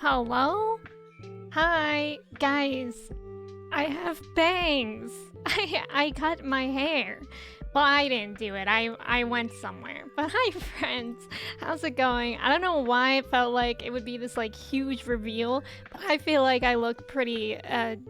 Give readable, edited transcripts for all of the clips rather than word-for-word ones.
Hello? Hi, guys. I have bangs. I cut my hair. Well, I didn't do it. I went somewhere. But hi, friends. How's it going? I don't know why it felt like it would be this like huge reveal, but I feel like I look pretty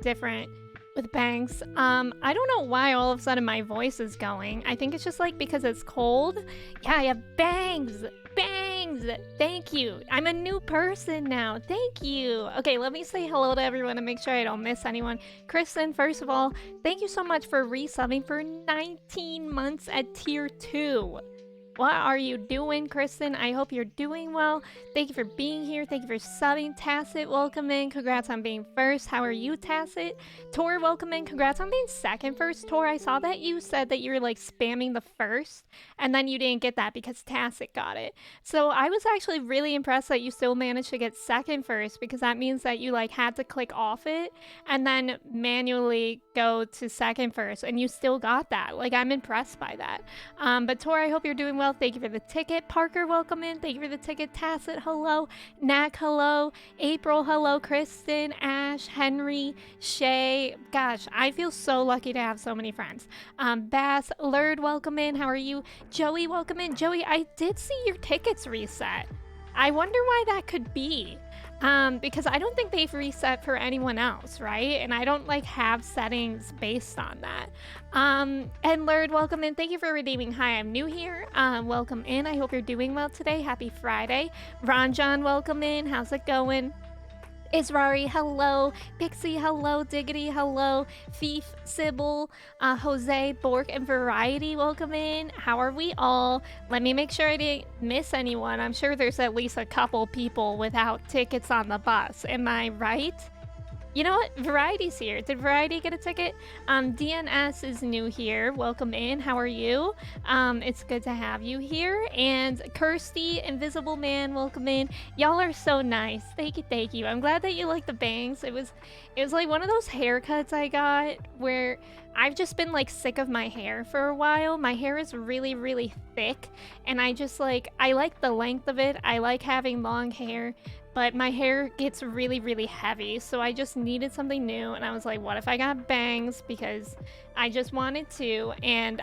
different with bangs. I don't know why all of a sudden my voice is going. I think it's just like because it's cold. Yeah, I have bangs. Bangs! Thank you. I'm a new person now. Thank you. Okay, let me say hello to everyone and make sure I don't miss anyone. Kristen, first of all, thank you so much for resubbing for 19 months at tier 2. What are you doing, Kristen? I hope you're doing well. Thank you for being here. Thank you for subbing. Tacit, welcome in. Congrats on being first. How are you, Tacit? Tor, welcome in. Congrats on being second first. Tor, I saw that you said that you were like spamming the first, and then you didn't get that because Tacit got it. So I was actually really impressed that you still managed to get second first, because that means that you like had to click off it and then manually go to second first, and you still got that. Like, I'm impressed by that. But Tor, I hope you're doing well. Thank you for the ticket. Parker, welcome in. Thank you for the ticket. Tacit, hello. Knack, hello. April, hello. Kristen, Ash, Henry, Shay. Gosh, I feel so lucky to have so many friends. Bass, Lurd, welcome in. How are you? Joey, welcome in. Joey, I did see your tickets reset. I wonder why that could be. Because I don't think they've reset for anyone else, right? And I don't like have settings based on that. And Lurd, welcome in. Thank you for redeeming. Hi, I'm new here. Welcome in. I hope you're doing well today. Happy Friday. Ron welcome in. How's it going? Israri, hello. Pixie, hello. Diggity, hello. Fief, Sybil, Jose, Bork, and Variety, welcome in. How are we all? Let me make sure I didn't miss anyone. I'm sure there's at least a couple people without tickets on the bus. Am I right? You know what? Variety's here. Did Variety get a ticket? DNS is new here. Welcome in. How are you? It's good to have you here. And Kirsty, Invisible Man, welcome in. Y'all are so nice. Thank you, thank you. I'm glad that you like the bangs. It was like one of those haircuts I got where I've just been like sick of my hair for a while. My hair is really, really thick, and I like the length of it. I like having long hair, but my hair gets really, really heavy, so I just needed something new, and I was like, what if I got bangs? Because I just wanted to. And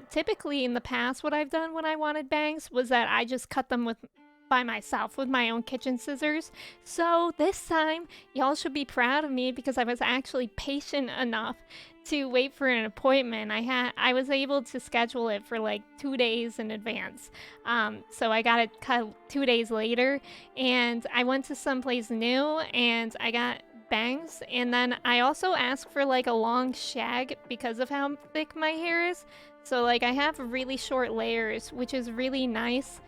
typically in the past, what I've done when I wanted bangs was that I just cut them by myself with my own kitchen scissors. So this time, y'all should be proud of me because I was actually patient enough to wait for an appointment. I was able to schedule it for like 2 days in advance. So I got it cut 2 days later, and I went to someplace new and I got bangs. And then I also asked for like a long shag because of how thick my hair is. So like I have really short layers, which is really nice,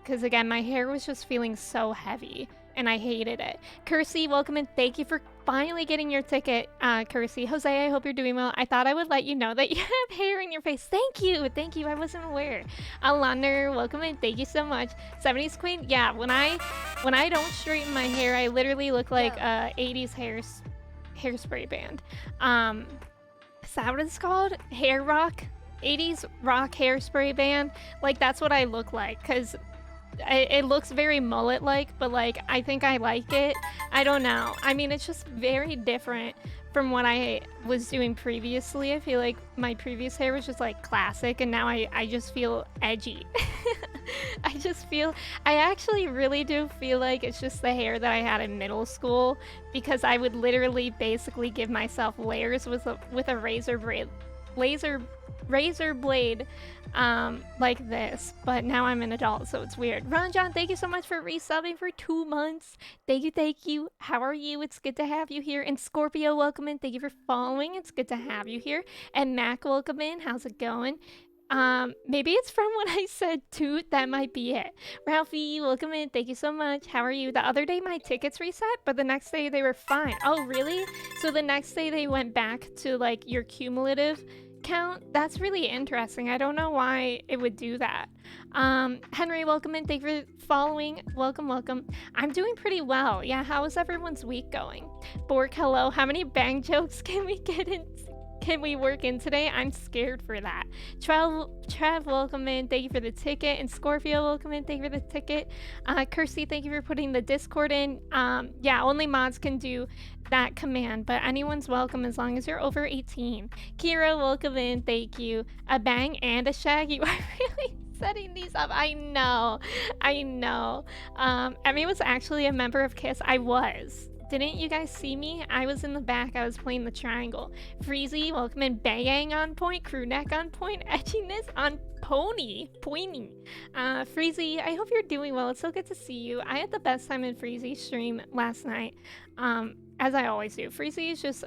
because again, my hair was just feeling so heavy and I hated it. Kersey, welcome in. Thank you for finally getting your ticket, Kersey. Jose, I hope you're doing well. I thought I would let you know that you have hair in your face. Thank you. Thank you. I wasn't aware. Alander, welcome in. Thank you so much. 70s Queen. Yeah, when I don't straighten my hair, I literally look like 80s hairspray band. Is that what it's called? Hair rock? 80s rock hairspray band? Like, that's what I look like, because it looks very mullet-like, but like I think I like it. I don't know. I mean, it's just very different from what I was doing previously. I feel like my previous hair was just like classic, and now I just feel edgy. I actually really do feel like it's just the hair that I had in middle school, because I would literally basically give myself layers with a razor blade like this. But now I'm an adult, so it's weird. Ron thank you so much for resubbing for 2 months. Thank you. How are you? It's good to have you here. And Scorpio, welcome in. Thank you for following. It's good to have you here. And Mac, welcome in. How's it going? Maybe it's from when I said toot. That might be it. Ralphie, welcome in. Thank you so much. How are you? The other day my tickets reset, but the next day they were fine. Oh, really? So the next day they went back to like your cumulative count? That's really interesting. I don't know why it would do that. Henry, welcome in. Thank you for following. Welcome. I'm doing pretty well. Yeah, how is everyone's week going? Bork, hello. How many bang jokes can we get in Can we work in today? I'm scared for that. Trev, welcome in. Thank you for the ticket. And Scorpio, welcome in. Thank you for the ticket. Kirsty, thank you for putting the Discord in. Yeah, only mods can do that command, but anyone's welcome as long as you're over 18. Kira, welcome in. Thank you. A bang and a shag. You are really setting these up. I know. Emmy was actually a member of KISS. I was. Didn't you guys see me? I was in the back. I was playing the triangle. Freezy, welcome in. Bang on point. Crew neck on point. Edginess on pointy. Freezy, I hope you're doing well. It's so good to see you. I had the best time in Freezy's stream last night. As I always do. Freezy is just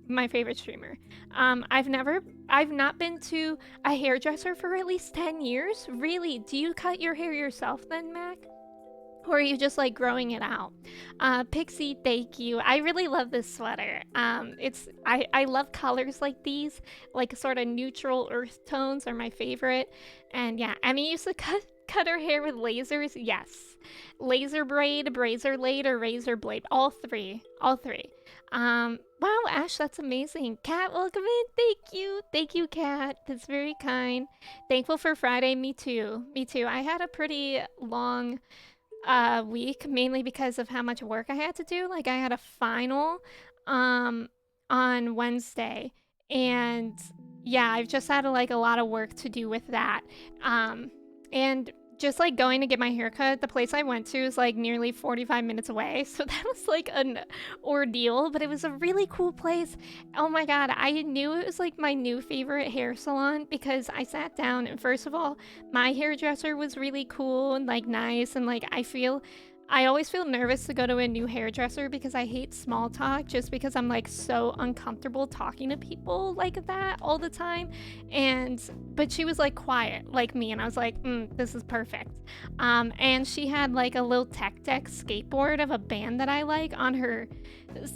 my favorite streamer. I've not been to a hairdresser for at least 10 years. Really? Do you cut your hair yourself then, Mac? Or are you just like growing it out? Pixie, thank you. I really love this sweater. I love colors like these, like sort of neutral earth tones are my favorite. And yeah, Emmy used to cut her hair with lasers. Yes, laser braid, razor blade, or razor blade. All three. Wow, Ash, that's amazing. Kat, welcome in. Thank you, Kat. That's very kind. Thankful for Friday. Me too. I had a pretty long week, mainly because of how much work I had to do. Like I had a final on Wednesday, and yeah, I've just had a lot of work to do with that. And just like going to get my haircut, the place I went to is like nearly 45 minutes away, so that was like an ordeal, but it was a really cool place. Oh my god, I knew it was like my new favorite hair salon because I sat down and first of all, my hairdresser was really cool and like nice, and like I always feel nervous to go to a new hairdresser because I hate small talk, just because I'm like so uncomfortable talking to people like that all the time. But she was like quiet like me, and I was like, this is perfect. And she had like a little tech deck skateboard of a band that I like on her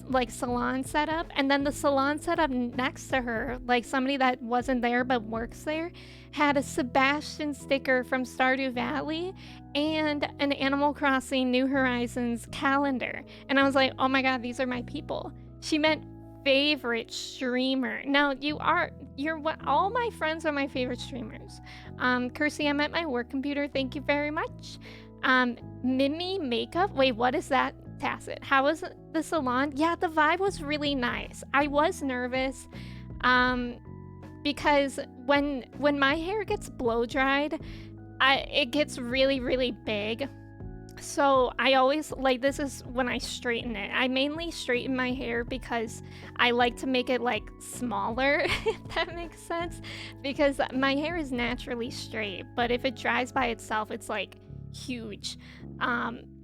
like salon setup, and then the salon setup next to her, like somebody that wasn't there but works there, had a Sebastian sticker from Stardew Valley and an Animal Crossing New Horizons calendar. And I was like, oh my god, these are my people. She meant favorite streamer. No, you're what, all my friends are my favorite streamers. Kirsty, I'm at my work computer. Thank you very much. Mimi Makeup. Wait, what is that? Tacit. How was the salon? Yeah, the vibe was really nice. I was nervous. Because when my hair gets blow dried, it gets really, really big. So I always, like, this is when I straighten it. I mainly straighten my hair because I like to make it like smaller, if that makes sense. Because my hair is naturally straight, but if it dries by itself, it's like huge.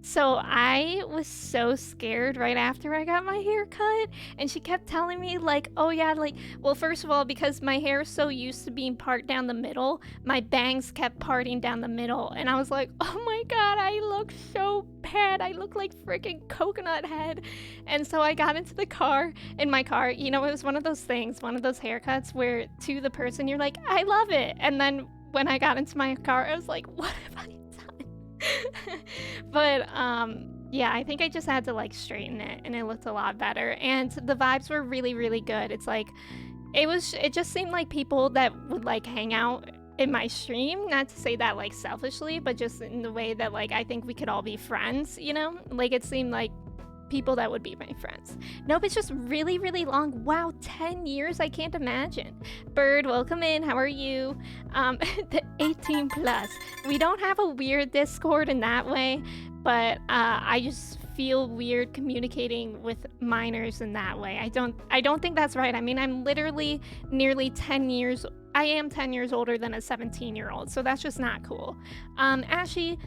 So I was so scared right after I got my hair cut, and she kept telling me like, oh yeah, like, well, first of all, because my hair is so used to being part down the middle, my bangs kept parting down the middle, and I was like, oh my god, I look so bad. I look like freaking coconut head. And so I got into the car, in my car, you know, it was one of those things, one of those haircuts where to the person you're like, I love it, and then when I got into my car, I was like, what have I done? But yeah, I think I just had to like straighten it, and it looked a lot better, and the vibes were really, really good. It's like it just seemed like people that would like hang out in my stream, not to say that like selfishly, but just in the way that like I think we could all be friends, you know, like it seemed like people that would be my friends. Nope, it's just really, really long. Wow, 10 years, I can't imagine. Bird, welcome in, how are you? The 18 plus. We don't have a weird Discord in that way, but I just feel weird communicating with minors in that way. I don't think that's right. I mean, I'm literally nearly 10 years, I am 10 years older than a 17-year-old, so that's just not cool. Ashy,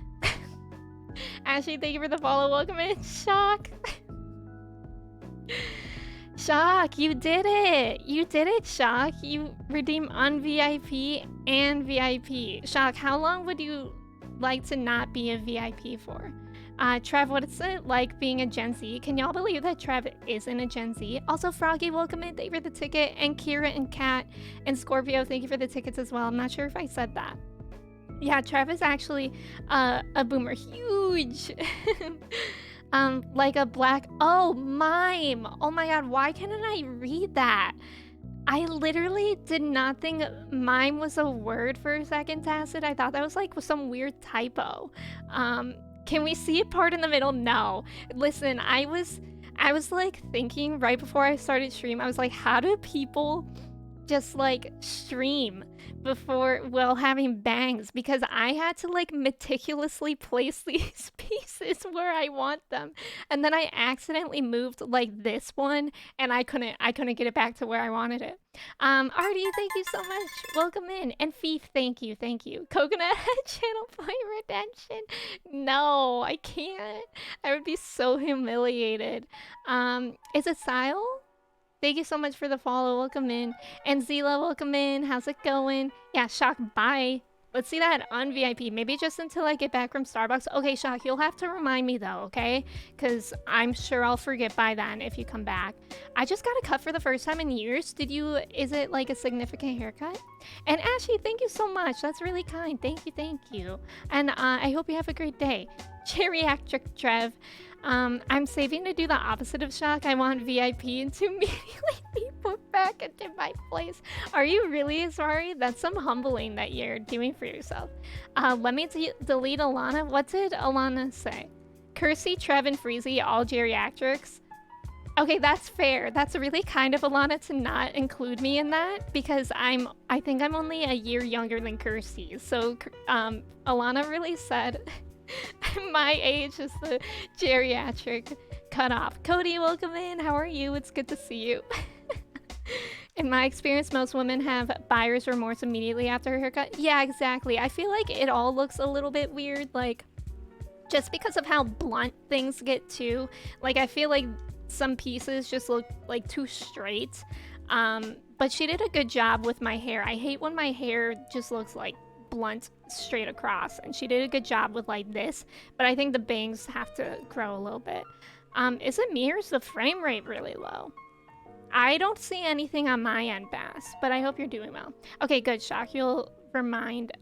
Ashley, thank you for the follow. Welcome in. Shock. Shock, you did it. You did it, Shock. You redeemed on VIP and VIP. Shock, how long would you like to not be a VIP for? Trev, what's it like being a Gen Z? Can y'all believe that Trev isn't a Gen Z? Also, Froggy, welcome in. Thank you for the ticket. And Kira and Kat and Scorpio, thank you for the tickets as well. I'm not sure if I said that. Yeah, Trev is actually a boomer. Huge. Like a black... Oh, mime. Oh my god, why can't I read that? I literally did not think mime was a word for a second, Tacit. I thought that was like some weird typo. Can we see a part in the middle? No. Listen, I was like thinking right before I started stream, I was like, how do people just like stream before while having bangs? Because I had to like meticulously place these pieces where I want them, and then I accidentally moved like this one, and I couldn't get it back to where I wanted it. Artie, thank you so much. Welcome in. And Fief, thank you. Coconut Head channel point redemption. No, I can't. I would be so humiliated. Is it Sile? Thank you so much for the follow. Welcome in. And Zila, welcome in. How's it going? Yeah, Shock, bye. Let's see that on VIP. Maybe just until I get back from Starbucks. Okay, Shock, you'll have to remind me though, okay? Because I'm sure I'll forget by then if you come back. I just got a cut for the first time in years. Is it like a significant haircut? And Ashley, thank you so much. That's really kind. Thank you. And I hope you have a great day. Geriatric Trev. I'm saving to do the opposite of Shock. I want VIP and to immediately be put back into my place. Are you really sorry? That's some humbling that you're doing for yourself. Let me delete Alana. What did Alana say? Kersey, Trev, and Freezy, all geriatrics. Okay, that's fair. That's really kind of Alana to not include me in that because I think I'm only a year younger than Kersey. So Alana really said my age is the geriatric cutoff. Cody, welcome in. How are you? It's good to see you. In my experience, most women have buyer's remorse immediately after a haircut. Yeah, exactly. I feel like it all looks a little bit weird, like, just because of how blunt things get too. Like, I feel like some pieces just look like too straight. But she did a good job with my hair. I hate when my hair just looks like blunt straight across, and she did a good job with like this, but I think the bangs have to grow a little bit. Is it me or is the frame rate really low? I don't see anything on my end, Bass, but I hope you're doing well. Okay, good, Shock. You'll remind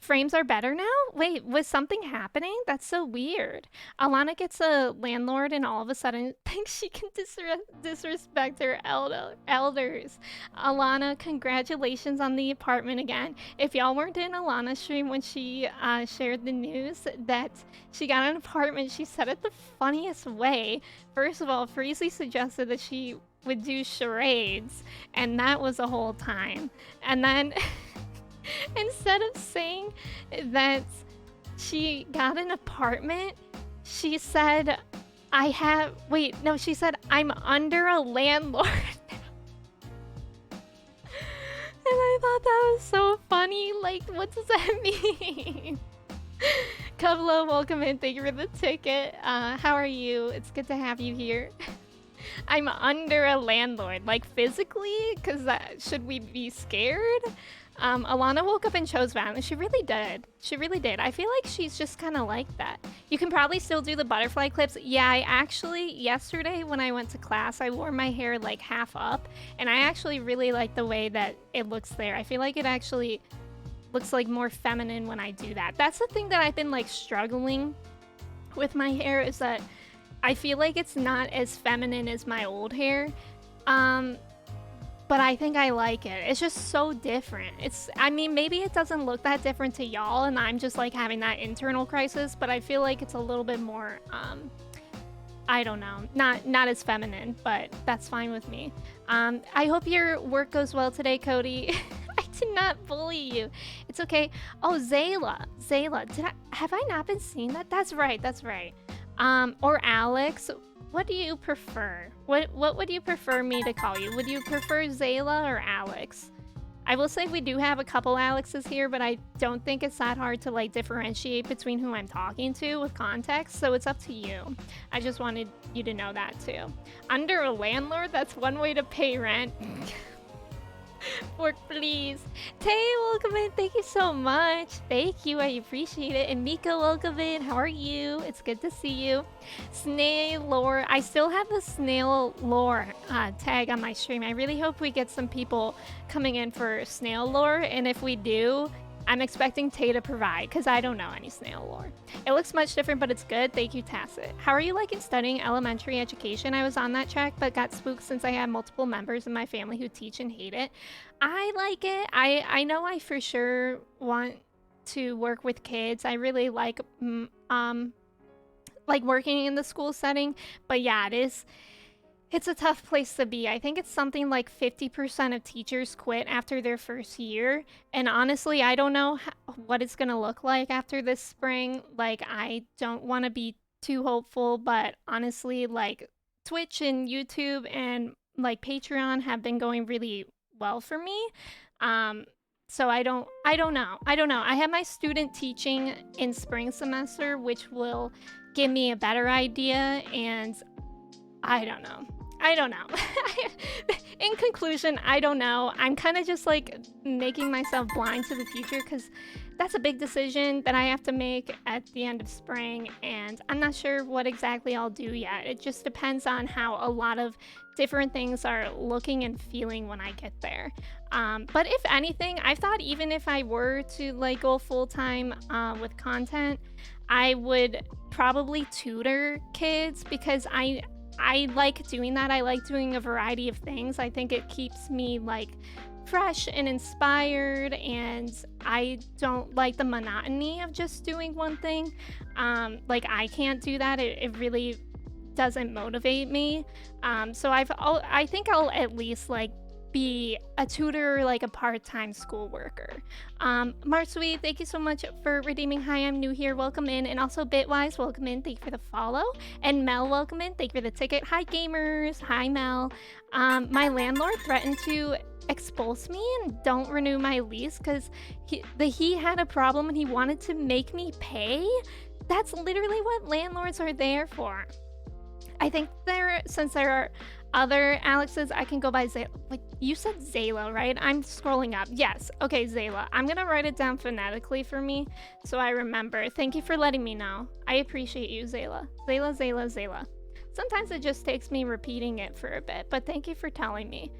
frames are better now? Wait, was something happening? That's so weird. Alana gets a landlord and all of a sudden thinks she can disrespect her elders. Alana, congratulations on the apartment again. If y'all weren't in Alana's stream when she shared the news that she got an apartment, she said it the funniest way. First of all, Freezy suggested that she would do charades, and that was a whole time. And then instead of saying that she got an apartment, she said, she said, I'm under a landlord. And I thought that was so funny. Like, what does that mean? Kavlo, welcome in. Thank you for the ticket. How are you? It's good to have you here. I'm under a landlord. Like, physically? Because should we be scared? Alana woke up and chose violence. She really did. She really did. I feel like she's just kind of like that. You can probably still do the butterfly clips. Yeah, I actually, yesterday when I went to class, I wore my hair like half up, and I actually really like the way that it looks there. I feel like it actually looks like more feminine when I do that. That's the thing that I've been like struggling with my hair, is that I feel like it's not as feminine as my old hair. But I think I like it. It's just so different. I mean, maybe it doesn't look that different to y'all, and I'm just like having that internal crisis, but I feel like it's a little bit more, I don't know, not as feminine, but that's fine with me. I hope your work goes well today, Cody. I did not bully you. It's okay. Oh, Zayla, have I not been seeing that? That's right. Or Alex. What do you prefer? What would you prefer me to call you? Would you prefer Zayla or Alex? I will say we do have a couple Alexes here, but I don't think it's that hard to like differentiate between who I'm talking to with context, so it's up to you. I just wanted you to know that too. Under a landlord, that's one way to pay rent. Work, please. Tay, welcome in. Thank you so much. Thank you. I appreciate it. And Mika, welcome in. How are you? It's good to see you. Snail lore. I still have the snail lore tag on my stream. I really hope we get some people coming in for snail lore. And if we do, I'm expecting Tay to provide, because I don't know any snail lore. It looks much different, but it's good. Thank you, Tacit. How are you liking studying elementary education? I was on that track, but got spooked since I have multiple members in my family who teach and hate it. I like it. I know I for sure want to work with kids. I really like working in the school setting, but yeah, it's a tough place to be. I think it's something like 50% of teachers quit after their first year. And honestly, I don't know what it's going to look like after this spring. Like, I don't want to be too hopeful, but honestly, like, Twitch and YouTube and like Patreon have been going really well for me. So I don't know. I have my student teaching in spring semester, which will give me a better idea, and I don't know. In conclusion, I don't know. I'm kind of just like making myself blind to the future because that's a big decision that I have to make at the end of spring, and I'm not sure what exactly I'll do yet. It just depends on how a lot of different things are looking and feeling when I get there. But if anything, I thought even if I were to like go full-time with content, I would probably tutor kids because I like doing that. I like doing a variety of things. I think it keeps me like fresh and inspired, and I don't like the monotony of just doing one thing. Like I can't do that. It really doesn't motivate me. So I think I'll at least like be a tutor, like a part-time school worker. Marsui, thank you so much for redeeming. Hi, I'm new here, welcome in. And also Bitwise, welcome in, thank you for the follow. And Mel, welcome in, thank you for the ticket. Hi gamers. Hi Mel. My landlord threatened to expulse me and don't renew my lease because he had a problem and he wanted to make me pay. That's literally what landlords are there for. I think since there are other Alexes, I can go by Zayla. Like, you said Zayla, right? I'm scrolling up. Yes. Okay, Zayla. I'm gonna write it down phonetically for me so I remember. Thank you for letting me know. I appreciate you, Zayla. Zayla, Zayla, Zayla. Sometimes it just takes me repeating it for a bit, but thank you for telling me.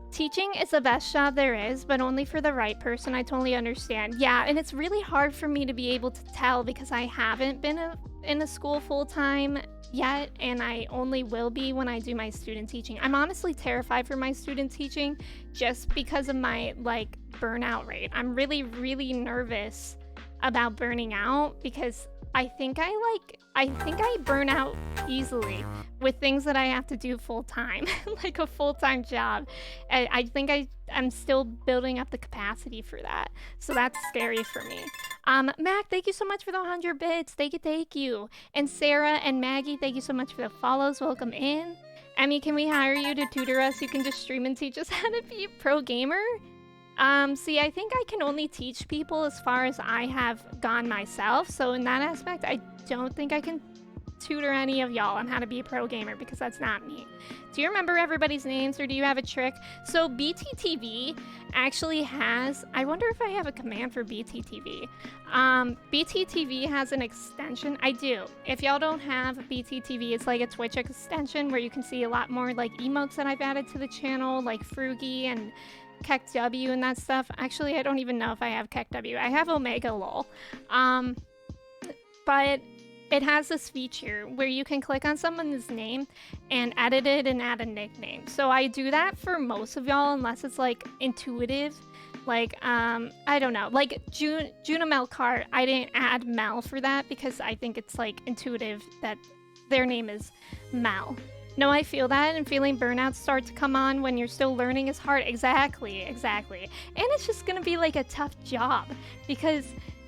Teaching is the best job there is, but only for the right person. I totally understand. Yeah, and it's really hard for me to be able to tell because I haven't been in a school full-time yet, and I only will be when I do my student teaching. I'm honestly terrified for my student teaching just because of my like burnout rate. I'm really, really nervous about burning out because I think I burn out easily with things that I have to do full-time, like a full-time job. I think I'm still building up the capacity for that. So that's scary for me. Mac, thank you so much for the 100 bits. Thank you. And Sarah and Maggie, thank you so much for the follows. Welcome in. Emmy, can we hire you to tutor us? You can just stream and teach us how to be a pro gamer. See, I think I can only teach people as far as I have gone myself. So in that aspect, I don't think I can tutor any of y'all on how to be a pro gamer because that's not me. Do you remember everybody's names or do you have a trick? So BTTV actually has, I wonder if I have a command for BTTV. BTTV has an extension. I do. If y'all don't have BTTV, it's like a Twitch extension where you can see a lot more like emotes that I've added to the channel, like Frugy and KekW and that stuff. Actually, I don't even know if I have KekW. I have Omega lol. But it has this feature where you can click on someone's name and edit it and add a nickname. So I do that for most of y'all unless it's like intuitive. Like, I don't know. Like Juna Melcart, I didn't add Mel for that because I think it's like intuitive that their name is Mel. No, I feel that, and feeling burnout start to come on when you're still learning is hard. Exactly. And it's just gonna be like a tough job because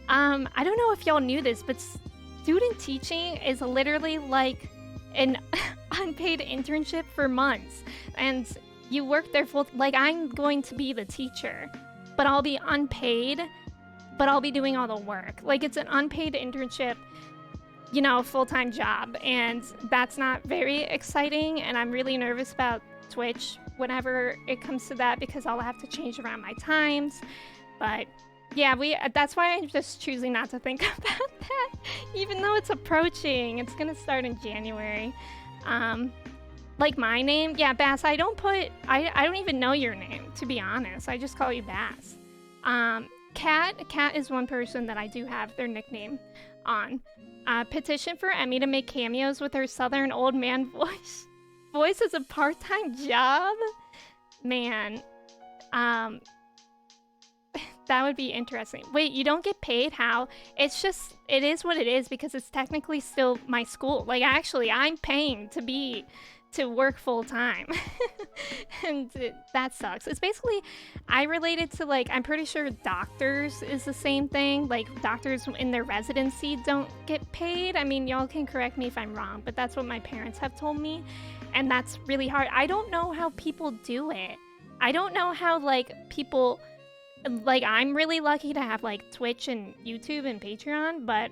I don't know if y'all knew this, but student teaching is literally like an unpaid internship for months, and you work there like I'm going to be the teacher, but I'll be unpaid, but I'll be doing all the work. Like it's an unpaid internship, you know, full-time job, and that's not very exciting, and I'm really nervous about Twitch whenever it comes to that because I'll have to change around my times. But yeah, that's why I'm just choosing not to think about that, even though it's approaching. It's gonna start in January. Like my name? Yeah, Bass. I don't even know your name, to be honest. I just call you Bass. Cat is one person that I do have their nickname on. Petition for Emmy to make cameos with her southern old man voice. Voice as a part-time job? Man. That would be interesting. Wait, you don't get paid? How? It is what it is because it's technically still my school. Like, actually, I'm paying to work full time. And that sucks. It's basically, I related to, like, I'm pretty sure doctors is the same thing. Like, doctors in their residency don't get paid. I mean, y'all can correct me if I'm wrong, but that's what my parents have told me. And that's really hard. I don't know how people do it. I don't know how, like, people... Like, I'm really lucky to have, like, Twitch and YouTube and Patreon, but,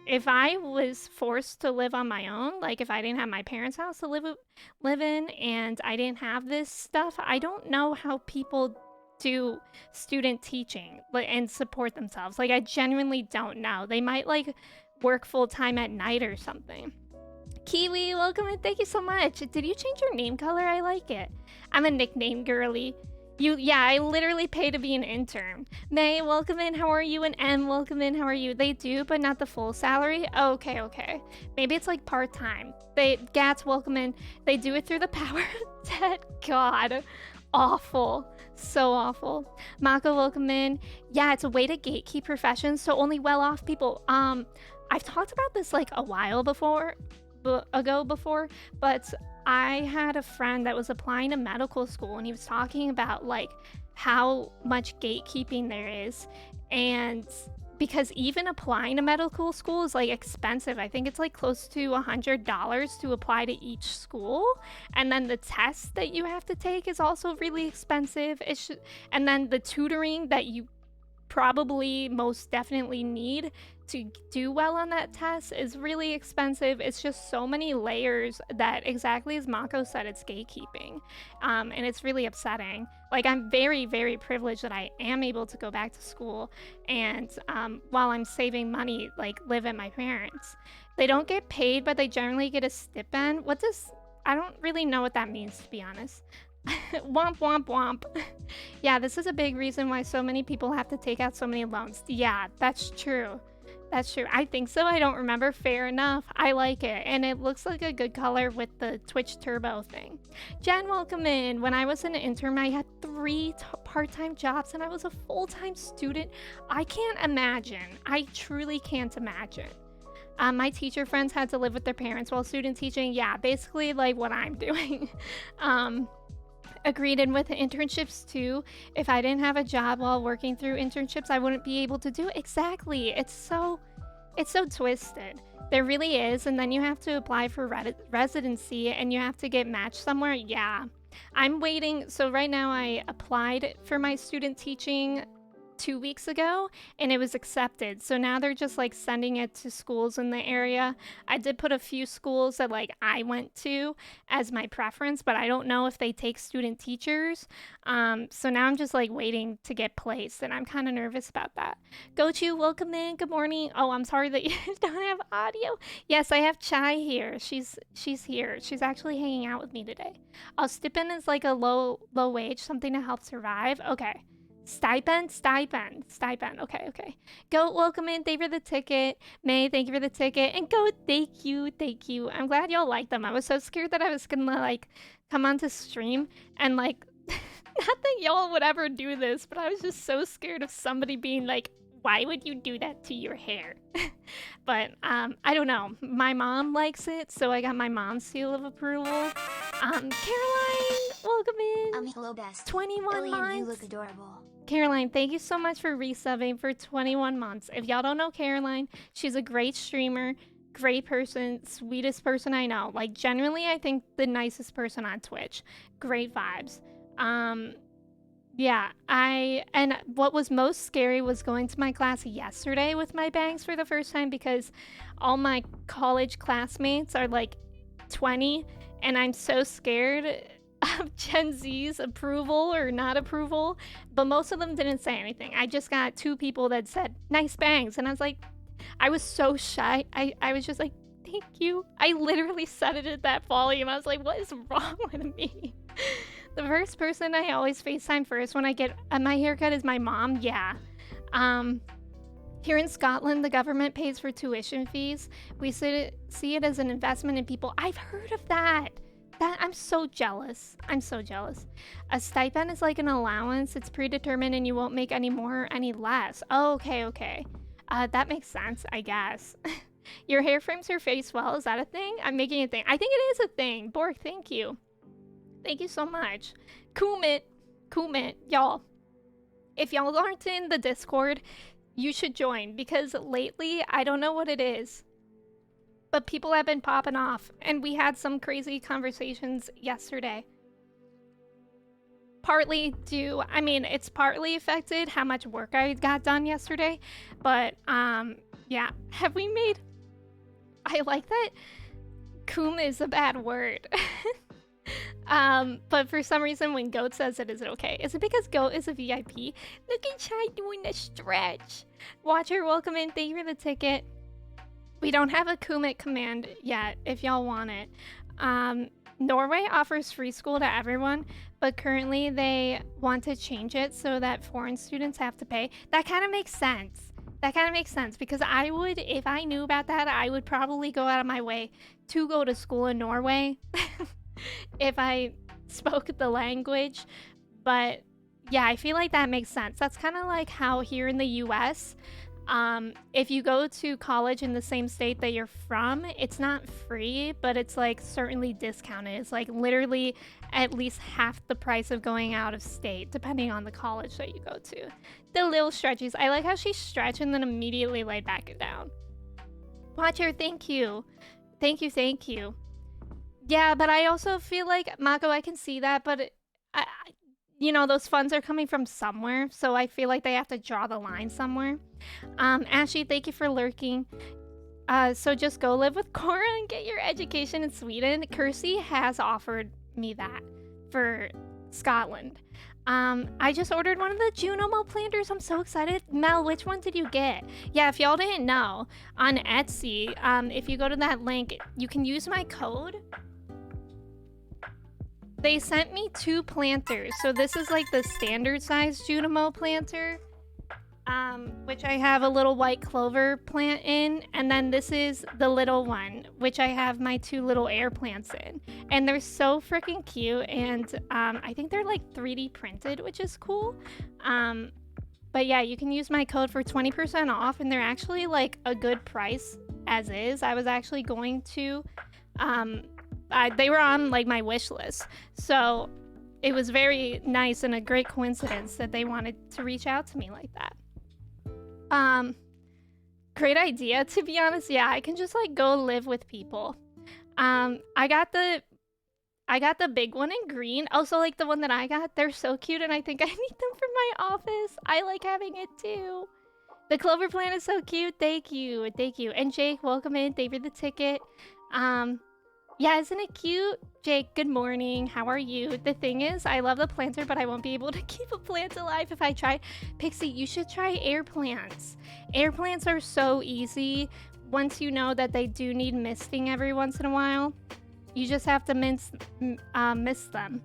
if I was forced to live on my own, like, if I didn't have my parents' house to live in, and I didn't have this stuff, I don't know how people do student teaching, like, and support themselves. Like, I genuinely don't know. They might, like, work full-time at night or something. Kiwi, welcome and thank you so much. Did you change your name color? I like it. I'm a nickname girly. Yeah, I literally pay to be an intern. May, welcome in, how are you? And M, welcome in, how are you? They do, but not the full salary? Oh, okay. Maybe it's like part-time. Gats, welcome in. They do it through the power of debt. God, awful. So awful. Mako, welcome in. Yeah, it's a way to gatekeep professions, so only well-off people. I've talked about this like a while ago, but I had a friend that was applying to medical school and he was talking about like how much gatekeeping there is, and because even applying to medical school is like expensive. I think it's like close to $100 to apply to each school, and then the test that you have to take is also really expensive. And then the tutoring that you probably most definitely need to do well on that test is really expensive. It's just so many layers that, exactly as Mako said, it's gatekeeping. And it's really upsetting. Like, I'm very, very privileged that I am able to go back to school and while I'm saving money, like, live at my parents'. They don't get paid, but they generally get a stipend. I don't really know what that means, to be honest. Womp womp womp. Yeah, this is a big reason why so many people have to take out so many loans. Yeah, that's true. I think so. I don't remember. Fair enough. I like it. And it looks like a good color with the Twitch Turbo thing. Jen, welcome in. When I was an intern, I had 3 part-time jobs and I was a full-time student. I can't imagine. I truly can't imagine. My teacher friends had to live with their parents while student teaching. Yeah, basically like what I'm doing. Agreed. And with internships too, if I didn't have a job while working through internships, I wouldn't be able to do it. Exactly. It's so twisted. There really is. And then you have to apply for residency and you have to get matched somewhere. Yeah, I'm waiting. So right now I applied for my student teaching 2 weeks ago and it was accepted. So now they're just like sending it to schools in the area. I did put a few schools that like I went to as my preference, but I don't know if they take student teachers. So now I'm just like waiting to get placed and I'm kind of nervous about that. Gochu, welcome in. Good morning. Oh, I'm sorry that you don't have audio. Yes, I have Chai here. She's here. She's actually hanging out with me today. Oh, stipend is like a low wage, something to help survive. Okay. Stipend. Okay. Goat, welcome in. Thank you for the ticket. May, thank you for the ticket. And Goat, thank you. I'm glad y'all like them. I was so scared that I was gonna like come onto stream and like, not that y'all would ever do this, but I was just so scared of somebody being like, why would you do that to your hair? But I don't know. My mom likes it, so I got my mom's seal of approval. Caroline, welcome in. Hello, best. 21 months. You look adorable. Caroline, thank you so much for resubbing for 21 months. If y'all don't know Caroline, she's a great streamer, great person, sweetest person I know. Like, genuinely, I think the nicest person on Twitch. Great vibes. Yeah, and what was most scary was going to my class yesterday with my bangs for the first time because all my college classmates are like 20 and I'm so scared of Gen Z's approval or not approval, but most of them didn't say anything. I just got 2 people that said nice bangs and I was like, I was so shy. I was just like, Thank you. I literally said it at that volume. I was like, what is wrong with me? The first person I always FaceTime first when I get my haircut is my mom. Yeah. Here in Scotland, the government pays for tuition fees. We see it as an investment in people. I've heard of that. I'm so jealous. I'm so jealous. A stipend is like an allowance. It's predetermined and you won't make any more or any less. Oh, okay. That makes sense, I guess. Your hair frames your face well. Is that a thing? I'm making a thing. I think it is a thing. Borg, thank you. Thank you so much. Kumit, y'all. If y'all aren't in the Discord, you should join because lately, I don't know what it is, but people have been popping off and we had some crazy conversations yesterday. It's partly affected how much work I got done yesterday, but yeah. I like that Kum is a bad word. But for some reason when Goat says it, is it okay? Is it because Goat is a VIP? Look at Chai doing the stretch. Watcher, welcome in. Thank you for the ticket. We don't have a Kumit command yet, if y'all want it. Norway offers free school to everyone, but currently they want to change it so that foreign students have to pay. That kind of makes sense. Because I would, if I knew about that, I would probably go out of my way to go to school in Norway if I spoke the language. But yeah, I feel like that makes sense. That's kind of like how here in the US, if you go to college in the same state that you're from, it's not free, but it's like certainly discounted. It's like literally at least half the price of going out of state, depending on the college that you go to. The little stretchies. I like how she stretched and then immediately laid back down. Watcher, thank you. Thank you. Yeah, but I also feel like, Mako, I can see that, but you know, those funds are coming from somewhere, so I feel like they have to draw the line somewhere. Ashley, thank you for lurking. So just go live with Cora and get your education in Sweden. Kirsty has offered me that for Scotland. I just ordered one of the Junomo planters. I'm so excited. Mel, which one did you get? Yeah, if y'all didn't know, on Etsy, if you go to that link, you can use my code. They sent me 2 planters. So this is like the standard size Junomo planter, which I have a little white clover plant in. And then this is the little one, which I have my 2 little air plants in. And they're so freaking cute. And I think they're like 3D printed, which is cool. But yeah, you can use my code for 20% off. And they're actually like a good price as is. I was actually going to... they were on like my wish list, so it was very nice and a great coincidence that they wanted to reach out to me like that. Great idea, to be honest. Yeah, I can just like go live with people. I got the big one in green. Also, like the one that I got, they're so cute and I think I need them for my office. I like having it too. The clover plant is so cute. Thank you. And Jake, welcome in. Thank you for the ticket. Yeah, isn't it cute? Jake, good morning. How are you? The thing is, I love the planter, but I won't be able to keep a plant alive if I try. Pixie, you should try air plants. Air plants are so easy once you know that they do need misting every once in a while. You just have to mist them.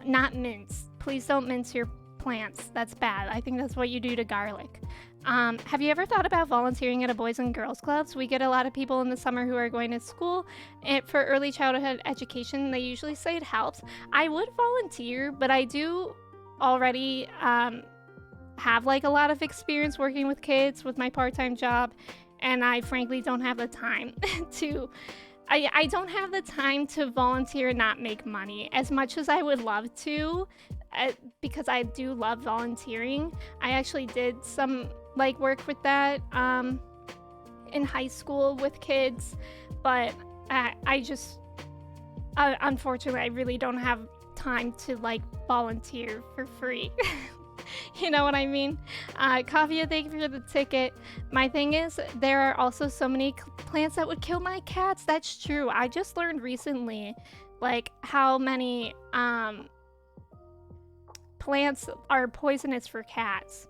Not mince. Please don't mince your plants. That's bad. I think that's what you do to garlic. Have you ever thought about volunteering at a Boys and Girls Clubs? We get a lot of people in the summer who are going to school for early childhood education. They usually say it helps. I would volunteer, but I do already have like a lot of experience working with kids with my part-time job, and I frankly don't have the time to... I don't have the time to volunteer and not make money as much as I would love to, because I do love volunteering. I actually did some like work with that in high school with kids, but I just unfortunately I really don't have time to like volunteer for free. You know what I mean? Kavya, thank you for the ticket. My thing is, there are also so many plants that would kill my cats. That's true. I just learned recently, like, how many plants are poisonous for cats.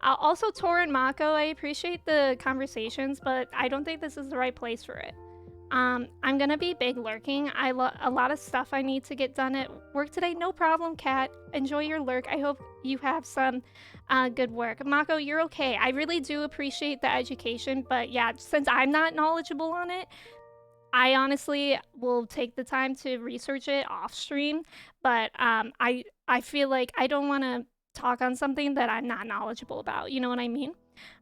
Also, Tor and Mako, I appreciate the conversations, but I don't think this is the right place for it. I'm gonna be big lurking. A lot of stuff I need to get done at work today. No problem, Kat. Enjoy your lurk. I hope you have some good work. Mako, you're okay. I really do appreciate the education, but yeah, since I'm not knowledgeable on it, I honestly will take the time to research it off stream. But I feel like I don't want to talk on something that I'm not knowledgeable about. You know what I mean?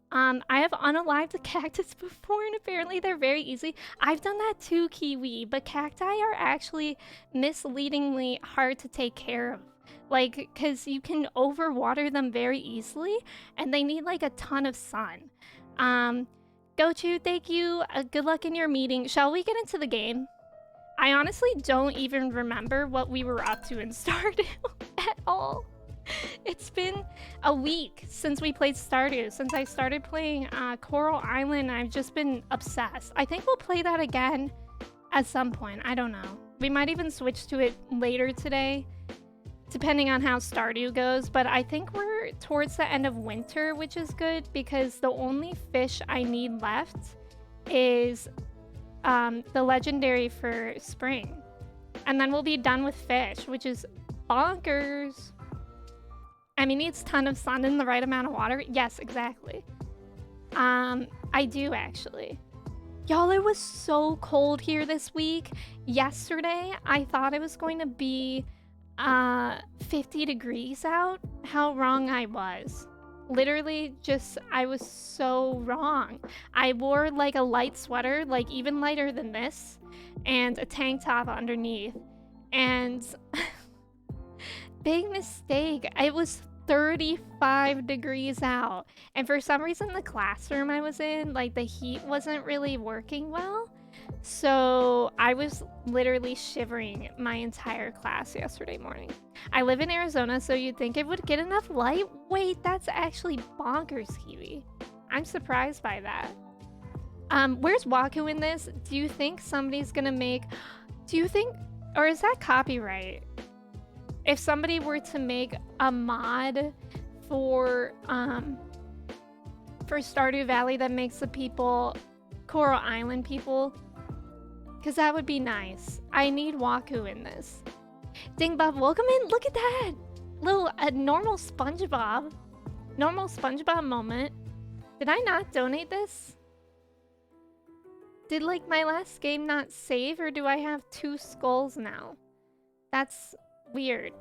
I have unalived a cactus before, and apparently they're very easy. I've done that too, Kiwi, but cacti are actually misleadingly hard to take care of. Like, because you can overwater them very easily, and they need, like, a ton of sun. Gochu, thank you. Good luck in your meeting. Shall we get into the game? I honestly don't even remember what we were up to in Stardew at all. It's been a week since we played Stardew. Since I started playing Coral Island, I've just been obsessed. I think we'll play that again at some point. I don't know. We might even switch to it later today, depending on how Stardew goes. But I think we're towards the end of winter, which is good because the only fish I need left is the legendary for spring. And then we'll be done with fish, which is bonkers. I mean, needs a ton of sun and the right amount of water. Yes, exactly. I do actually. Y'all, it was so cold here this week. Yesterday, I thought it was going to be 50 degrees out. How wrong I was. Literally just, I was so wrong. I wore like a light sweater, like even lighter than this, and a tank top underneath. And big mistake. It was 35 degrees out. And for some reason, the classroom I was in, like the heat wasn't really working well. So I was literally shivering my entire class yesterday morning. I live in Arizona, so you'd think it would get enough light. Wait, that's actually bonkers, Kiwi. I'm surprised by that. Where's Waku in this? Do you think somebody's gonna make... Do you think... Or is that copyright? If somebody were to make a mod for Stardew Valley that makes the people Coral Island people, because that would be nice. I need Waku in this. Dingbob, welcome in. Look at that. A normal SpongeBob. Normal SpongeBob moment. Did I not donate this? Did like my last game not save, or do I have 2 skulls now? That's weird,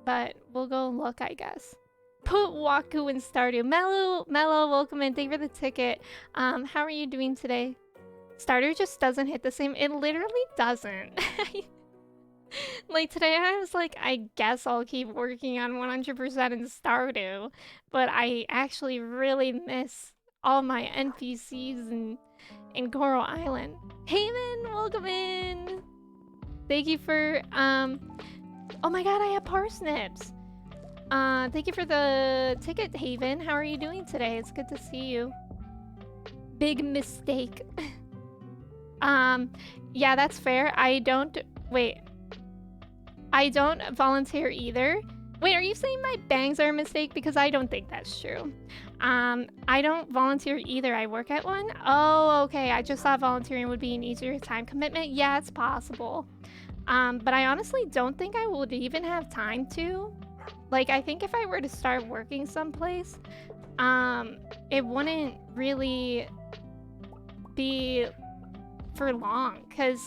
but we'll go look, I guess. Put Waku in Stardew. Mellow, welcome in. Thank you for the ticket. How are you doing today? Stardew just doesn't hit the same. It literally doesn't. Like today I was like, I guess I'll keep working on 100% in Stardew, but I actually really miss all my NPCs in Coral Island. Haven, welcome in. Thank you for oh my god, I have parsnips. Thank you for the ticket, Haven. How are you doing today? It's good to see you. Big mistake. Yeah, that's fair. I don't volunteer either. Wait, are you saying my bangs are a mistake? Because I don't think that's true. I don't volunteer either. I work at one. Oh, okay. I just thought volunteering would be an easier time commitment. Yeah, it's possible. But I honestly don't think I would even have time to. Like, I think if I were to start working someplace, it wouldn't really be for long, because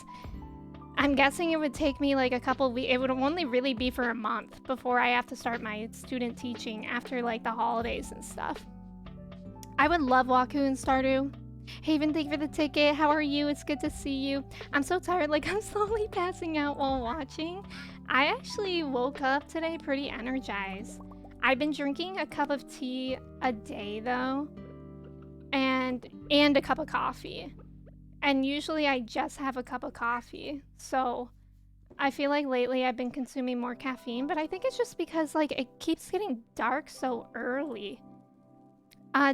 I'm guessing it would take me like a couple weeks. It would only really be for a month before I have to start my student teaching after like the holidays and stuff. I would love Waku and Stardew. Haven, thank you for the ticket. How are you? It's good to see you. I'm so tired, like I'm slowly passing out while watching. I actually woke up today pretty energized. I've been drinking a cup of tea a day though, and a cup of coffee. And usually I just have a cup of coffee. So I feel like lately I've been consuming more caffeine, but I think it's just because like it keeps getting dark so early.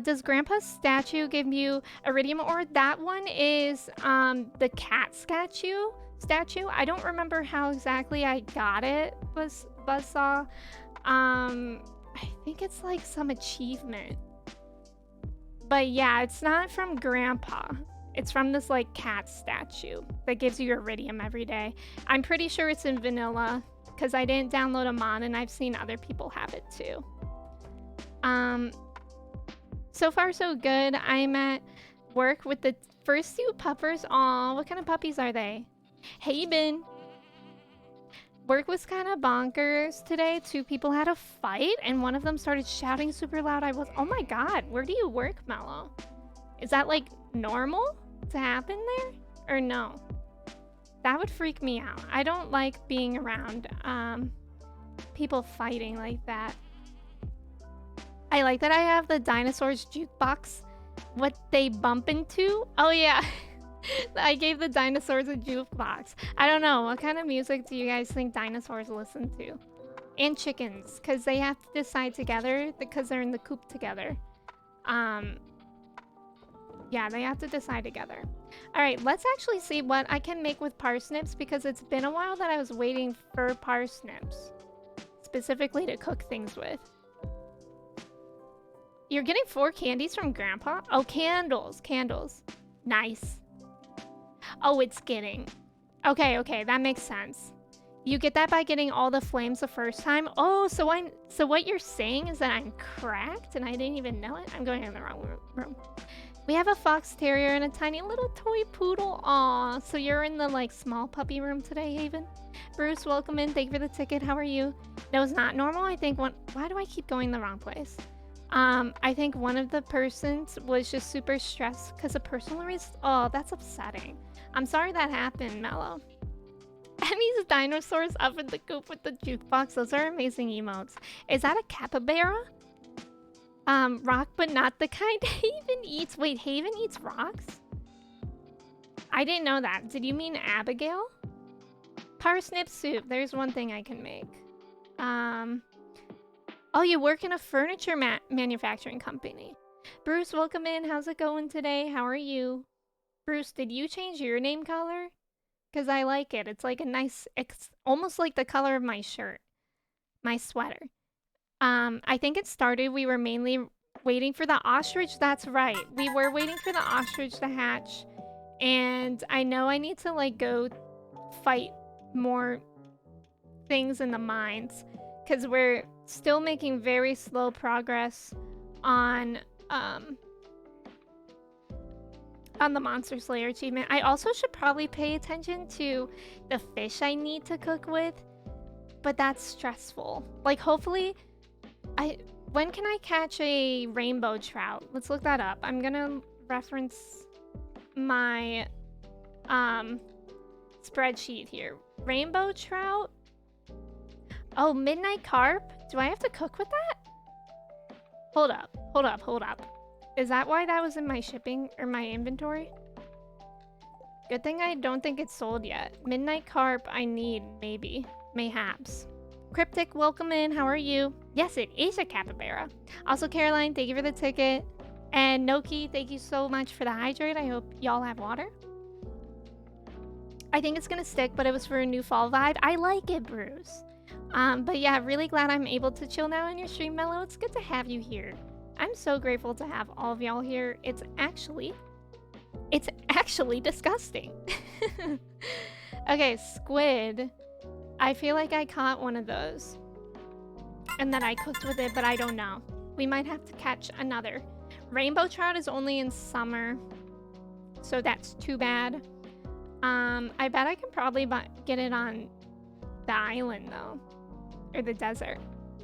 Does Grandpa's statue give you iridium ore? That one is the cat statue. I don't remember how exactly I got it, Buzzsaw. I think it's like some achievement. But yeah, it's not from Grandpa. It's from this like cat statue that gives you iridium every day. I'm pretty sure it's in vanilla because I didn't download a mod and I've seen other people have it too. So far so good. I'm at work with the first two puppers. Aw, what kind of puppies are they? Hey, Ben. Work was kind of bonkers today. Two people had a fight and one of them started shouting super loud. Oh my god, where do you work, Mello? Is that like normal to happen there? Or no? That would freak me out. I don't like being around people fighting like that. I like that I have the dinosaurs jukebox. What they bump into? Oh yeah. I gave the dinosaurs a jukebox. I don't know. What kind of music do you guys think dinosaurs listen to? And chickens, because they have to decide together because they're in the coop together. Yeah, they have to decide together. All right, let's actually see what I can make with parsnips because it's been a while that I was waiting for parsnips. Specifically to cook things with. You're getting 4 candies from Grandpa? Oh, candles. Candles. Nice. Oh, it's getting... Okay, that makes sense. You get that by getting all the flames the first time? Oh, so what you're saying is that I'm cracked and I didn't even know it? I'm going in the wrong room. We have a fox terrier and a tiny little toy poodle. Aw, so you're in the, like, small puppy room today, Haven? Bruce, welcome in. Thank you for the ticket. How are you? No, it's not normal. I think one... Why do I keep going the wrong place? I think one of the persons was just super stressed because of personal reasons. Oh, that's upsetting. I'm sorry that happened, Mello. Emmy's dinosaurs up in the coop with the jukebox. Those are amazing emotes. Is that a capybara? Rock, but not the kind Haven eats. Wait, Haven eats rocks? I didn't know that. Did you mean Abigail? Parsnip soup. There's one thing I can make. Oh, you work in a furniture manufacturing company. Bruce, welcome in. How's it going today? How are you? Bruce, did you change your name color? Because I like it. It's like a nice... It's almost like the color of my shirt. My sweater. I think it started... We were mainly waiting for the ostrich. That's right. We were waiting for the ostrich to hatch. And I know I need to, like, go fight more things in the mines. Because we're still making very slow progress on the Monster Slayer achievement. I also should probably pay attention to the fish I need to cook with, but that's stressful. Like, hopefully, when can I catch a rainbow trout? Let's look that up. I'm gonna reference my spreadsheet here. Rainbow trout. Oh, midnight carp? Do I have to cook with that? Hold up. Is that why that was in my shipping or my inventory? Good thing I don't think it's sold yet. Midnight carp I need, maybe. Mayhaps. Cryptic, welcome in. How are you? Yes, it is a capybara. Also, Caroline, thank you for the ticket. And Noki, thank you so much for the hydrate. I hope y'all have water. I think it's gonna stick, but it was for a new fall vibe. I like it, Bruce. But yeah, really glad I'm able to chill now in your stream, Mello. It's good to have you here. I'm so grateful to have all of y'all here. It's actually disgusting. Okay, squid. I feel like I caught one of those. And that I cooked with it, but I don't know. We might have to catch another. Rainbow trout is only in summer. So that's too bad. I bet I can probably get it on the island, though. Or the desert.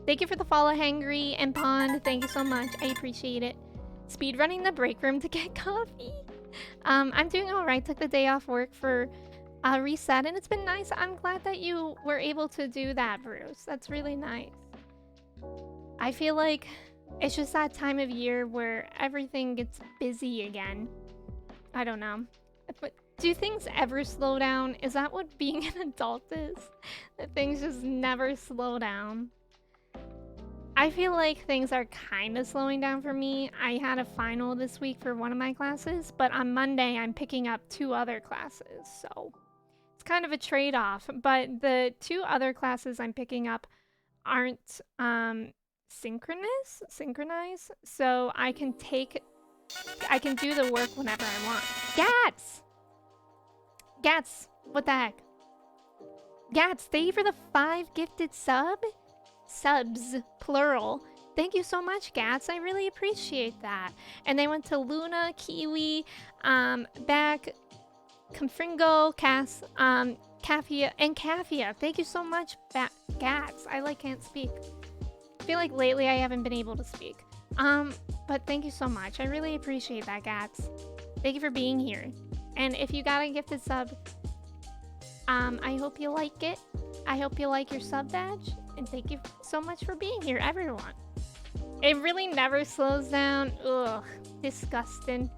Thank you for the follow, Hangry and Pond. Thank you so much. I appreciate it. Speedrunning the break room to get coffee. I'm doing alright. Took the day off work for a reset, and it's been nice. I'm glad that you were able to do that, Bruce. That's really nice. I feel like it's just that time of year where everything gets busy again. I don't know. But do things ever slow down? Is that what being an adult is? That things just never slow down? I feel like things are kind of slowing down for me. I had a final this week for one of my classes, but on Monday I'm picking up 2 other classes, so it's kind of a trade-off. But the 2 other classes I'm picking up aren't synchronized, so I can do the work whenever I want. Gats! Gats, what the heck? Gats, thank you for the 5 gifted subs, plural. Thank you so much, Gats. I really appreciate that. And they went to Luna, Kiwi, Back, Confringo, Cass, Kaffia, and Kaffia. Thank you so much, Gats. I can't speak. I feel like lately I haven't been able to speak. But thank you so much. I really appreciate that, Gats. Thank you for being here. And if you got a gifted sub, I hope you like it. I hope you like your sub badge. And thank you so much for being here, everyone. It really never slows down. Ugh, disgusting.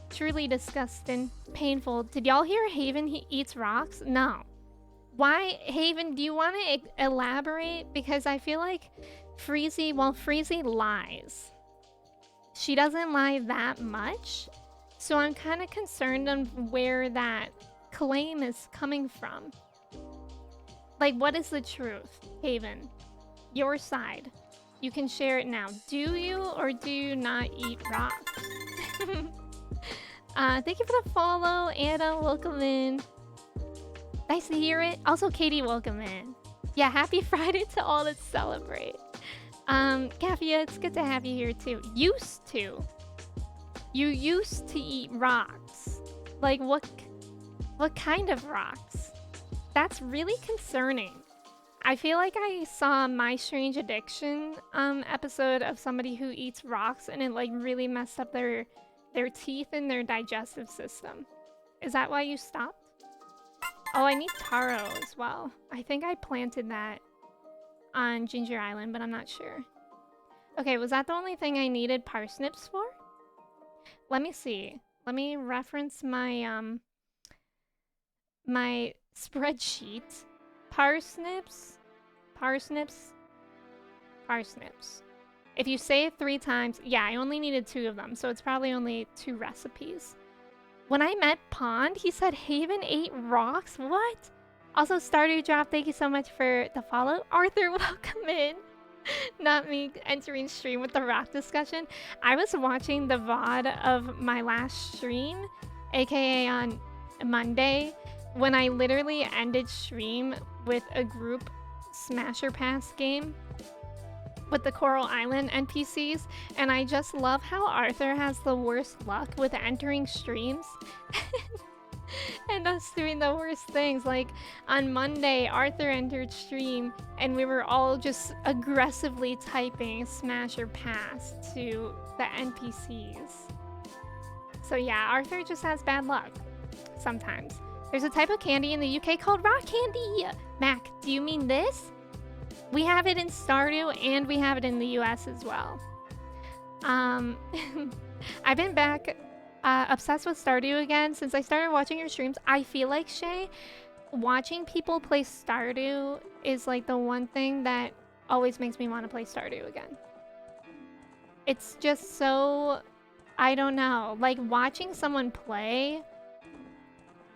Truly disgusting. Painful. Did y'all hear Haven eats rocks? No. Why, Haven, do you want to elaborate? Because I feel like Freezy, well, Freezy lies. She doesn't lie that much. So I'm kind of concerned on where that claim is coming from. Like, what is the truth, Haven? Your side. You can share it now. Do you or do you not eat rocks? Thank you for the follow, Anna. Welcome in. Nice to hear it. Also, Katie, welcome in. Yeah, happy Friday to all that celebrate. Kaffia, it's good to have you here too. Used to. You used to eat rocks. Like, what kind of rocks? That's really concerning. I feel like I saw My Strange Addiction episode of somebody who eats rocks and it like really messed up their teeth and their digestive system. Is that why you stopped? Oh, I need taro as well. I think I planted that on Ginger Island, but I'm not sure. Okay, was that the only thing I needed parsnips for? Let me see. Let me reference my my spreadsheet. Parsnips. If you say it 3 times, yeah, I only needed 2 of them, so it's probably only 2 recipes. When I met Pond, he said Haven ate rocks? What? Also, Stardew Drop, thank you so much for the follow. Arthur, welcome in. Not me entering stream with the rock discussion. I was watching the VOD of my last stream, aka on Monday, when I literally ended stream with a group Smasher Pass game with the Coral Island NPCs, and I just love how Arthur has the worst luck with entering streams and us doing the worst things. Like on Monday, Arthur entered stream and we were all just aggressively typing Smasher Pass to the NPCs. So yeah, Arthur just has bad luck sometimes. There's a type of candy in the UK called rock candy. Mac, do you mean this? We have it in Stardew and we have it in the US as well. I've been back obsessed with Stardew again since I started watching your streams. I feel like, Shay, watching people play Stardew is like the one thing that always makes me want to play Stardew again. It's just so, I don't know, like watching someone play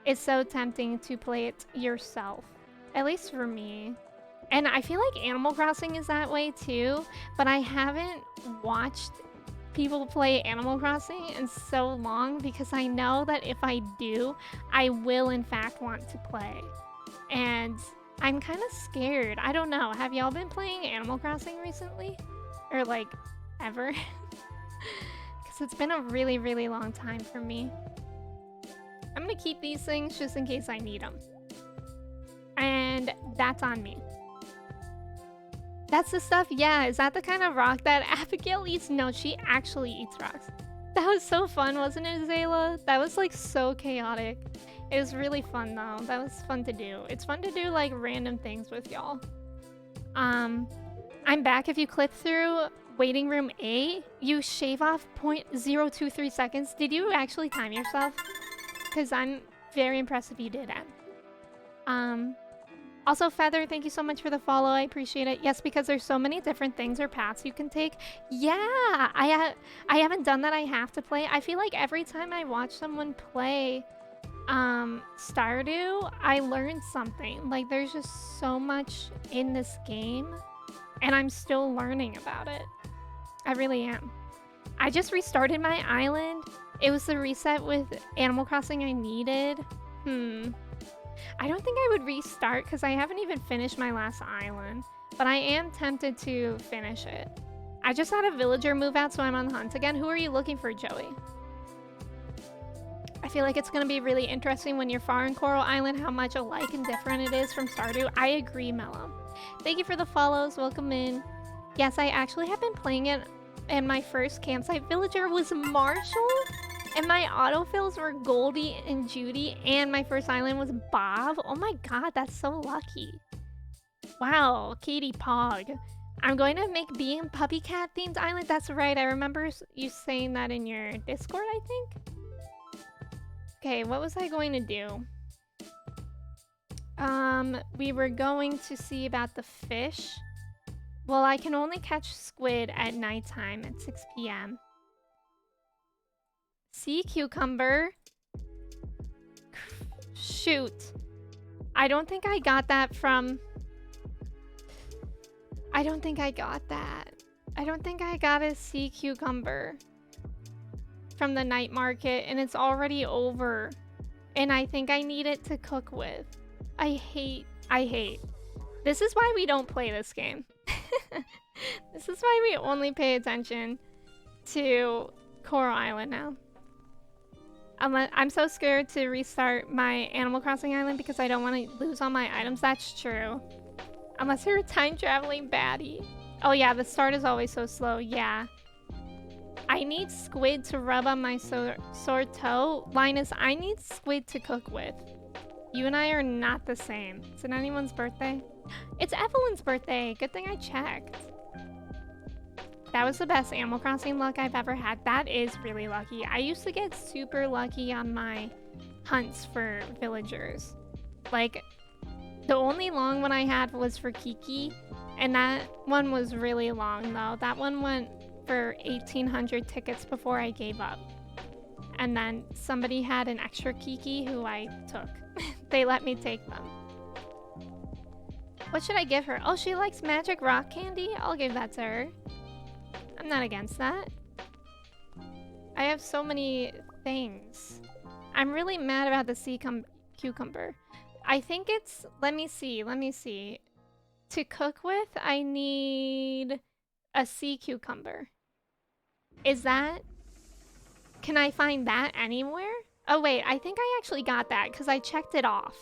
is so tempting to play it yourself, at least for me. And I feel like Animal Crossing is that way too, but I haven't watched people play Animal Crossing in so long because I know that if I do, I will in fact want to play. And I'm kind of scared. I don't know. Have y'all been playing Animal Crossing recently? Or like ever? Because it's been a really, really long time for me. I'm gonna keep these things just in case I need them. And that's on me. That's the stuff, yeah. Is that the kind of rock that Abigail eats? No, she actually eats rocks. That was so fun, wasn't it, Zayla? That was like so chaotic. It was really fun though. That was fun to do. It's fun to do like random things with y'all. I'm back. If you click through waiting room A, you shave off 0.023 seconds. Did you actually time yourself? Because I'm very impressed if you did that. Also, Feather, thank you so much for the follow. I appreciate it. Yes, because there's so many different things or paths you can take. Yeah, I haven't done that. I have to play. I feel like every time I watch someone play Stardew, I learn something. Like, there's just so much in this game, and I'm still learning about it. I really am. I just restarted my island It was the reset with Animal Crossing I needed. I don't think I would restart because I haven't even finished my last island. But I am tempted to finish it. I just had a villager move out, so I'm on the hunt again. Who are you looking for, Joey? I feel like it's going to be really interesting when you're far in Coral Island how much alike and different it is from Stardew. I agree, Mello. Thank you for the follows. Welcome in. Yes, I actually have been playing it, and my first campsite villager was Marshall, and my autofills were Goldie and Judy, and my first island was Bob. Oh my god, that's so lucky. Wow, Katie Pog. I'm going to make Bee and Puppy Cat themed island. That's right, I remember you saying that in your Discord, I think. Okay, what was I going to do? We were going to see about the fish. Well, I can only catch squid at nighttime at 6 p.m. Sea cucumber. Shoot. I don't think I got that from... I don't think I got that. I don't think I got a sea cucumber from the night market, and it's already over. And I think I need it to cook with. I hate. This is why we don't play this game. This is why we only pay attention to Coral Island now. I'm so scared to restart my Animal Crossing island because I don't want to lose all my items. That's true. Unless you're a time-traveling baddie. Oh yeah, the start is always so slow. Yeah. I need squid to rub on my sore toe. Linus, I need squid to cook with. You and I are not the same. Is it anyone's birthday? It's Evelyn's birthday. Good thing I checked. That was the best Animal Crossing luck I've ever had. That is really lucky. I used to get super lucky on my hunts for villagers. Like, the only long one I had was for Kiki, and that one was really long though. That one went for 1,800 tickets before I gave up. And then somebody had an extra Kiki who I took. They let me take them. What should I give her? Oh, she likes magic rock candy? I'll give that to her. I'm not against that. I have so many things. I'm really mad about the sea cucumber. I think it's... Let me see. To cook with, I need a sea cucumber. Is that... Can I find that anywhere? Oh wait, I think I actually got that because I checked it off.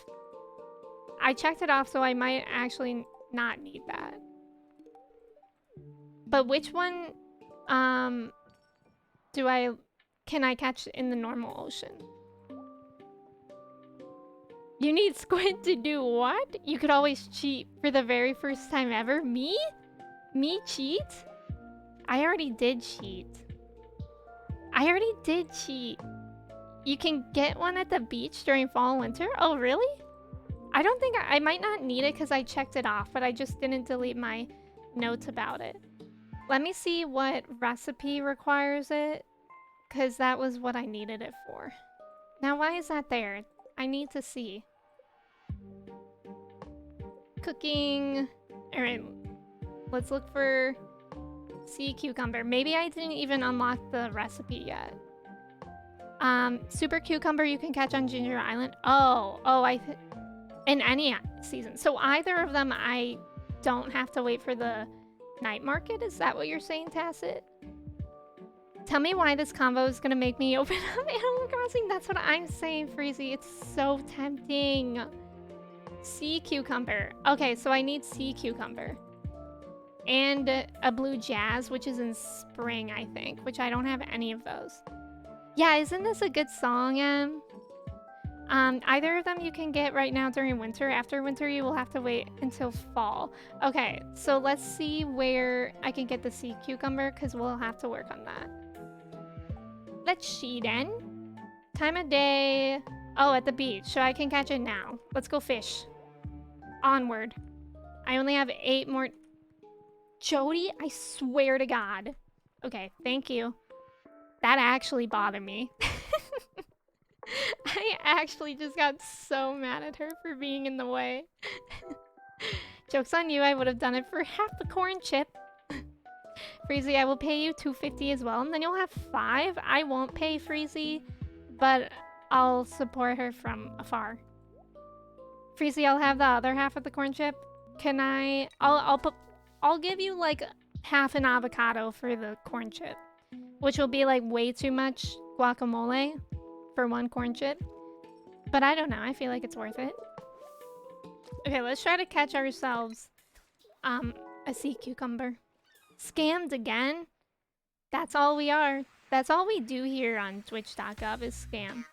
I checked it off, so I might actually not need that. But which one can I catch in the normal ocean? You need squid to do what? You could always cheat for the very first time ever. Me? Me cheat? I already did cheat. You can get one at the beach during fall and winter? Oh, really? I don't think I might not need it because I checked it off, but I just didn't delete my notes about it. Let me see what recipe requires it, because that was what I needed it for. Now, why is that there? I need to see. Cooking. Alright, let's look for sea cucumber. Maybe I didn't even unlock the recipe yet. Super cucumber you can catch on Ginger Island. In any season. So either of them I don't have to wait for the night market? Is that what you're saying, Tacit? Tell me why this combo is gonna make me open up Animal Crossing. That's what I'm saying, Freezy. It's so tempting. Sea cucumber. Okay, so I need sea cucumber. And a blue jazz, which is in spring, I think. Which I don't have any of those. Yeah, isn't this a good song, Em? Either of them you can get right now during winter. After winter, you will have to wait until fall. Okay, so let's see where I can get the sea cucumber, because we'll have to work on that. Let's see then. Time of day. Oh, at the beach, so I can catch it now. Let's go fish. Onward. I only have 8 more... Jody, I swear to God. Okay, thank you. That actually bothered me. I actually just got so mad at her for being in the way. Joke's on you, I would have done it for half the corn chip. Freezy, I will pay you 250 as well, and then you'll have 5. I won't pay Freezy, but I'll support her from afar. Freezy, I'll have the other half of the corn chip. Can I? I'll give you like half an avocado for the corn chip, which will be like way too much guacamole for one corn chip. But I don't know. I feel like it's worth it. Okay, let's try to catch ourselves a sea cucumber. Scammed again? That's all we are. That's all we do here on twitch.gov is scam.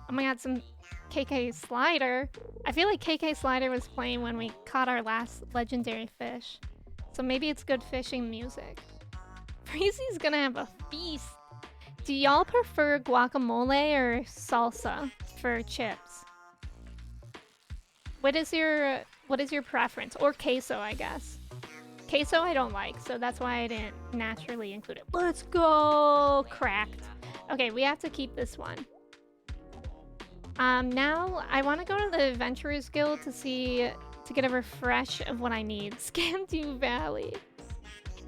Oh my god, some KK Slider. I feel like KK Slider was playing when we caught our last legendary fish. So maybe it's good fishing music. Freezy's gonna have a feast. Do y'all prefer guacamole or salsa for chips? What is your preference? Or queso, I guess. Queso I don't like, so that's why I didn't naturally include it. Let's go! Cracked. Okay, we have to keep this one. Now I want to go to the Adventurers Guild to get a refresh of what I need. Scamdew Valley.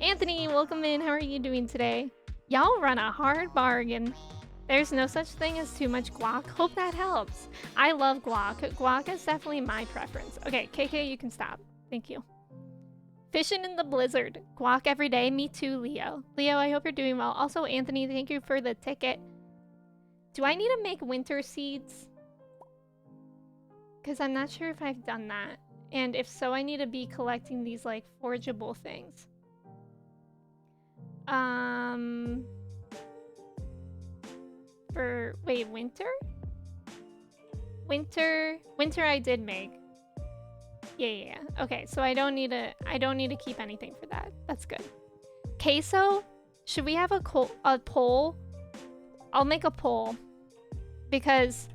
Anthony, welcome in. How are you doing today? Y'all run a hard bargain. There's no such thing as too much guac. Hope that helps. I love guac. Guac is definitely my preference. Okay, KK, you can stop. Thank you. Fishing in the blizzard. Guac every day. Me too, Leo. Leo, I hope you're doing well. Also, Anthony, thank you for the ticket. Do I need to make winter seeds? Because I'm not sure if I've done that. And if so, I need to be collecting these, like, forgeable things. Wait, winter? Winter I did make. Yeah. Okay, so I don't need to keep anything for that. That's good. Queso? Should we have a poll? I'll make a poll because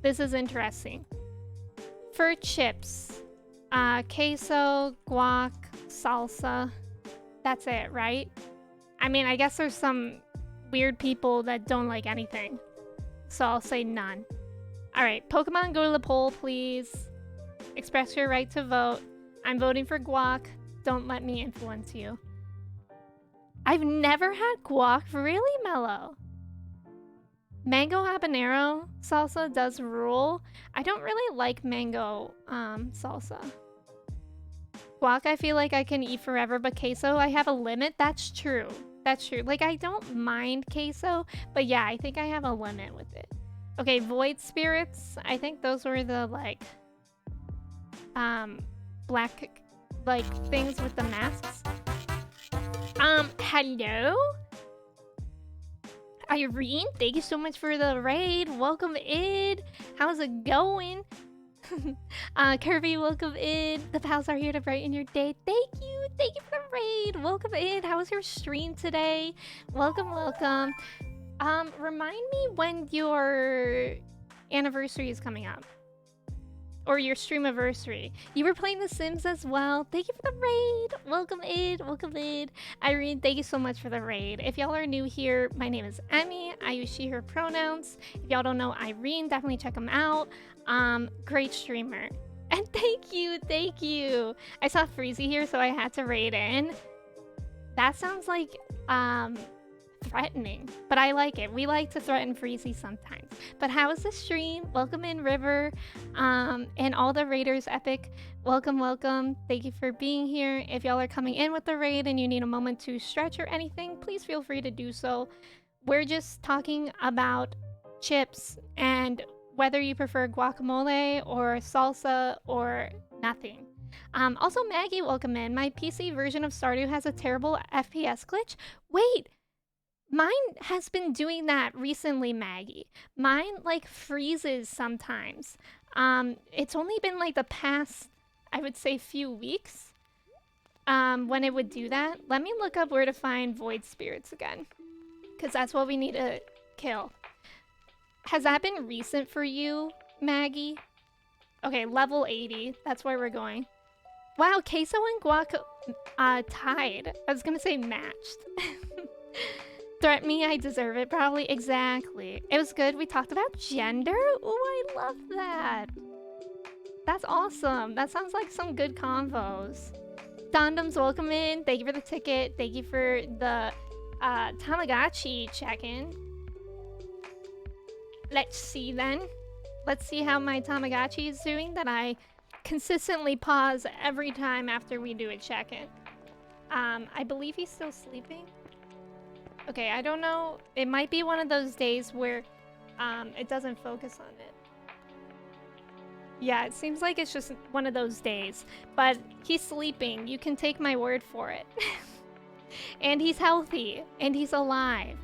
this is interesting. For chips, queso, guac, salsa. That's it, right? I mean, I guess there's some weird people that don't like anything. So I'll say none. Alright, Pokemon, go to the poll, please. Express your right to vote. I'm voting for guac. Don't let me influence you. I've never had guac. Really, Mellow? Mango habanero salsa does rule. I don't really like mango salsa. Guac, I feel like I can eat forever, but queso, I have a limit. That's true. That's true. Like, I don't mind queso, but yeah, I think I have a limit with it. Okay, void spirits. I think those were the, like, black, like, things with the masks. Hello? Irene, thank you so much for the raid. Welcome in. How's it going? Kirby, welcome in. The pals are here to brighten your day. Thank you for the raid. Welcome in. How was your stream today? Welcome. Remind me when your anniversary is coming up. Or your streamiversary. You were playing The Sims as well. Thank you for the raid. Welcome in. Irene, thank you so much for the raid. If y'all are new here, my name is Emmy. I use she, her pronouns. If y'all don't know Irene, definitely check them out. Great streamer. And thank you. I saw Freezy here, so I had to raid in. That sounds like, threatening, but I like it. We like to threaten Freezy sometimes. But how is the stream? Welcome in, River, and all the raiders. Epic, welcome. Thank you for being here. If y'all are coming in with the raid and you need a moment to stretch or anything, please feel free to do so. We're just talking about chips and whether you prefer guacamole or salsa or nothing. Also, Maggie, welcome in. My PC version of Stardew has a terrible FPS glitch. Wait, mine has been doing that recently, Maggie. Mine, like, freezes sometimes. It's only been, like, the past, I would say, few weeks when it would do that. Let me look up where to find void spirits again, because that's what we need to kill. Has that been recent for you, Maggie? Okay, level 80. That's where we're going. Wow, queso and guac tied. I was gonna say matched. Threat me, I deserve it, probably. Exactly. It was good. We talked about gender. Oh, I love that. That's awesome. That sounds like some good convos. Dondoms, welcome in. Thank you for the ticket. Thank you for the Tamagotchi check-in. Let's see then. Let's see how my Tamagotchi is doing that I consistently pause every time after we do a check-in. I believe he's still sleeping. Okay, I don't know. It might be one of those days where it doesn't focus on it. Yeah, it seems like it's just one of those days. But he's sleeping. You can take my word for it. And he's healthy. And he's alive.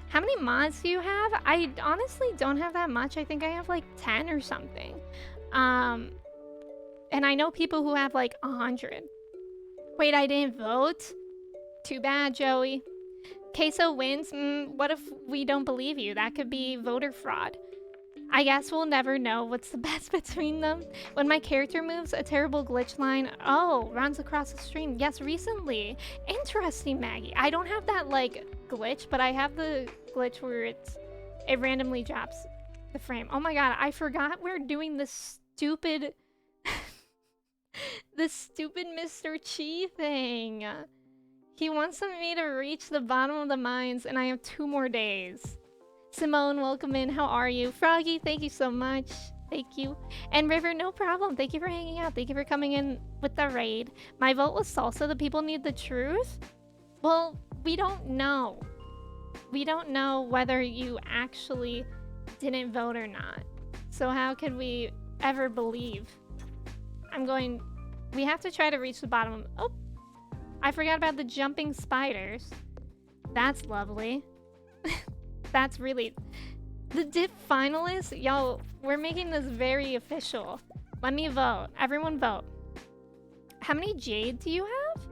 How many mods do you have? I honestly don't have that much. I think I have like 10 or something. And I know people who have like 100. Wait, I didn't vote? Too bad, Joey. Queso wins? What if we don't believe you? That could be voter fraud. I guess we'll never know what's the best between them. When my character moves, a terrible glitch line, runs across the stream. Yes, recently. Interesting, Maggie. I don't have that, like, glitch, but I have the glitch where it randomly drops the frame. Oh my god, I forgot we're doing this stupid... the stupid Mr. Chi thing. He wants me to reach the bottom of the mines, and I have 2 more days. Simone, welcome in. How are you? Froggy, thank you so much. Thank you. And River, no problem. Thank you for hanging out. Thank you for coming in with the raid. My vote was salsa. The people need the truth? Well, we don't know. We don't know whether you actually didn't vote or not. So how could we ever believe? We have to try to reach the bottom. Oh, I forgot about the jumping spiders. That's lovely. That's really... The dip finalists? Y'all, we're making this very official. Let me vote. Everyone vote. How many jade do you have?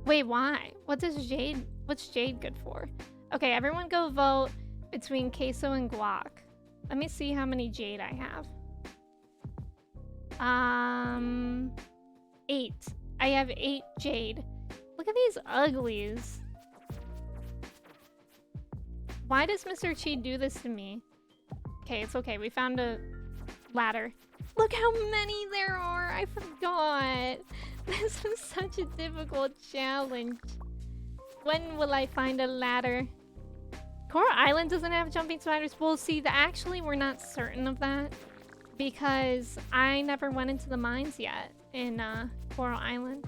Wait, why? What's jade good for? Okay, everyone go vote between queso and guac. Let me see how many jade I have. 8. I have 8 jade. Look at these uglies. Why does Mr. Chi do this to me? Okay, it's okay. We found a ladder. Look how many there are. I forgot. This was such a difficult challenge. When will I find a ladder? Coral Island doesn't have jumping spiders. Well, see, actually, we're not certain of that because I never went into the mines yet in Coral Island.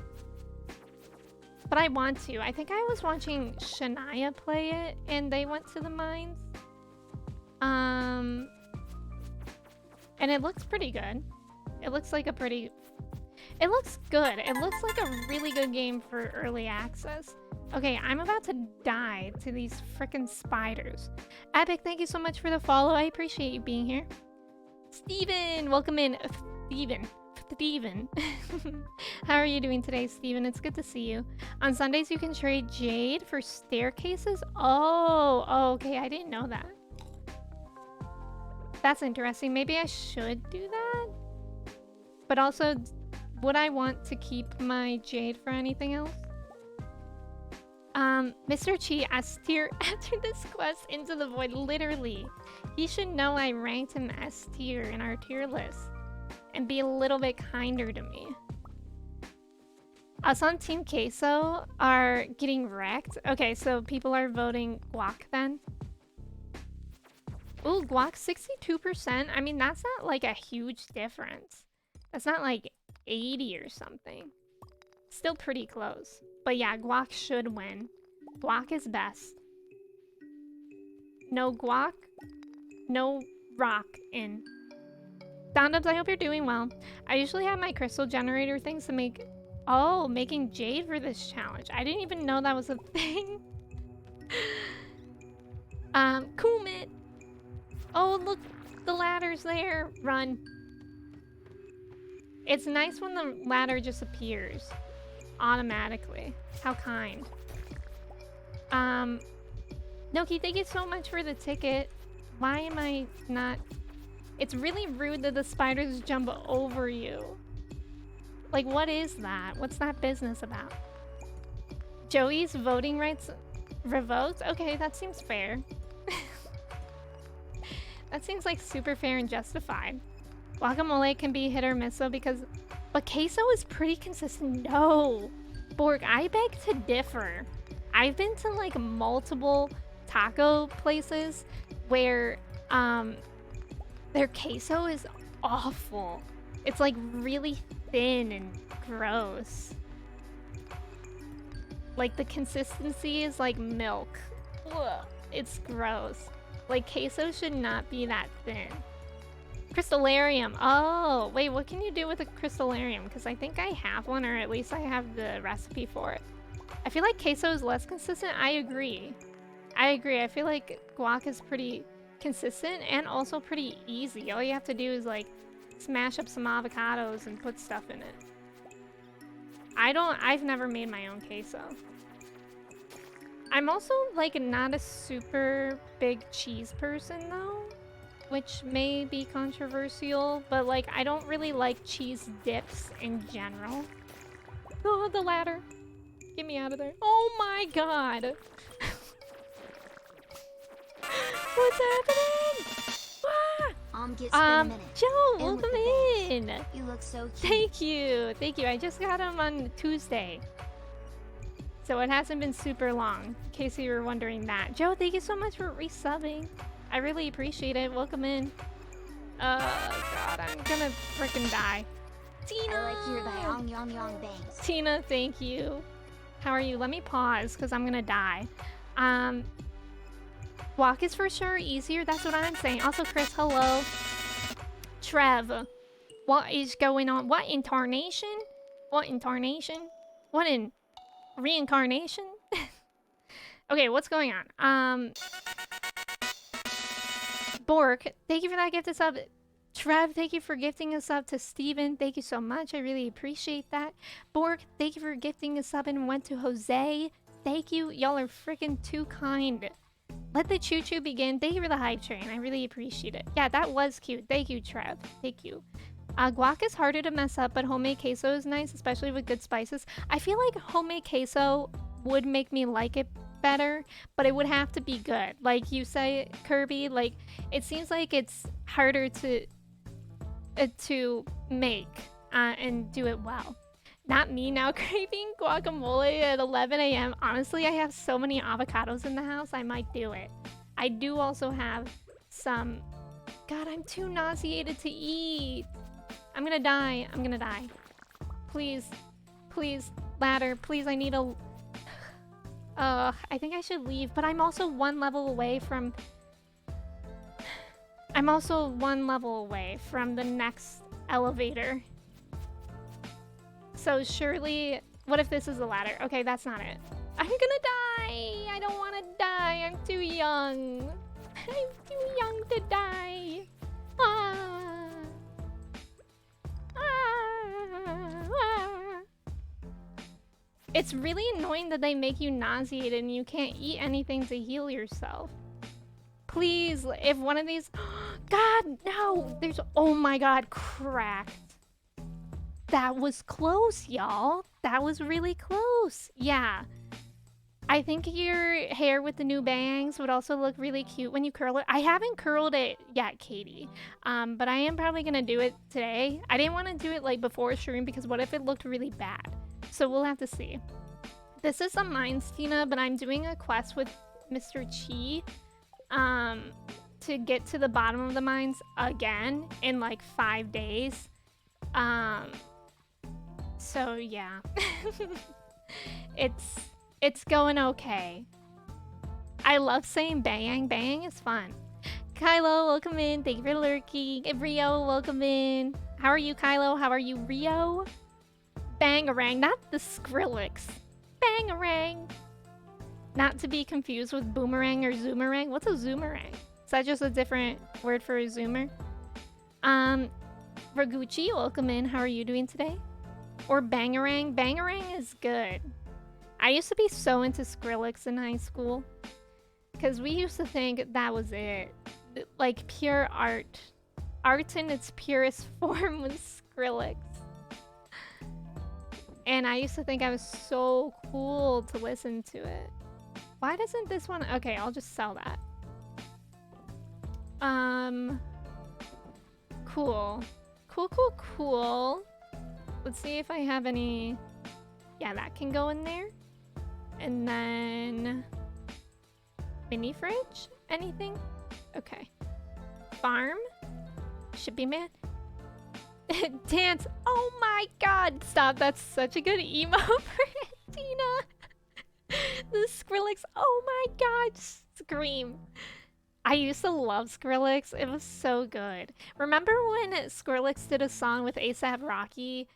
But I want to. I think I was watching Shania play it, and they went to the mines. And it looks pretty good. It looks like a pretty... It looks good. It looks like a really good game for early access. Okay, I'm about to die to these frickin' spiders. Epic, thank you so much for the follow. I appreciate you being here. Steven, welcome in. Steven. How are you doing today, Steven? It's good to see you. On Sundays, you can trade jade for staircases. Oh, okay. I didn't know that. That's interesting. Maybe I should do that. But also, would I want to keep my jade for anything else? Mr. Chi S tier after this quest into the void. Literally. He should know I ranked him S tier in our tier list. And be a little bit kinder to me. Us on Team Queso are getting wrecked. Okay, so people are voting guac then. Ooh, guac 62%. I mean, that's not like a huge difference. That's not like 80 or something. Still pretty close. But yeah, guac should win. Guac is best. No guac, no rock in. Dondoms, I hope you're doing well. I usually have my crystal generator things to make... Oh, making jade for this challenge. I didn't even know that was a thing. Kumit. Oh, look, the ladder's there. Run. It's nice when the ladder just appears automatically. How kind. Noki, thank you so much for the ticket. Why am I not... It's really rude that the spiders jump over you. Like, what is that? What's that business about? Joey's voting rights revoked? Okay, that seems fair. That seems like super fair and justified. Guacamole can be hit or miss though because... But queso is pretty consistent. No! Borg, I beg to differ. I've been to like multiple taco places where their queso is awful. It's like really thin and gross. Like the consistency is like milk. Ugh, it's gross. Like queso should not be that thin. Crystallarium. Oh, wait, what can you do with a crystallarium? Because I think I have one, or at least I have the recipe for it. I feel like queso is less consistent. I agree. I feel like guac is pretty consistent and also pretty easy. All you have to do is like smash up some avocados and put stuff in it. I've never made my own queso. I'm also like not a super big cheese person though, which may be controversial, but like I don't really like cheese dips in general. Oh, the ladder. Get me out of there. Oh my god. What's happening? Joe, welcome in. You look so cute. Thank you. Thank you. I just got him on Tuesday. So it hasn't been super long, in case you were wondering that. Joe, thank you so much for resubbing. I really appreciate it. Welcome in. God, I'm gonna frickin' die. Tina! I like your yong yong yong bangs. Tina, thank you. How are you? Let me pause, because I'm gonna die. Walk is for sure easier. That's what I'm saying. Also, Chris, hello. Trev, what is going on? What incarnation? What incarnation? What in reincarnation? Okay, what's going on? Bork, thank you for that gift of sub. Trev, thank you for gifting a sub to Steven. Thank you so much. I really appreciate that. Bork, thank you for gifting a sub and went to Jose. Thank you. Y'all are freaking too kind. Let the choo-choo begin. Thank you for the hype train. I really appreciate it. Yeah, that was cute. Thank you, Trev. Thank you. Guac is harder to mess up, but homemade queso is nice, especially with good spices. I feel like homemade queso would make me like it better, but it would have to be good. Like you say, Kirby, like it seems like it's harder to make and do it well. Not me now craving guacamole at 11 a.m. Honestly, I have so many avocados in the house, I might do it. I do also have some... God, I'm too nauseated to eat. I'm gonna die. I'm gonna die. Please. Please. Ladder. Please, I need a... I think I should leave, but I'm also one level away from... I'm also one level away from the next elevator. So surely, what if this is the ladder? Okay, that's not it. I'm gonna die! I don't wanna die, I'm too young. I'm too young to die. Ah. Ah. It's really annoying that they make you nauseated and you can't eat anything to heal yourself. Please, if one of these... God, no! There's... Oh my god, cracked. That was close, y'all. That was really close. Yeah. I think your hair with the new bangs would also look really cute when you curl it. I haven't curled it yet, Katie. But I am probably gonna do it today. I didn't want to do it like before stream because what if it looked really bad? So we'll have to see. This is a mines, Tina, but I'm doing a quest with Mr. Chi to get to the bottom of the mines again in like 5 days. So yeah. It's going okay. I love saying bang. Bang is fun. Kylo, welcome in. Thank you for lurking. Rio, welcome in. How are you, Kylo? How are you, Rio? Bangarang, not the Skrillex. Bangarang. Not to be confused with boomerang or zoomerang. What's a zoomerang? Is that just a different word for a zoomer? Raguchi, welcome in. How are you doing today? Or Bangarang. Bangarang is good. I used to be so into Skrillex in high school. Because we used to think that was it. Like pure art. Art in its purest form was Skrillex. And I used to think I was so cool to listen to it. Why doesn't this one... Okay, I'll just sell that. Cool. Cool. Let's see if I have any Yeah, that can go in there. And then mini fridge? Anything? Okay. Farm? Should be man. Dance. Oh my god. Stop. That's such a good emo for Tina. The Skrillex. Oh my god. Scream. I used to love Skrillex. It was so good. Remember when Skrillex did a song with A$AP Rocky?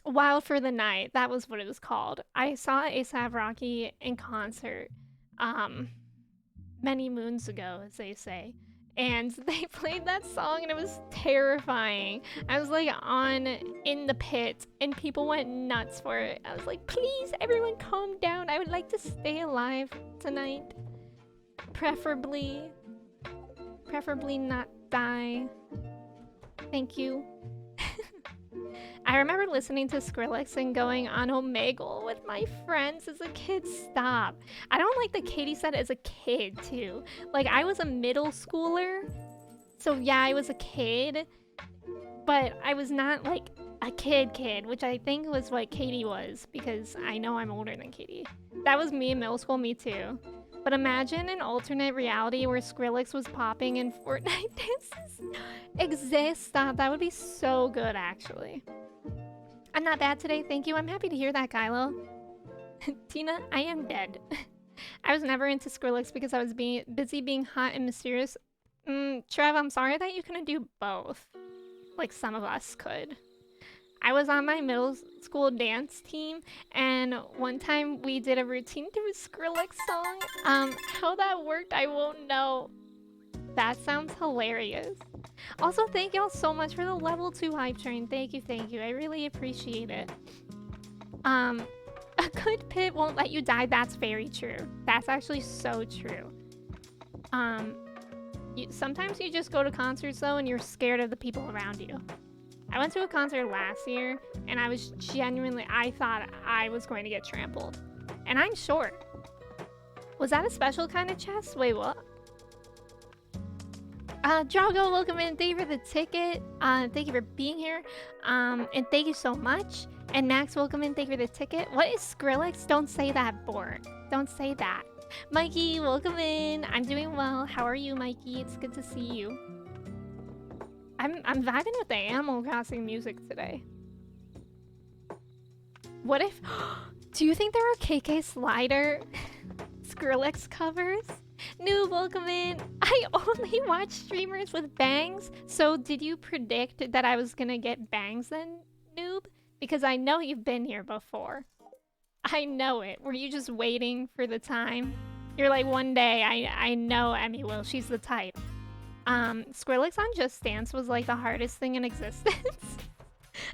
Wild for the Night. That was what it was called. I saw A$AP Rocky in concert many moons ago, as they say. And they played that song and it was terrifying. I was like in the pit and people went nuts for it. I was like, please, everyone calm down. I would like to stay alive tonight. Preferably not die. Thank you. I remember listening to Skrillex and going on Omegle with my friends as a kid. Stop. I don't like that Katie said as a kid too. Like I was a middle schooler. So yeah, I was a kid. But I was not like a kid, which I think was what Katie was because I know I'm older than Katie. That was me in middle school, me too. But imagine an alternate reality where Skrillex was popping and Fortnite dances exist. Stop. That would be so good, actually. I'm not bad today, thank you. I'm happy to hear that, Kylo. Tina, I am dead. I was never into Skrillex because I was busy being hot and mysterious. Trev, I'm sorry that you couldn't do both. Like some of us could. I was on my middle school dance team, and one time we did a routine to a Skrillex song. How that worked, I won't know. That sounds hilarious. Also, thank y'all so much for the level 2 hype train. Thank you, thank you. I really appreciate it. A good pit won't let you die. That's very true. That's actually so true. Sometimes you just go to concerts, though, and you're scared of the people around you. I went to a concert last year, and I was genuinely, I thought I was going to get trampled. And I'm short. Was that a special kind of chest? Wait, what? Drago, welcome in. Thank you for the ticket. Thank you for being here. And thank you so much. And Max, welcome in. Thank you for the ticket. What is Skrillex? Don't say that, Bort. Don't say that. Mikey, welcome in. I'm doing well. How are you, Mikey? It's good to see you. I'm vibing with the Animal Crossing music today. What if... Do you think there are KK Slider Skrillex covers? Noob, welcome in. I only watch streamers with bangs, so did you predict that I was gonna get bangs then, Noob? Because I know you've been here before. I know it. Were you just waiting for the time? You're like, one day, I know Emmy will. She's the type. Skrillex on Just Dance was like the hardest thing in existence.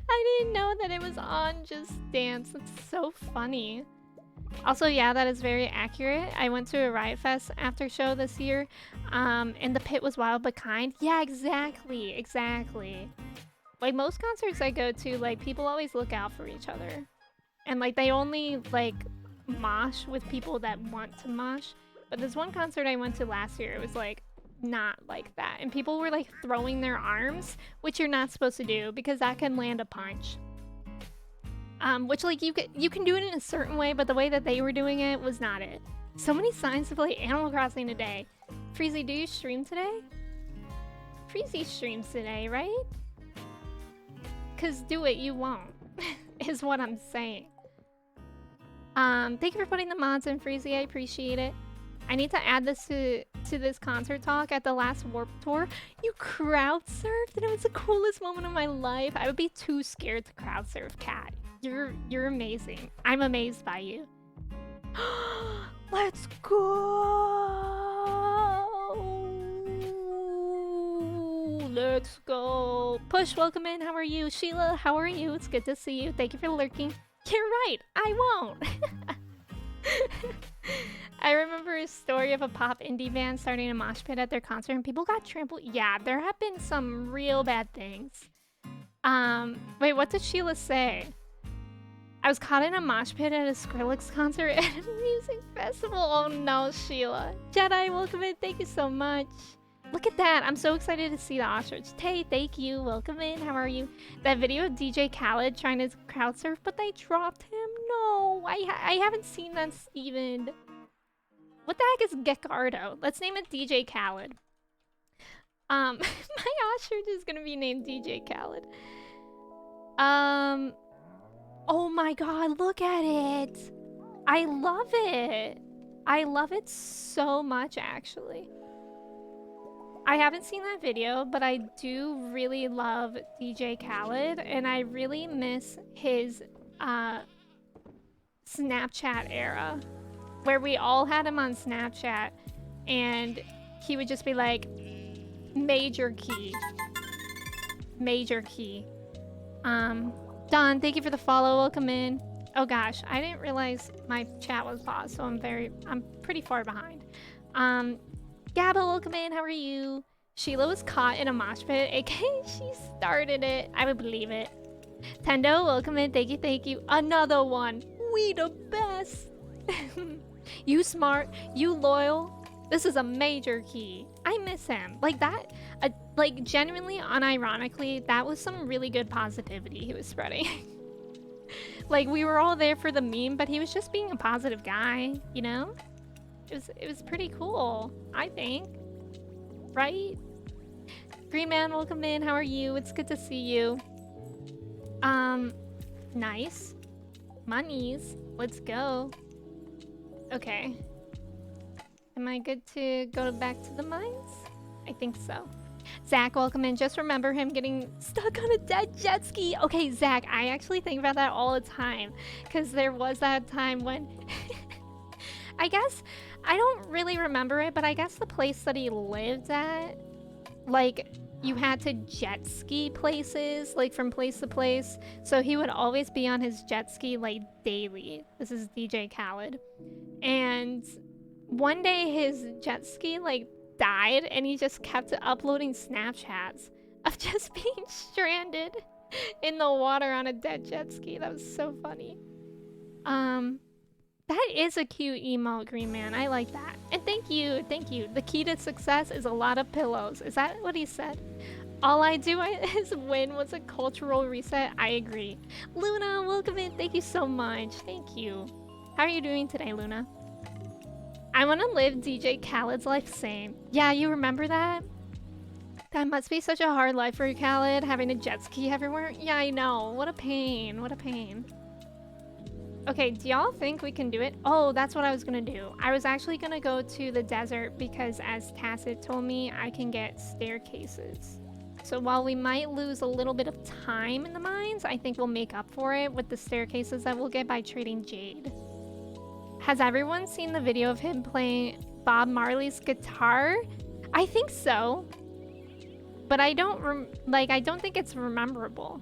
I didn't know that it was on Just Dance. It's so funny. Also, yeah, that is very accurate. I went to a Riot Fest after show this year, and the pit was wild but kind. Yeah, exactly. Like, most concerts I go to, like, people always look out for each other. And, like, they only, like, mosh with people that want to mosh. But this one concert I went to last year, it was, like, not like that. And people were, like, throwing their arms, which you're not supposed to do, because that can land a punch. Which, like, you can do it in a certain way, but the way that they were doing it was not it. So many signs to play Animal Crossing today. Freezy, do you stream today? Freezy streams today, right? Cause do it, you won't. Is what I'm saying. Thank you for putting the mods in, Freezy. I appreciate it. I need to add this to this concert talk. At the last Warp Tour, you crowd surfed, and it was the coolest moment of my life. I would be too scared to crowd surf, Cat. You're amazing. I'm amazed by you. Let's go. Let's go. Push, welcome in. How are you? Sheila, how are you? It's good to see you. Thank you for lurking. You're right. I won't. I remember a story of a pop indie band starting a mosh pit at their concert and people got trampled. Yeah, there have been some real bad things. Wait, what did Sheila say? I was caught in a mosh pit at a Skrillex concert at a music festival. Oh no, Sheila. Jedi, welcome in. Thank you so much. Look at that. I'm so excited to see the ostrich. Tay, thank you. Welcome in. How are you? That video of DJ Khaled trying to crowd surf, but they dropped him. no! I haven't seen that, Steven. What the heck is Gecardo? Let's name it DJ Khaled. My ostrich is gonna be named DJ Khaled. Oh my god, look at it! I love it! I love it so much, actually. I haven't seen that video, but I do really love DJ Khaled, and I really miss his Snapchat era, where we all had him on Snapchat, and he would just be like, major key. Major key. Don, thank you for the follow. Welcome in. Oh gosh, I didn't realize my chat was paused, so I'm pretty far behind. Gabba, welcome in. How are you? Sheila was caught in a mosh pit, aka she started it. I would believe it. Tendo, welcome in. Thank you, thank you. Another one. We the best. You smart. You loyal. This is a major key. I miss him. Like that, like genuinely, unironically, that was some really good positivity he was spreading. Like we were all there for the meme, but he was just being a positive guy, you know? It was pretty cool, I think. Right? Green Man, welcome in. How are you? It's good to see you. Nice. Monies. Let's go. Okay. Am I good to go back to the mines? I think so. Zach, welcome in. Just remember him getting stuck on a dead jet ski. Okay, Zach, I actually think about that all the time. Because there was that time when... I guess... I don't really remember it, but I guess the place that he lived at... Like, you had to jet ski places, like, from place to place. So he would always be on his jet ski, like, daily. This is DJ Khaled. And... one day his jet ski like died and he just kept uploading Snapchats of just being stranded in the water on a dead jet ski. That was so funny. That is a cute emote, Green Man. I like that. And thank you, thank you. The key to success is a lot of pillows. Is that what he said? All I do is win was a cultural reset. I agree. Luna, welcome in. Thank you so much. Thank you. How are you doing today, Luna? I want to live DJ Khaled's life same. Yeah, you remember that? That must be such a hard life for you, Khaled, having a jet ski everywhere. Yeah, I know. What a pain. What a pain. Okay, do y'all think we can do it? Oh, that's what I was gonna do. I was actually gonna go to the desert because, as Tacit told me, I can get staircases. So while we might lose a little bit of time in the mines, I think we'll make up for it with the staircases that we'll get by trading Jade. Has everyone seen the video of him playing Bob Marley's guitar? I think so. But I don't I don't think it's rememberable.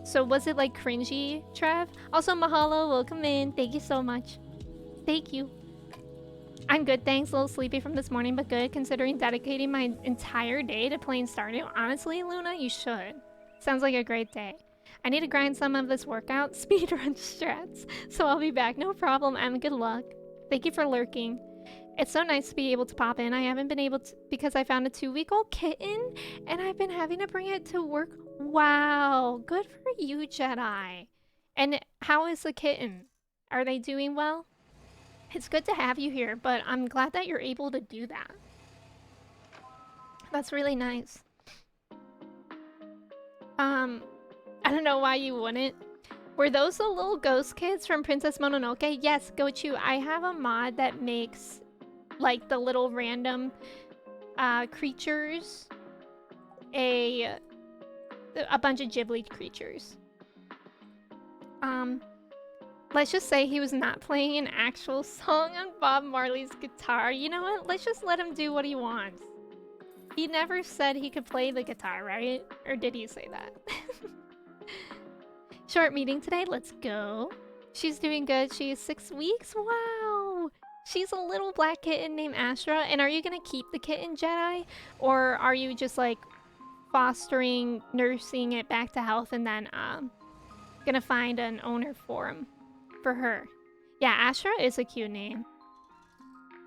So was it like cringy, Trev? Also, mahalo, welcome in. Thank you so much. Thank you. I'm good, thanks. A little sleepy from this morning, but good considering dedicating my entire day to playing Stardew. Honestly, Luna, you should. Sounds like a great day. I need to grind some of this workout speedrun strats, so I'll be back. No problem, and good luck. Thank you for lurking. It's so nice to be able to pop in. I haven't been able to because I found a 2-week-old kitten, and I've been having to bring it to work. Wow, good for you, Jedi. And how is the kitten? Are they doing well? It's good to have you here, but I'm glad that you're able to do that. That's really nice. I don't know why you wouldn't. Were those the little ghost kids from Princess Mononoke? Yes, Gochu. I have a mod that makes like the little random creatures a bunch of Ghibli creatures. Let's just say he was not playing an actual song on Bob Marley's guitar. You know what? Let's just let him do what he wants. He never said he could play the guitar, right? Or did he say that? Short meeting today. Let's go. She's doing good. She is 6 weeks. Wow. She's a little black kitten named Astra. And are you going to keep the kitten, Jedi? Or are you just like fostering, nursing it back to health and then going to find an owner for her? Yeah, Astra is a cute name.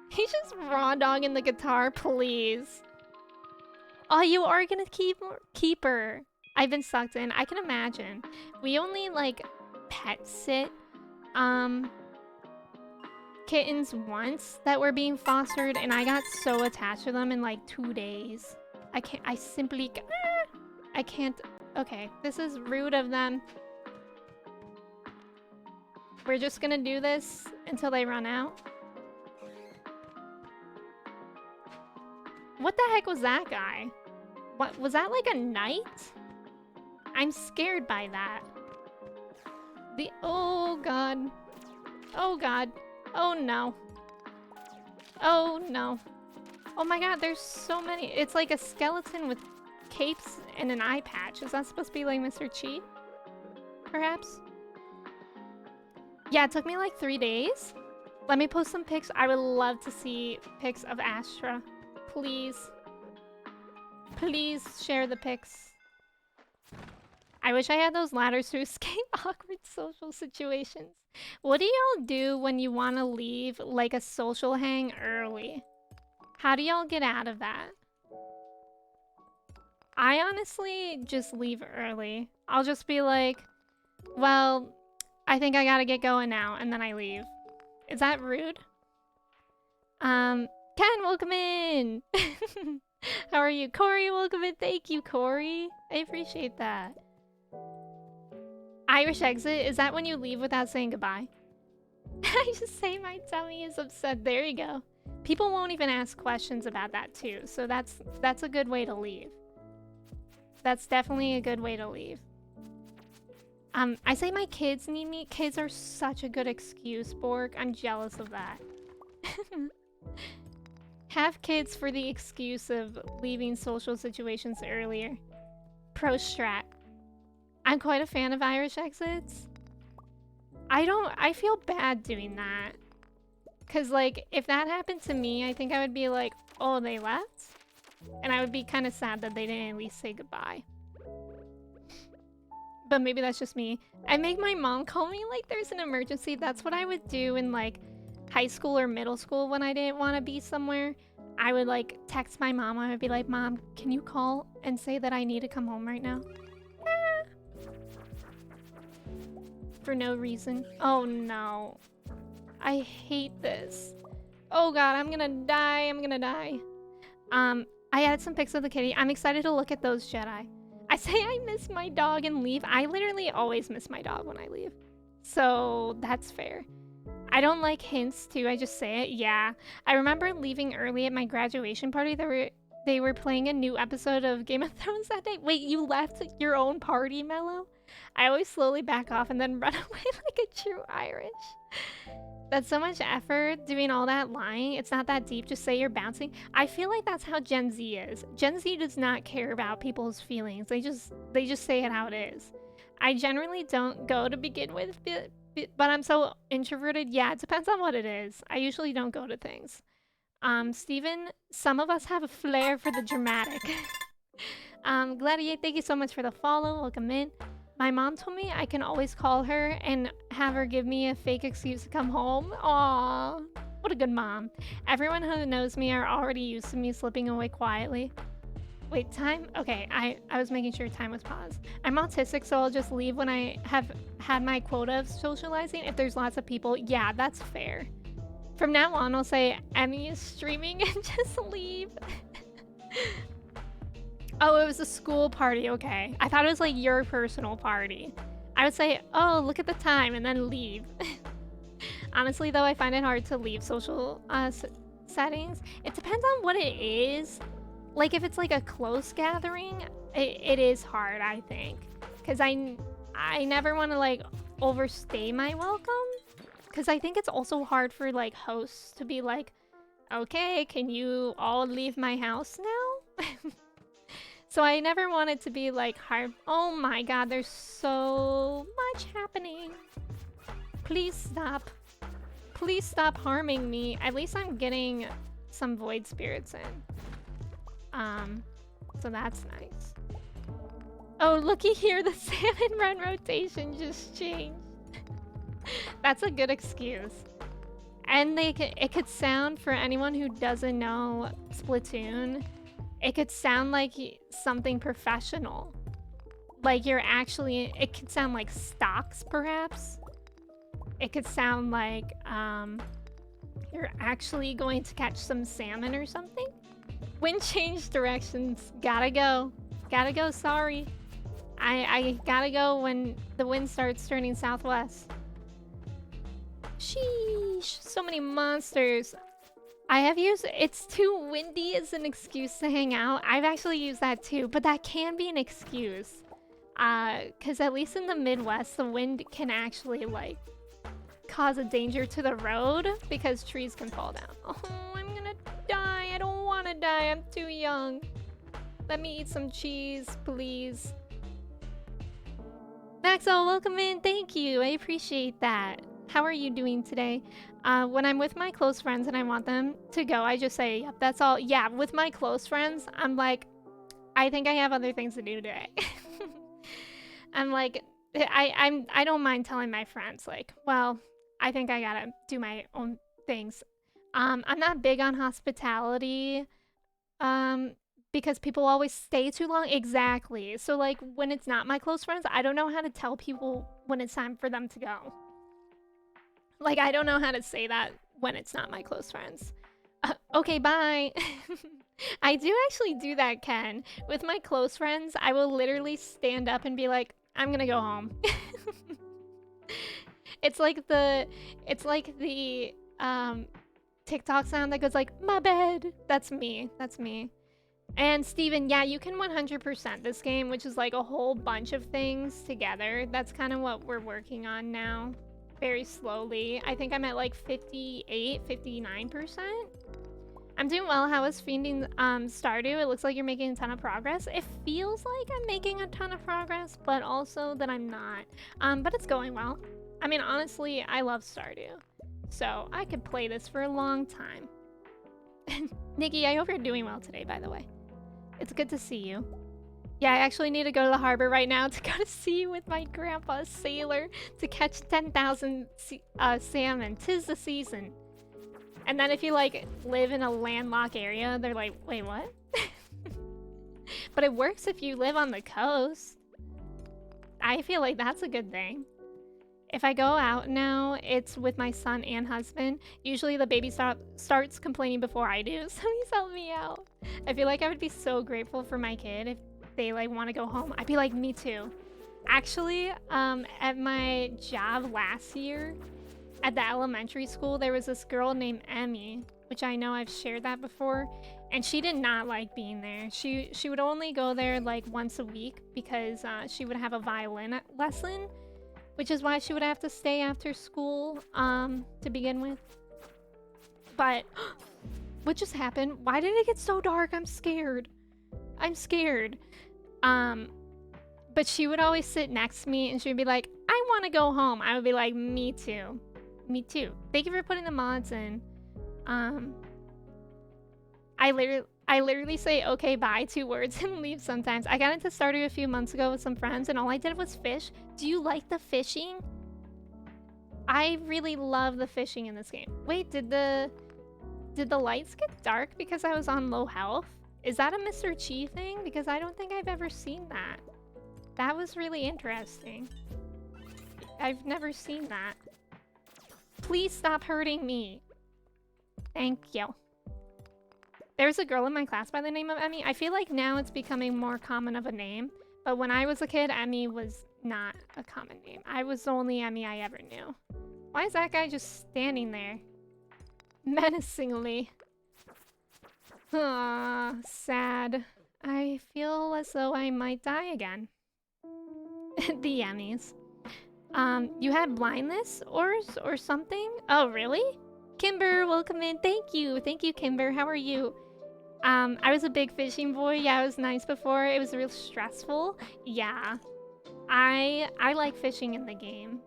He's just raw dogging the guitar, please. Oh, you are going to keep her. I've been sucked in. I can imagine. We only like pet sit kittens once that were being fostered, and I got so attached to them in like 2 days. I simply, I can't. Okay, this is rude of them. We're just gonna do this until they run out. What the heck was that guy? What was that, like a knight? I'm scared by that. Oh god. Oh god. Oh no. Oh no. Oh my god, there's so many. It's like a skeleton with capes and an eye patch. Is that supposed to be like Mr. Cheat? Perhaps? Yeah, it took me like 3 days. Let me post some pics. I would love to see pics of Astra. Please. Please share the pics. I wish I had those ladders to escape awkward social situations. What do y'all do when you want to leave like a social hang early? How do y'all get out of that? I honestly just leave early. I'll just be like, well, I think I gotta get going now, and then I leave. Is that rude? Ken, welcome in! How are you? Corey, welcome in. Thank you, Corey. I appreciate that. Irish exit, is that when you leave without saying goodbye? I just say my tummy is upset. There you go. People won't even ask questions about that too, so that's a good way to leave. That's definitely a good way to leave. I say my kids need me. Kids are such a good excuse, Borg. I'm jealous of that. Have kids for the excuse of leaving social situations earlier. Pro strat. I'm quite a fan of Irish exits. I feel bad doing that. Cause like, if that happened to me, I think I would be like, oh, they left? And I would be kind of sad that they didn't at least say goodbye. But maybe that's just me. I make my mom call me like there's an emergency. That's what I would do in like high school or middle school when I didn't want to be somewhere. I would like text my mom. I would be like, Mom, can you call and say that I need to come home right now? For no reason. Oh no. I hate this. Oh god, I'm gonna die. I'm gonna die. I added some pics of the kitty. I'm excited to look at those, Jedi. I say I miss my dog and leave. I literally always miss my dog when I leave. So that's fair. I don't like hints too. I just say it. Yeah. I remember leaving early at my graduation party. They were playing a new episode of Game of Thrones that day. Wait, you left your own party, Mello? I always slowly back off and then run away like a true Irish. That's so much effort doing all that lying. It's not that deep. Just say you're bouncing. I feel like that's how Gen Z is. Gen Z does not care about people's feelings. They just say it how it is. I generally don't go to begin with, but I'm so introverted. Yeah, it depends on what it is. I usually don't go to things. Steven, some of us have a flair for the dramatic. Gladiator, thank you so much for the follow. Welcome in. My mom told me I can always call her and have her give me a fake excuse to come home. Aww, what a good mom. Everyone who knows me are already used to me slipping away quietly. Wait, time? Okay, I was making sure time was paused. I'm autistic, so I'll just leave when I have had my quota of socializing. If there's lots of people, yeah, that's fair. From now on, I'll say, Emmy is streaming and just leave. Oh, it was a school party, okay. I thought it was like your personal party. I would say, oh, look at the time, and then leave. Honestly, though, I find it hard to leave social settings. It depends on what it is. Like, if it's like a close gathering, it is hard, I think. Because I never want to, like, overstay my welcome. Because I think it's also hard for, like, hosts to be like, okay, can you all leave my house now? So I never wanted to be like hard. Oh my god, there's so much happening. Please stop. Please stop harming me. At least I'm getting some void spirits in. So that's nice. Oh, looky here, the salmon run rotation just changed. That's a good excuse. And it could sound, for anyone who doesn't know Splatoon, it could sound like something professional. Like you're actually, it could sound like stocks, perhaps. it could sound like you're actually going to catch some salmon or something. Wind change directions. Gotta go. Gotta go, sorry. I gotta go when the wind starts turning southwest. Sheesh, so many monsters. I have used it's too windy as an excuse to hang out. I've actually used that too, but that can be an excuse. Cause at least in the Midwest, the wind can actually like cause a danger to the road because trees can fall down. Oh, I'm gonna die. I don't wanna die. I'm too young. Let me eat some cheese, please. Maxwell, welcome in. Thank you. I appreciate that. How are you doing today? When I'm with my close friends and I want them to go, I just say, yep, that's all. Yeah, with my close friends, I'm like, I think I have other things to do today. I'm like, I don't mind telling my friends, like, well, I think I gotta do my own things. I'm not big on hospitality, because people always stay too long. Exactly. So like when it's not my close friends, I don't know how to tell people when it's time for them to go. Like I don't know how to say that when it's not my close friends. Okay, bye. I do actually do that, Ken. With my close friends, I will literally stand up and be like, I'm gonna go home. It's like the TikTok sound that goes like, my bed. That's me. That's me. And Steven, yeah, you can 100% this game, which is like a whole bunch of things together. That's kind of what we're working on now. Very slowly. I think I'm at like 58, 59%. I'm doing well. How is fiending Stardew? It looks like you're making a ton of progress. It feels like I'm making a ton of progress, but also that I'm not. But it's going well. I mean, honestly, I love Stardew. So I could play this for a long time. Nikki, I hope you're doing well today, by the way. It's good to see you. Yeah, I actually need to go to the harbor right now to go to sea with my grandpa sailor to catch 10,000 salmon. 'Tis the season. And then if you like live in a landlocked area, they're like, wait, what? But it works if you live on the coast. I feel like that's a good thing. If I go out now, it's with my son and husband. Usually the baby starts complaining before I do, so please help me out. I feel like I would be so grateful for my kid if they like want to go home. I'd be like, me too. Actually, at my job last year, at the elementary school, there was this girl named Emmy, which I know I've shared that before, and she did not like being there. She would only go there like once a week because she would have a violin lesson, which is why she would have to stay after school to begin with. But what just happened? Why did it get so dark? I'm scared. I'm scared. But she would always sit next to me and she would be like, I want to go home. I would be like, me too. Me too. Thank you for putting the mods in. I literally say okay bye 2 words and leave sometimes. I got into Stardew a few months ago with some friends and all I did was fish. Do you like the fishing? I really love the fishing in this game. Wait, did the lights get dark because I was on low health? Is that a Mr. Chi thing? Because I don't think I've ever seen that. That was really interesting. I've never seen that. Please stop hurting me. Thank you. There's a girl in my class by the name of Emmy. I feel like now it's becoming more common of a name. But when I was a kid, Emmy was not a common name. I was the only Emmy I ever knew. Why is that guy just standing there? Menacingly. Ah, sad. I feel as though I might die again. The Emmys. You had blindness or something? Oh, really? Kimber, welcome in. Thank you. Thank you, Kimber. How are you? I was a big fishing boy. Yeah, it was nice before. It was real stressful. Yeah. I like fishing in the game.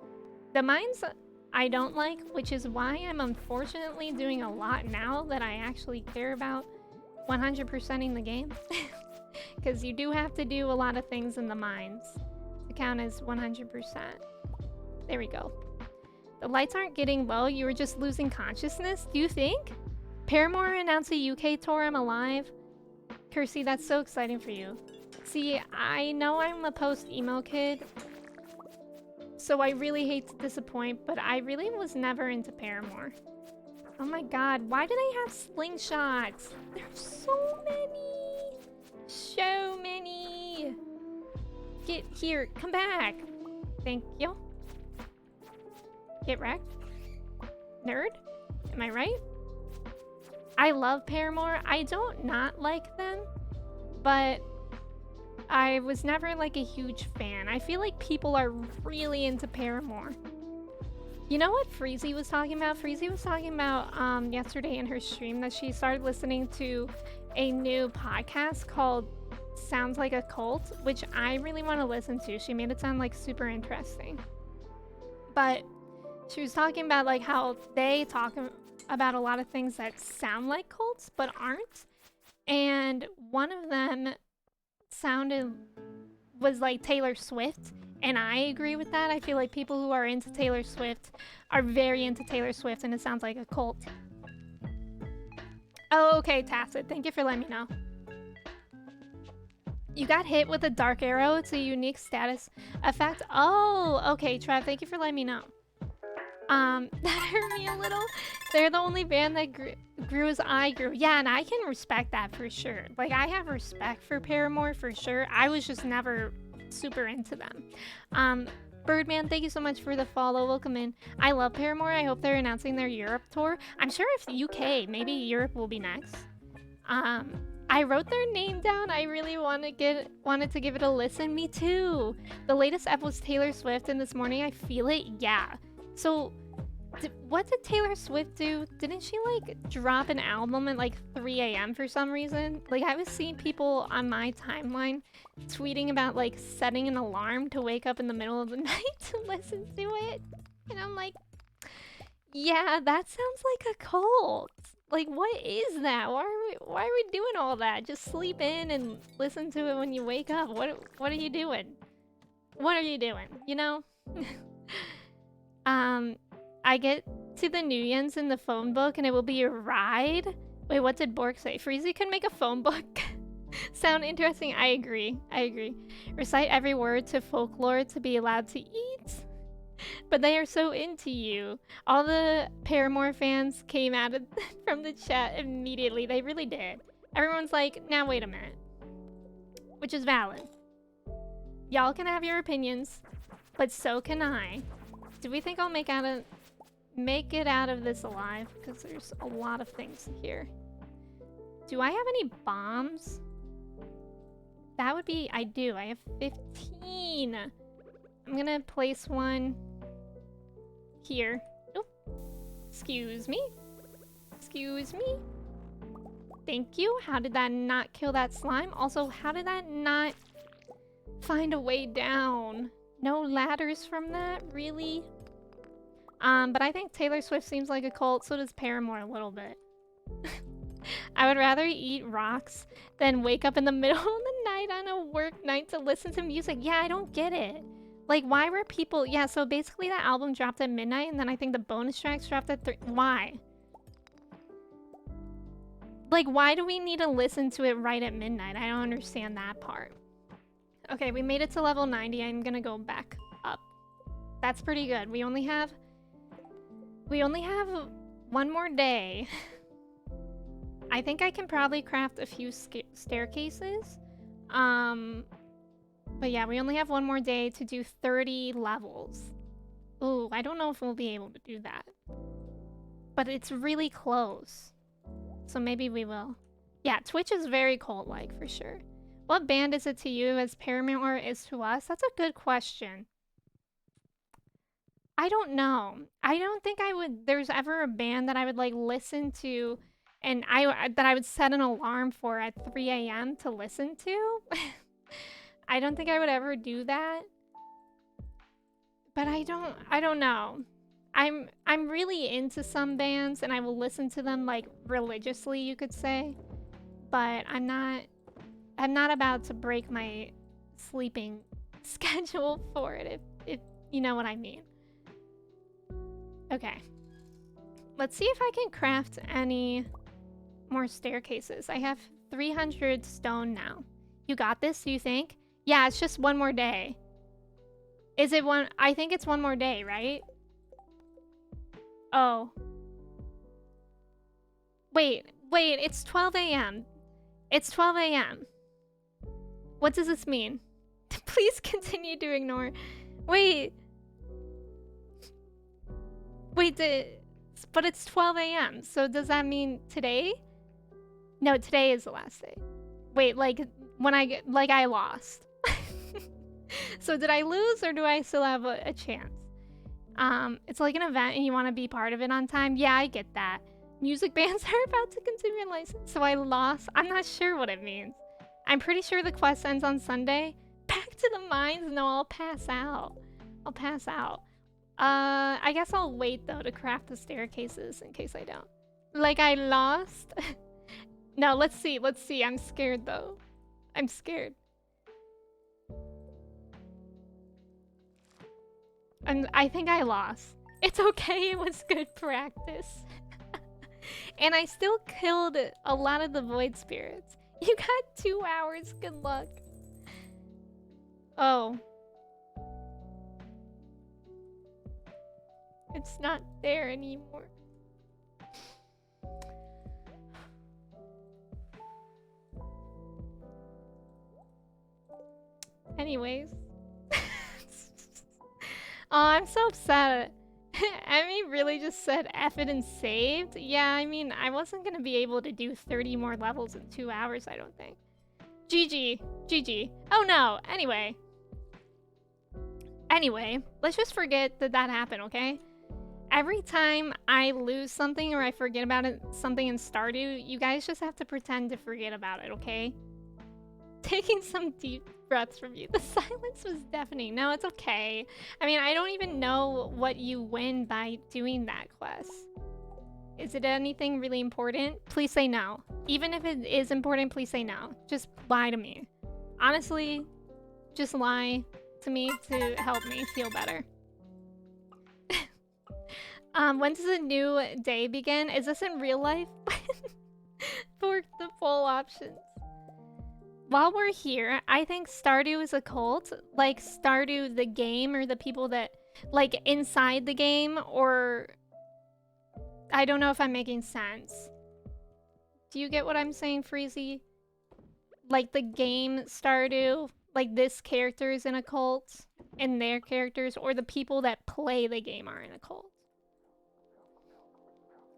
The mines I don't like, which is why I'm unfortunately doing a lot now that I actually care about 100%ing the game. Because you do have to do a lot of things in the mines to count as 100%. There we go. The lights aren't getting low, you were just losing consciousness, do you think? Paramore announced a UK tour, I'm alive. Kersey, that's so exciting for you. See, I know I'm a post-emo kid, So I really hate to disappoint, but I really was never into Paramore. Oh my god, why do they have slingshots? There's so many! So many! Get here, come back! Thank you. Get wrecked. Nerd? Am I right? I love Paramore. I don't not like them, but I was never like a huge fan. I feel like people are really into Paramore. You know what Freezy was talking about? Freezy was talking about yesterday in her stream that she started listening to a new podcast called Sounds Like a Cult, which I really want to listen to. She made it sound like super interesting. But she was talking about like how they talk about a lot of things that sound like cults but aren't. And one of them was like Taylor Swift. And I agree with that. I feel like people who are into Taylor Swift are very into Taylor Swift, and it sounds like a cult. Oh, okay, Tacit. Thank you for letting me know. You got hit with a dark arrow. It's a unique status effect. Oh, okay, Trev. Thank you for letting me know. That hurt me a little. They're the only band that grew as I grew. Yeah, and I can respect that for sure. Like, I have respect for Paramore for sure. I was just never super into them. Birdman, thank you so much for the follow. Welcome in. I love Paramore. I hope they're announcing their Europe tour. I'm sure if UK, maybe Europe will be next. I wrote their name down. I really wanted to give it a listen. Me too. The latest ep was Taylor Swift, and this morning I feel it. Yeah. So, what did Taylor Swift do? Didn't she like drop an album at like 3 a.m. for some reason? Like, I was seeing people on my timeline tweeting about like setting an alarm to wake up in the middle of the night to listen to it. And I'm like, yeah, that sounds like a cult. Like, what is that? Why are we doing all that? Just sleep in and listen to it when you wake up. What are you doing? What are you doing? You know? I get to the Nuyens in the phone book and it will be a ride. Wait, what did Bork say? Freezy can make a phone book sound interesting. I agree. Recite every word to folklore to be allowed to eat. But they are so into you. All the Paramore fans came out from the chat immediately. They really did. Everyone's like, now wait a minute. Which is valid. Y'all can have your opinions, but so can I. Do we think I'll make it out of this alive? Because there's a lot of things here. Do I have any bombs? That would be... I do. I have 15. I'm gonna place one here. Oh, excuse me. Excuse me. Thank you. How did that not kill that slime? Also, how did that not find a way down? No ladders from that? Really? But I think Taylor Swift seems like a cult, so does Paramore a little bit. I would rather eat rocks than wake up in the middle of the night on a work night to listen to music. Yeah, I don't get it. Like, why were people... Yeah, so basically that album dropped at midnight, and then I think the bonus tracks dropped at 3... Why? Like, why do we need to listen to it right at midnight? I don't understand that part. Okay, we made it to level 90. I'm gonna go back up. That's pretty good. We only have one more day. I think I can probably craft a few staircases. But yeah, we only have one more day to do 30 levels. Ooh, I don't know if we'll be able to do that. But it's really close. So maybe we will. Yeah, Twitch is very cult-like for sure. What band is it to you as Paramore is to us? That's a good question. I don't know. I don't think there's ever a band that I would like listen to and that I would set an alarm for at 3 a.m. to listen to. I don't think I would ever do that. But I don't know. I'm really into some bands and I will listen to them like religiously, you could say. But I'm not about to break my sleeping schedule for it, if you know what I mean. Okay. Let's see if I can craft any more staircases. I have 300 stone now. You got this, do you think? Yeah, it's just one more day. Is it one? I think it's one more day, right? Oh. Wait, it's 12 a.m. It's 12 a.m. What does this mean? Please continue to ignore. Wait. But it's 12 a.m. So does that mean today? No, today is the last day. Wait, like when I lost. So did I lose or do I still have a chance? It's like an event and you want to be part of it on time. Yeah, I get that. Music bans are about to consume your license, so I lost. I'm not sure what it means. I'm pretty sure the quest ends on Sunday. Back to the mines? No, I'll pass out. I guess I'll wait though to craft the staircases in case I don't. Like I lost? No, let's see. I'm scared though. I'm scared. And I think I lost. It's okay, it was good practice. And I still killed a lot of the void spirits. You got 2 hours, good luck. Oh. It's not there anymore. Anyways. Oh, I'm so upset. Emmy really just said F it and saved? Yeah, I mean, I wasn't gonna be able to do 30 more levels in 2 hours, I don't think. GG. Oh no, anyway, let's just forget that happened, okay? Every time I lose something or I forget about something in Stardew, you guys just have to pretend to forget about it, okay? Taking some deep breaths from you. The silence was deafening. No, it's okay. I mean, I don't even know what you win by doing that quest. Is it anything really important? Please say no. Even if it is important, please say no. Just lie to me. Honestly, just lie to me to help me feel better. When does a new day begin? Is this in real life? For the full options. While we're here, I think Stardew is a cult. Like Stardew the game or the people that like inside the game, or I don't know if I'm making sense. Do you get what I'm saying, Freezy? Like the game Stardew, like this character is in a cult and their characters, or the people that play the game are in a cult.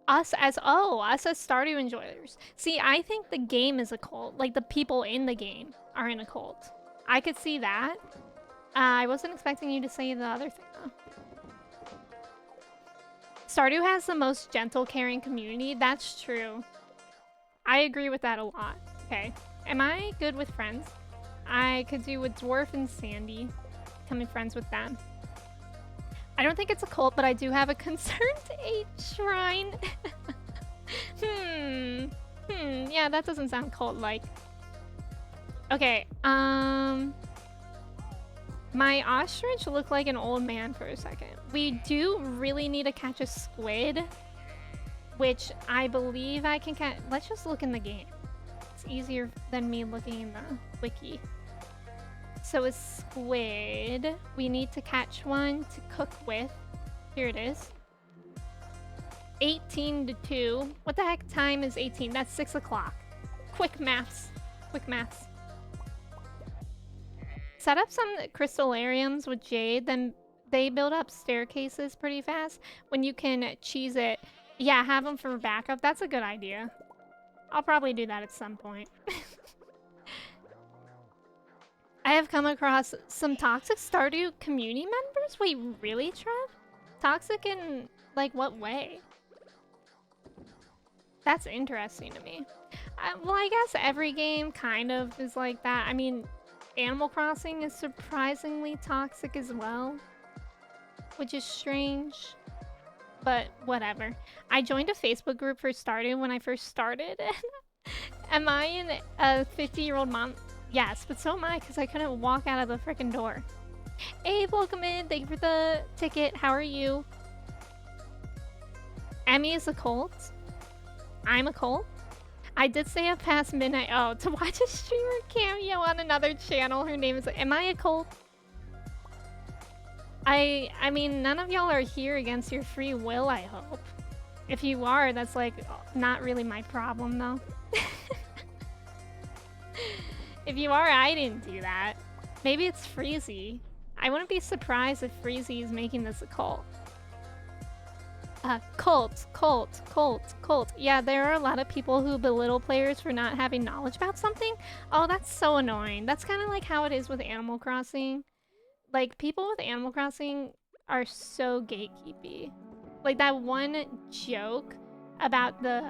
Us as Stardew enjoyers. See, I think the game is a cult. Like the people in the game are in a cult. I could see that. I wasn't expecting you to say the other thing though. Stardew has the most gentle, caring community. That's true. I agree with that a lot. Okay. Am I good with friends? I could do with Dwarf and Sandy. Becoming friends with them. I don't think it's a cult, but I do have a concerned 8 shrine. Yeah, that doesn't sound cult-like. Okay, my ostrich looked like an old man for a second. We do really need to catch a squid, which I believe I can catch. Let's just look in the game. It's easier than me looking in the wiki. So a squid, we need to catch one to cook with. Here it is. 18 to 2. What the heck time is 18? That's 6 o'clock. Quick maths. Set up some crystallariums with jade, then they build up staircases pretty fast. When you can cheese it, yeah, have them for backup. That's a good idea. I'll probably do that at some point. I have come across some toxic Stardew community members? Wait, really, Trev? Toxic in, like, what way? That's interesting to me. Well, I guess every game kind of is like that. I mean, Animal Crossing is surprisingly toxic as well, which is strange, but whatever. I joined a Facebook group for Stardew when I first started. Am I a 50-year-old mom? Yes, but so am I, because I couldn't walk out of the freaking door. Hey, welcome in. Thank you for the ticket. How are you? Emmy is a cult. I'm a cult. I did stay up past midnight. Oh, to watch a streamer cameo on another channel. Her name is... Am I a cult? I mean, none of y'all are here against your free will, I hope. If you are, that's like not really my problem though. If you are, I didn't do that. Maybe it's Freezy. I wouldn't be surprised if Freezy is making this a cult. Cult. Yeah, there are a lot of people who belittle players for not having knowledge about something. Oh, that's so annoying. That's kind of like how it is with Animal Crossing. Like, people with Animal Crossing are so gatekeepy. Like, that one joke about the,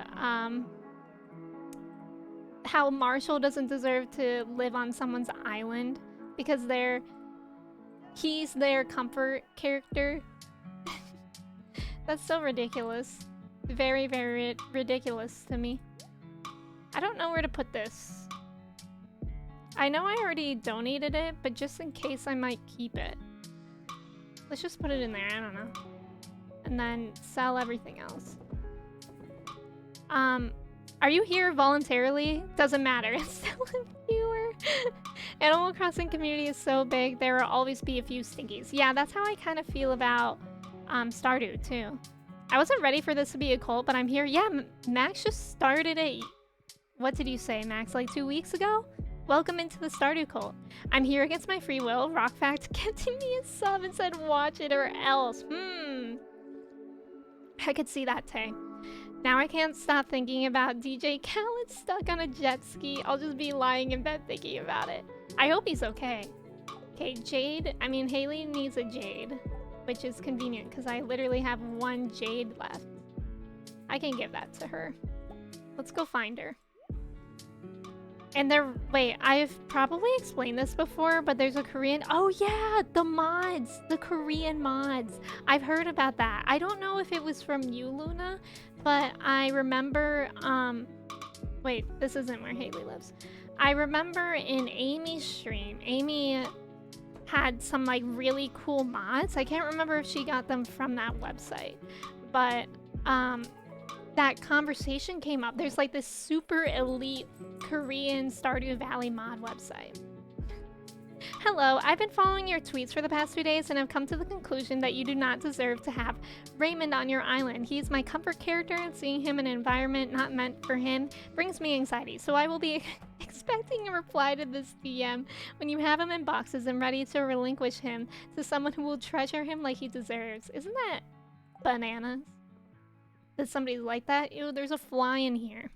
how Marshall doesn't deserve to live on someone's island because he's their comfort character. That's so ridiculous. Very, very ridiculous to me. I don't know where to put this. I know I already donated it, but just in case I might keep it. Let's just put it in there, I don't know. And then sell everything else. Are you here voluntarily? Doesn't matter, it's still a viewer. Animal Crossing community is so big, there will always be a few stinkies. Yeah, that's how I kind of feel about Stardew too. I wasn't ready for this to be a cult, but I'm here. Yeah, Max just started it. What did you say, Max? Like 2 weeks ago? Welcome into the Stardew cult. I'm here against my free will. Rockfact gifted me a sub and said watch it or else. I could see that, Tay. Now I can't stop thinking about DJ Khaled stuck on a jet ski. I'll just be lying in bed thinking about it. I hope he's okay. Okay, Jade. I mean, Haley needs a Jade, which is convenient because I literally have one Jade left. I can give that to her. Let's go find her. And wait, I've probably explained this before, but there's a Korean, oh yeah, the mods, the Korean mods. I've heard about that. I don't know if it was from you, Luna, but I remember, wait, this isn't where Haley lives. I remember in Amy's stream, Amy had some like really cool mods. I can't remember if she got them from that website, but that conversation came up. There's like this super elite Korean Stardew Valley mod website. Hello, I've been following your tweets for the past 2 days and have come to the conclusion that you do not deserve to have Raymond on your island. He's my comfort character, and seeing him in an environment not meant for him brings me anxiety. So I will be expecting a reply to this DM when you have him in boxes and ready to relinquish him to someone who will treasure him like he deserves. Isn't that bananas? That somebody's like that? Ew, there's a fly in here.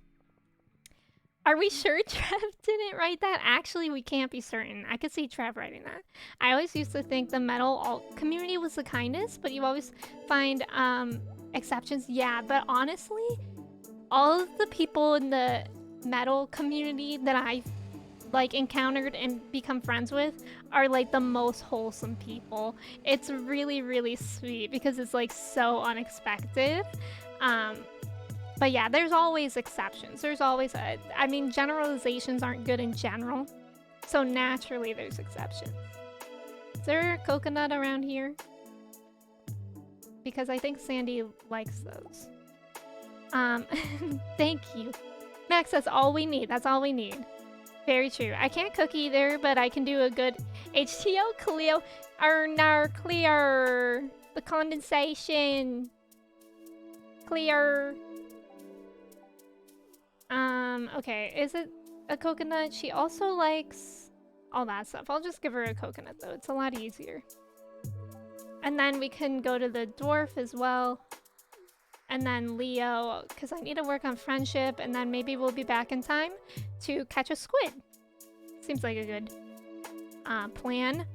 Are we sure Trev didn't write that? Actually, we can't be certain. I could see Trev writing that. I always used to think the metal alt community was the kindest, but you always find exceptions. Yeah, but honestly, all of the people in the metal community that I've like encountered and become friends with are like the most wholesome people. It's really, really sweet because it's like so unexpected. But yeah, there's always exceptions. There's always I mean, generalizations aren't good in general. So naturally there's exceptions. Is there a coconut around here? Because I think Sandy likes those. Thank you. Max, that's all we need. That's all we need. Very true. I can't cook either, but I can do a good HTO Cleo. Clear. The condensation. Clear. Okay, is it a coconut? She also likes all that stuff. I'll just give her a coconut though. It's a lot easier. And then we can go to the dwarf as well. And then Leo, because I need to work on friendship, and then maybe we'll be back in time to catch a squid. Seems like a good plan.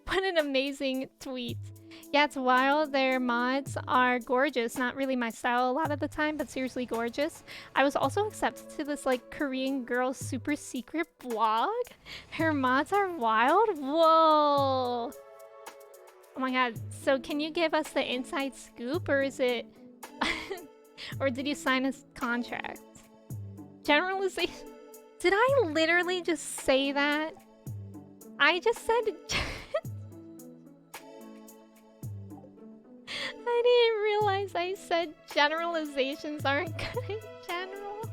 What an amazing tweet. Yeah, it's wild. Their mods are gorgeous. Not really my style a lot of the time, but seriously gorgeous. I was also accepted to this like Korean girl super secret blog. Her mods are wild. Whoa. Oh my god. So can you give us the inside scoop, or is it... or did you sign a contract? Generalization. Did I literally just say that? I just said... I didn't realize I said generalizations aren't good in general.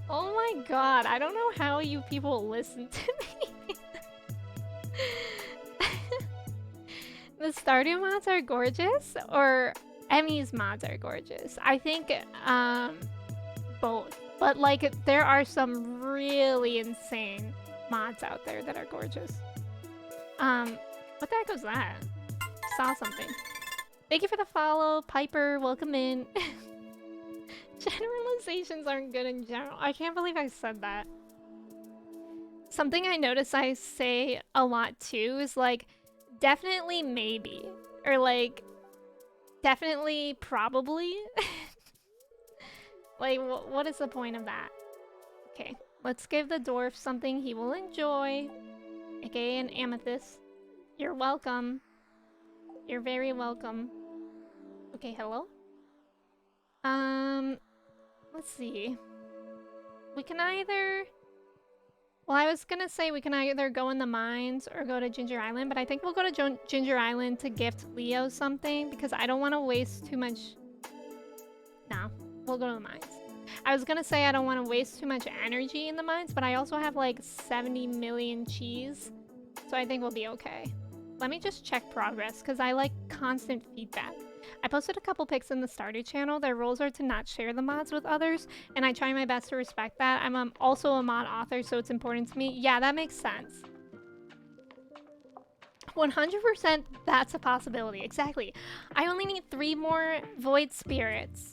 Oh my god, I don't know how you people listen to me. The Stardew mods are gorgeous, or Emmy's mods are gorgeous. I think both. But like there are some really insane mods out there that are gorgeous. What the heck was that? Saw something. Thank you for the follow, Piper. Welcome in. Generalizations aren't good in general. I can't believe I said that. Something I notice I say a lot too is like, definitely maybe. Or like, definitely probably. Like, what is the point of that? Okay, let's give the dwarf something he will enjoy. AKA an amethyst. You're welcome. You're very welcome. Okay, hello? Let's see. We can either... Well, I was gonna say we can either go in the mines or go to Ginger Island, but I think we'll go to Ginger Island to gift Leo something because I don't want to waste too much... No, we'll go to the mines. I was gonna say I don't want to waste too much energy in the mines, but I also have like 70 million cheese, so I think we'll be okay. Let me just check progress because I like constant feedback. I posted a couple pics in the Stardew channel. Their rules are to not share the mods with others, and I try my best to respect that. I'm also a mod author, so it's important to me. Yeah, that makes sense. 100% that's a possibility. Exactly. I only need 3 more void spirits.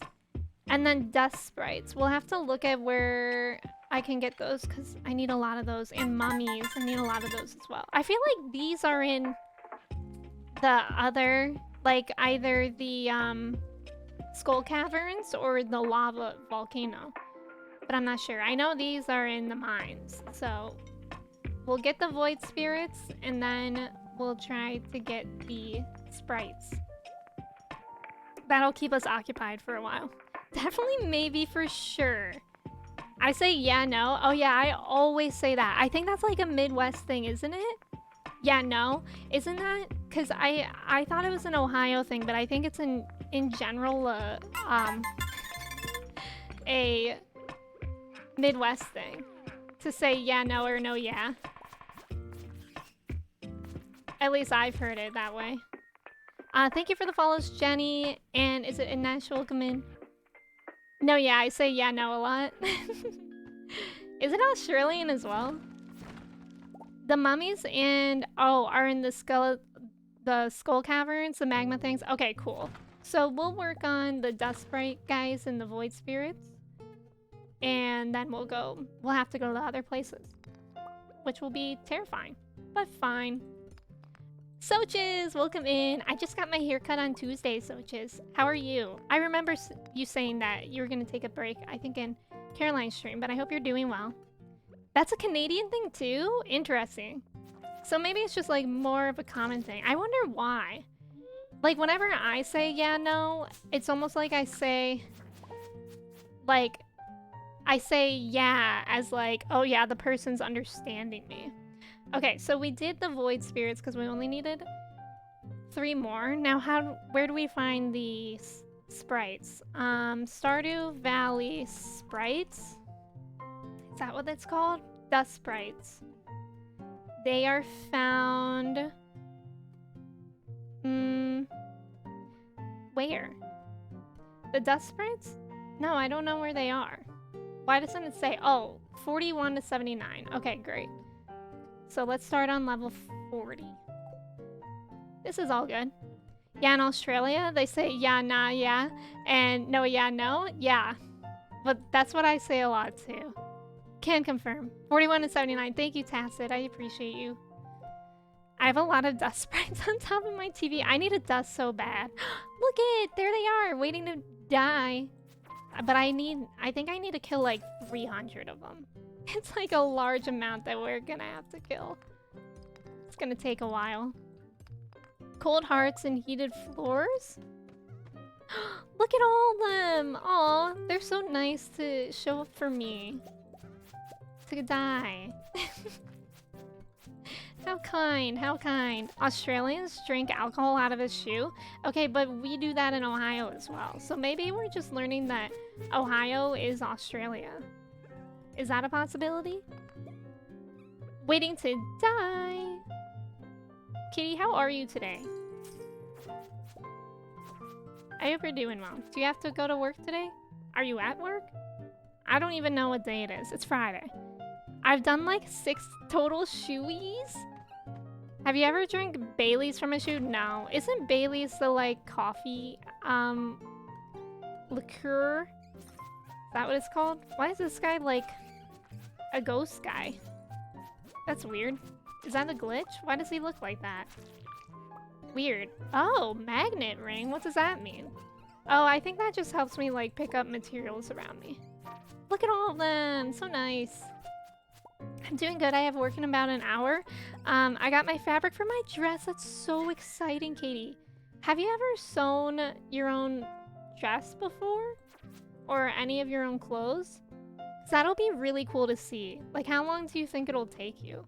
And then dust sprites. We'll have to look at where I can get those because I need a lot of those. And mummies, I need a lot of those as well. I feel like these are in the other, like either the skull caverns or the lava volcano. But I'm not sure. I know these are in the mines. So we'll get the void spirits and then we'll try to get the sprites. That'll keep us occupied for a while. Definitely maybe for sure. I say yeah, no. Oh yeah, I always say that. I think that's like a Midwest thing, isn't it? Yeah, no. Isn't that? Because I thought it was an Ohio thing, but I think it's in general a Midwest thing. To say yeah, no, or no, yeah. At least I've heard it that way. Thank you for the follows, Jenny. And is it Inesh? Welcome in. No, yeah, I say yeah, no a lot. Is it Australian as well? The mummies and are in the skull caverns, the magma things. Okay, cool. So we'll work on the dust sprite guys and the void spirits, and then we'll have to go to the other places, which will be terrifying, but fine. Soches, welcome in. I just got my haircut on Tuesday, Soches. How are you? I remember you saying that you were gonna take a break, I think in Caroline's stream, but I hope you're doing well. That's a Canadian thing too? Interesting. So maybe it's just like more of a common thing. I wonder why. Like whenever I say yeah, no, it's almost like I say yeah as like, oh yeah, the person's understanding me. Okay, so we did the void spirits because we only needed 3 more. Now where do we find the sprites? Stardew Valley sprites? Is that what it's called? Dust sprites. They are found... where? The dust sprites? No, I don't know where they are. Why doesn't it say? Oh, 41 to 79. Okay, great. So let's start on level 40. This is all good. Yeah, in Australia, they say yeah, nah, yeah. And no, yeah, no, yeah. But that's what I say a lot too. Can confirm. 41 to 79. Thank you, Tacit. I appreciate you. I have a lot of dust sprites on top of my TV. I need a dust so bad. Look it! There they are, waiting to die. But I think I need to kill like 300 of them. It's like a large amount that we're gonna have to kill. It's gonna take a while. Cold hearts and heated floors? Look at all of them! Aw, they're so nice to show up for me. To die. How kind, how kind. Australians drink alcohol out of a shoe? Okay, but we do that in Ohio as well. So maybe we're just learning that Ohio is Australia. Is that a possibility? Waiting to die. Kitty, how are you today? I hope you're doing well. Do you have to go to work today? Are you at work? I don't even know what day it is. It's Friday. I've done like 6 total shoeies. Have you ever drank Bailey's from a shoe? No. Isn't Bailey's the like coffee liqueur? Is that what it's called? Why is this guy like a ghost guy? That's weird. Is that a glitch? Why does he look like that? Weird. Oh, magnet ring. What does that mean? Oh, I think that just helps me like pick up materials around me. Look at all of them. So nice. I'm doing good. I have work in about an hour. I got my fabric for my dress. That's so exciting, Katie. Have you ever sewn your own dress before? Or any of your own clothes? 'Cause that'll be really cool to see. Like, how long do you think it'll take you?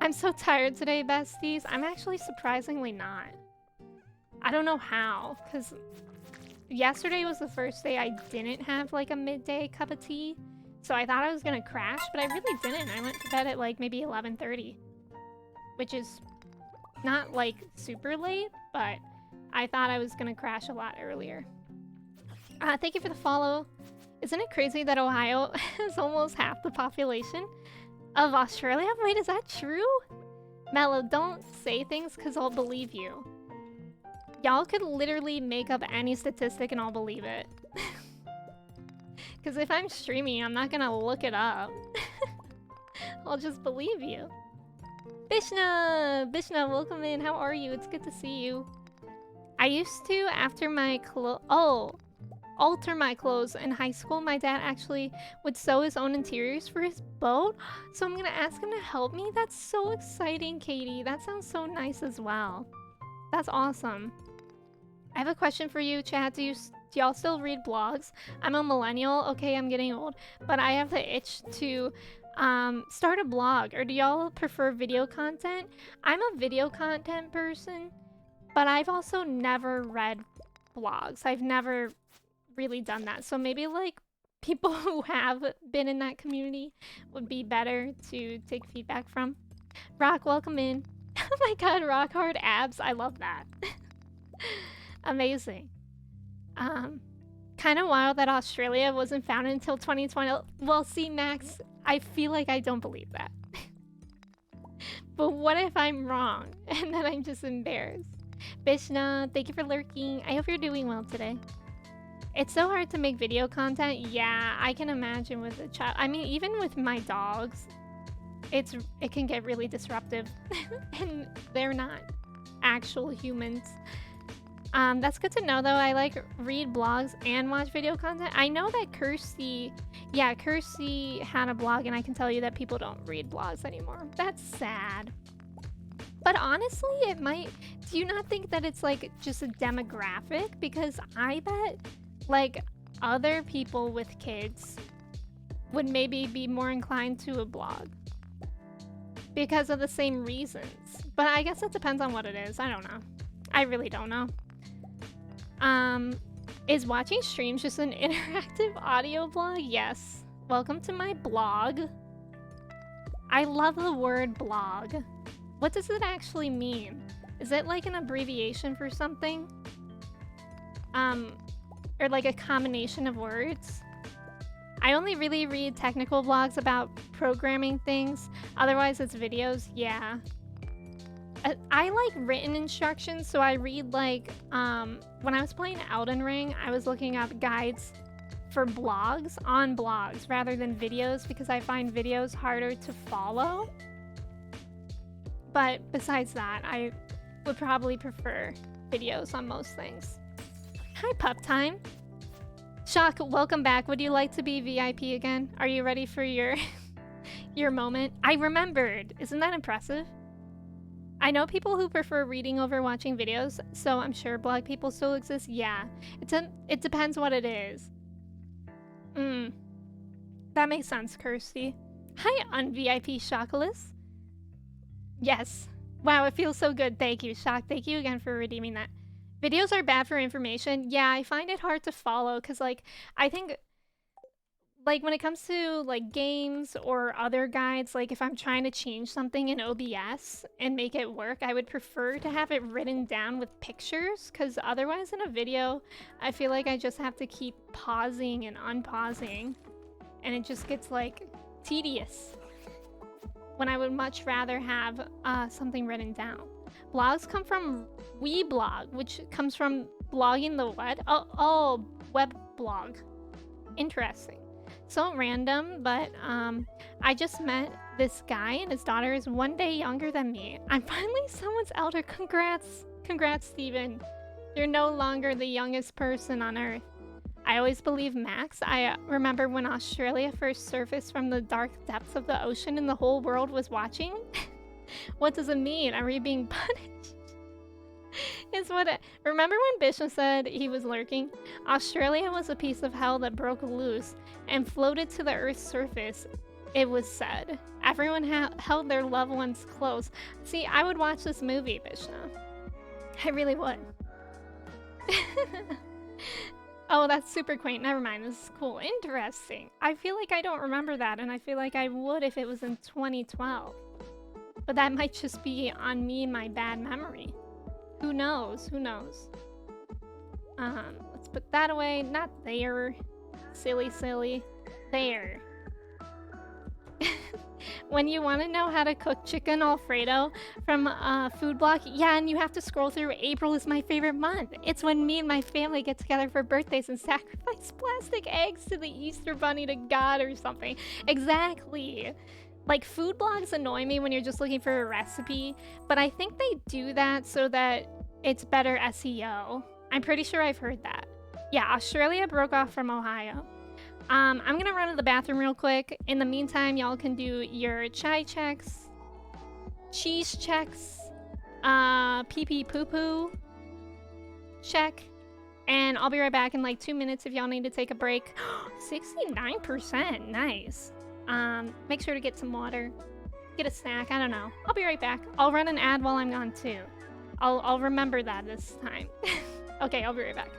I'm so tired today, besties. I'm actually surprisingly not. I don't know how, because yesterday was the first day I didn't have like a midday cup of tea. So I thought I was gonna crash, but I really didn't. I went to bed at like maybe 11:30, which is not like super late, but I thought I was gonna crash a lot earlier. Thank you for the follow. Isn't it crazy that Ohio has almost half the population of Australia? Wait, is that true? Mello, don't say things because I'll believe you. Y'all could literally make up any statistic and I'll believe it. Because if I'm streaming, I'm not gonna look it up. I'll just believe you. Bishna, welcome in. How are you? It's good to see you. I used to, after my alter my clothes in high school. My dad actually would sew his own interiors for his boat. So I'm gonna ask him to help me. That's so exciting, Katie. That sounds so nice as well. That's awesome. I have a question for you, chat. Do y'all still read blogs? I'm a millennial. Okay, I'm getting old. But I have the itch to start a blog. Or do y'all prefer video content? I'm a video content person, but I've also never read blogs. I've never really done that. So maybe like people who have been in that community would be better to take feedback from. Rock, welcome in. Oh my god, rock hard abs. I love that. Amazing. Kind of wild that Australia wasn't founded until 2020. Well, see, Max, I feel like I don't believe that. But what if I'm wrong? And then I'm just embarrassed. Bishna, thank you for lurking. I hope you're doing well today. It's so hard to make video content. Yeah, I can imagine with a child. I mean, even with my dogs, it can get really disruptive. And they're not actual humans. That's good to know, though. I like read blogs and watch video content. I know that Kirsty had a blog, and I can tell you that people don't read blogs anymore. That's sad. But honestly, it might... Do you not think that it's, like, just a demographic? Because I bet, like, other people with kids would maybe be more inclined to a blog. Because of the same reasons. But I guess it depends on what it is. I don't know. I really don't know. Is watching streams just an interactive audio blog? Yes. Welcome to my blog. I love the word blog. What does it actually mean? Is it like an abbreviation for something? Or like a combination of words? I only really read technical blogs about programming things. Otherwise, it's videos. Yeah. I like written instructions, so I read like, when I was playing Elden Ring, I was looking up guides for blogs on blogs rather than videos because I find videos harder to follow. But besides that, I would probably prefer videos on most things. Hi, Pup Time. Shock, welcome back. Would you like to be VIP again? Are you ready for your your moment? I remembered. Isn't that impressive? I know people who prefer reading over watching videos, so I'm sure blog people still exist. Yeah, it depends what it is. That makes sense, Kirsty. Hi, un-VIP Shockless. Yes. Wow, it feels so good. Thank you, Shock. Thank you again for redeeming that. Videos are bad for information. Yeah, I find it hard to follow because, like, I think like when it comes to like games or other guides, like if I'm trying to change something in OBS and make it work, I would prefer to have it written down with pictures, because otherwise in a video, I feel like I just have to keep pausing and unpausing, and it just gets like tedious. When I would much rather have something written down. Blogs come from Weblog, which comes from blogging the what? Oh, web blog. Interesting. So random, but I just met this guy and his daughter is 1 day younger than me. I'm finally someone's elder. Congrats. Congrats, Steven. You're no longer the youngest person on Earth. I always believe Max. I remember when Australia first surfaced from the dark depths of the ocean and the whole world was watching. What does it mean? Are we being punished? Is what it... Remember when Bishop said he was lurking? Australia was a piece of hell that broke loose and floated to the Earth's surface, it was said. Everyone held their loved ones close. See, I would watch this movie, Bishop. I really would. Oh, that's super quaint. Never mind. This is cool. Interesting. I feel like I don't remember that, and I feel like I would if it was in 2012. But that might just be on me and my bad memory. Who knows? Who knows? Let's put that away. Not there. Silly, silly. There. When you want to know how to cook chicken Alfredo from Food Block, yeah, and you have to scroll through April is my favorite month. It's when me and my family get together for birthdays and sacrifice plastic eggs to the Easter Bunny to God or something. Exactly. Like, food blogs annoy me when you're just looking for a recipe, but I think they do that so that it's better SEO. I'm pretty sure I've heard that. Yeah, Australia broke off from Ohio. I'm gonna run to the bathroom real quick. In the meantime, y'all can do your chai checks, cheese checks, pee pee poo poo check, and I'll be right back in like 2 minutes if y'all need to take a break. 69%, nice. Make sure to get some water, get a snack, I don't know. I'll be right back. I'll run an ad while I'm gone too. I'll remember that this time. Okay, I'll be right back.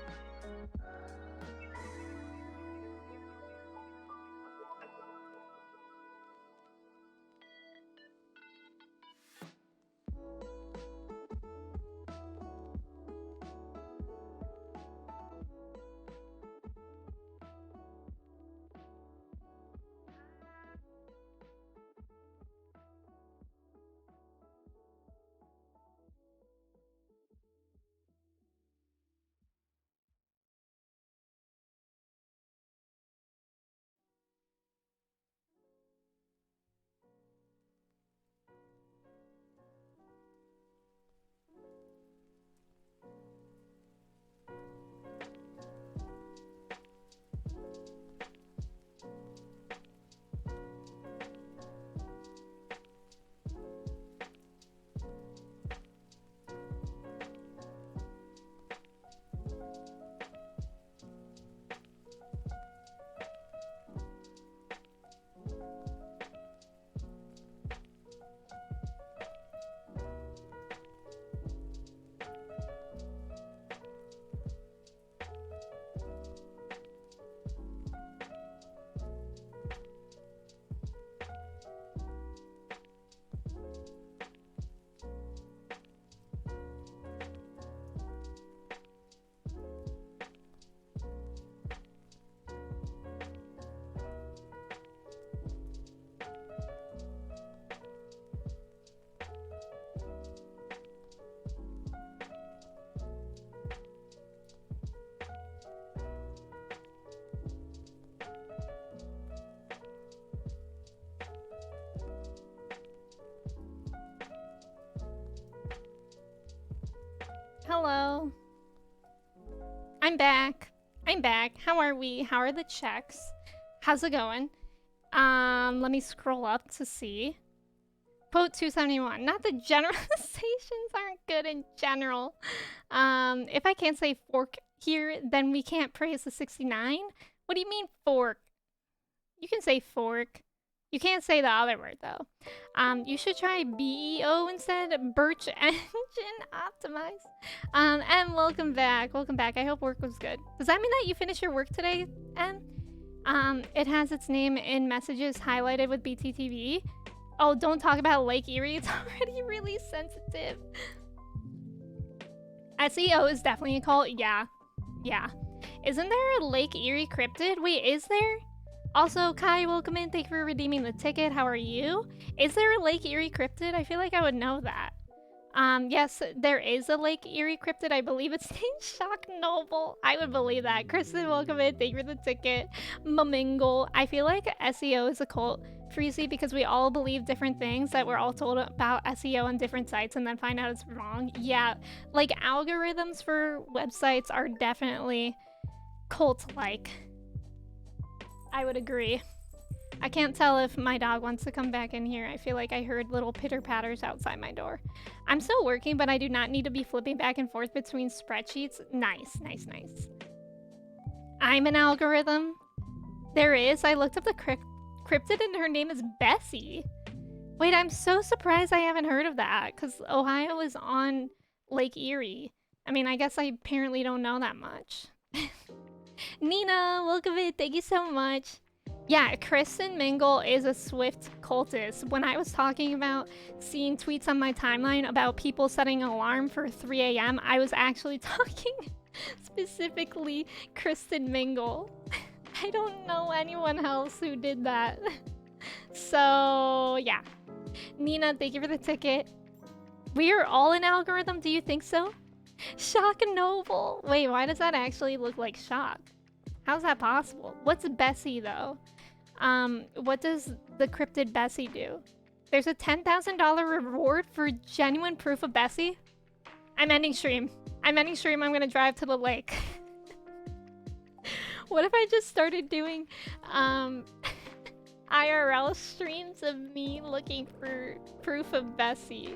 Hello. I'm back. I'm back. How are we? How are the checks? How's it going? Let me scroll up to see. Quote 271. Not the generalizations aren't good in general. If I can't say fork here, then we can't praise the 69? What do you mean fork? You can say fork. You can't say the other word though. You should try BEO instead. Birch Engine Optimize. And welcome back. Welcome back. I hope work was good. Does that mean that you finished your work today, Anne? It has its name in messages highlighted with BTTV. Oh, don't talk about Lake Erie. It's already really sensitive. SEO is definitely a cult. Yeah. Yeah. Isn't there a Lake Erie cryptid? Wait, is there? Also, Kai, welcome in. Thank you for redeeming the ticket. How are you? Is there a Lake Erie cryptid? I feel like I would know that. Yes, there is a Lake Erie cryptid. I believe it's named Shock Noble. I would believe that. Kristen, welcome in. Thank you for the ticket. Mamingle. I feel like SEO is a cult, Freezy, because we all believe different things that we're all told about SEO on different sites and then find out it's wrong. Yeah, like algorithms for websites are definitely cult-like. I would agree. I can't tell if my dog wants to come back in here. I feel like I heard little pitter-patters outside my door. I'm still working, but I do not need to be flipping back and forth between spreadsheets. Nice, nice, nice. I'm an algorithm. There is. I looked up the cryptid and her name is Bessie. Wait, I'm so surprised I haven't heard of that because Ohio is on Lake Erie. I mean, I guess I apparently don't know that much. Nina, welcome in. Thank you so much. Yeah, Kristen Mingle is a Swift cultist. When I was talking about seeing tweets on my timeline about people setting an alarm for 3 a.m., I was actually talking specifically Kristen Mingle. I don't know anyone else who did that. So, yeah. Nina, thank you for the ticket. We are all an algorithm, do you think so? Shock Noble. Wait, why does that actually look like Shock? How's that possible? What's Bessie, though? What does the cryptid Bessie do? There's a $10,000 reward for genuine proof of Bessie? I'm ending stream. I'm gonna drive to the lake. What if I just started doing, IRL streams of me looking for proof of Bessie?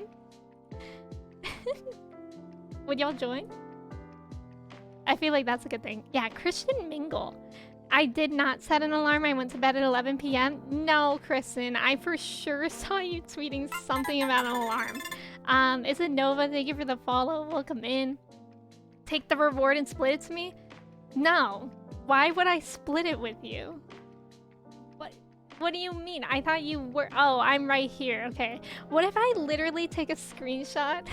Would y'all join? I feel like that's a good thing. Yeah, Christian Mingle. I did not set an alarm. I went to bed at 11 p.m. No, Kristen, I for sure saw you tweeting something about an alarm. Is it Nova? Thank you for the follow. Welcome in. Take the reward and split it to me? No. Why would I split it with you? What do you mean? I thought you were... Oh, I'm right here. Okay. What if I literally take a screenshot?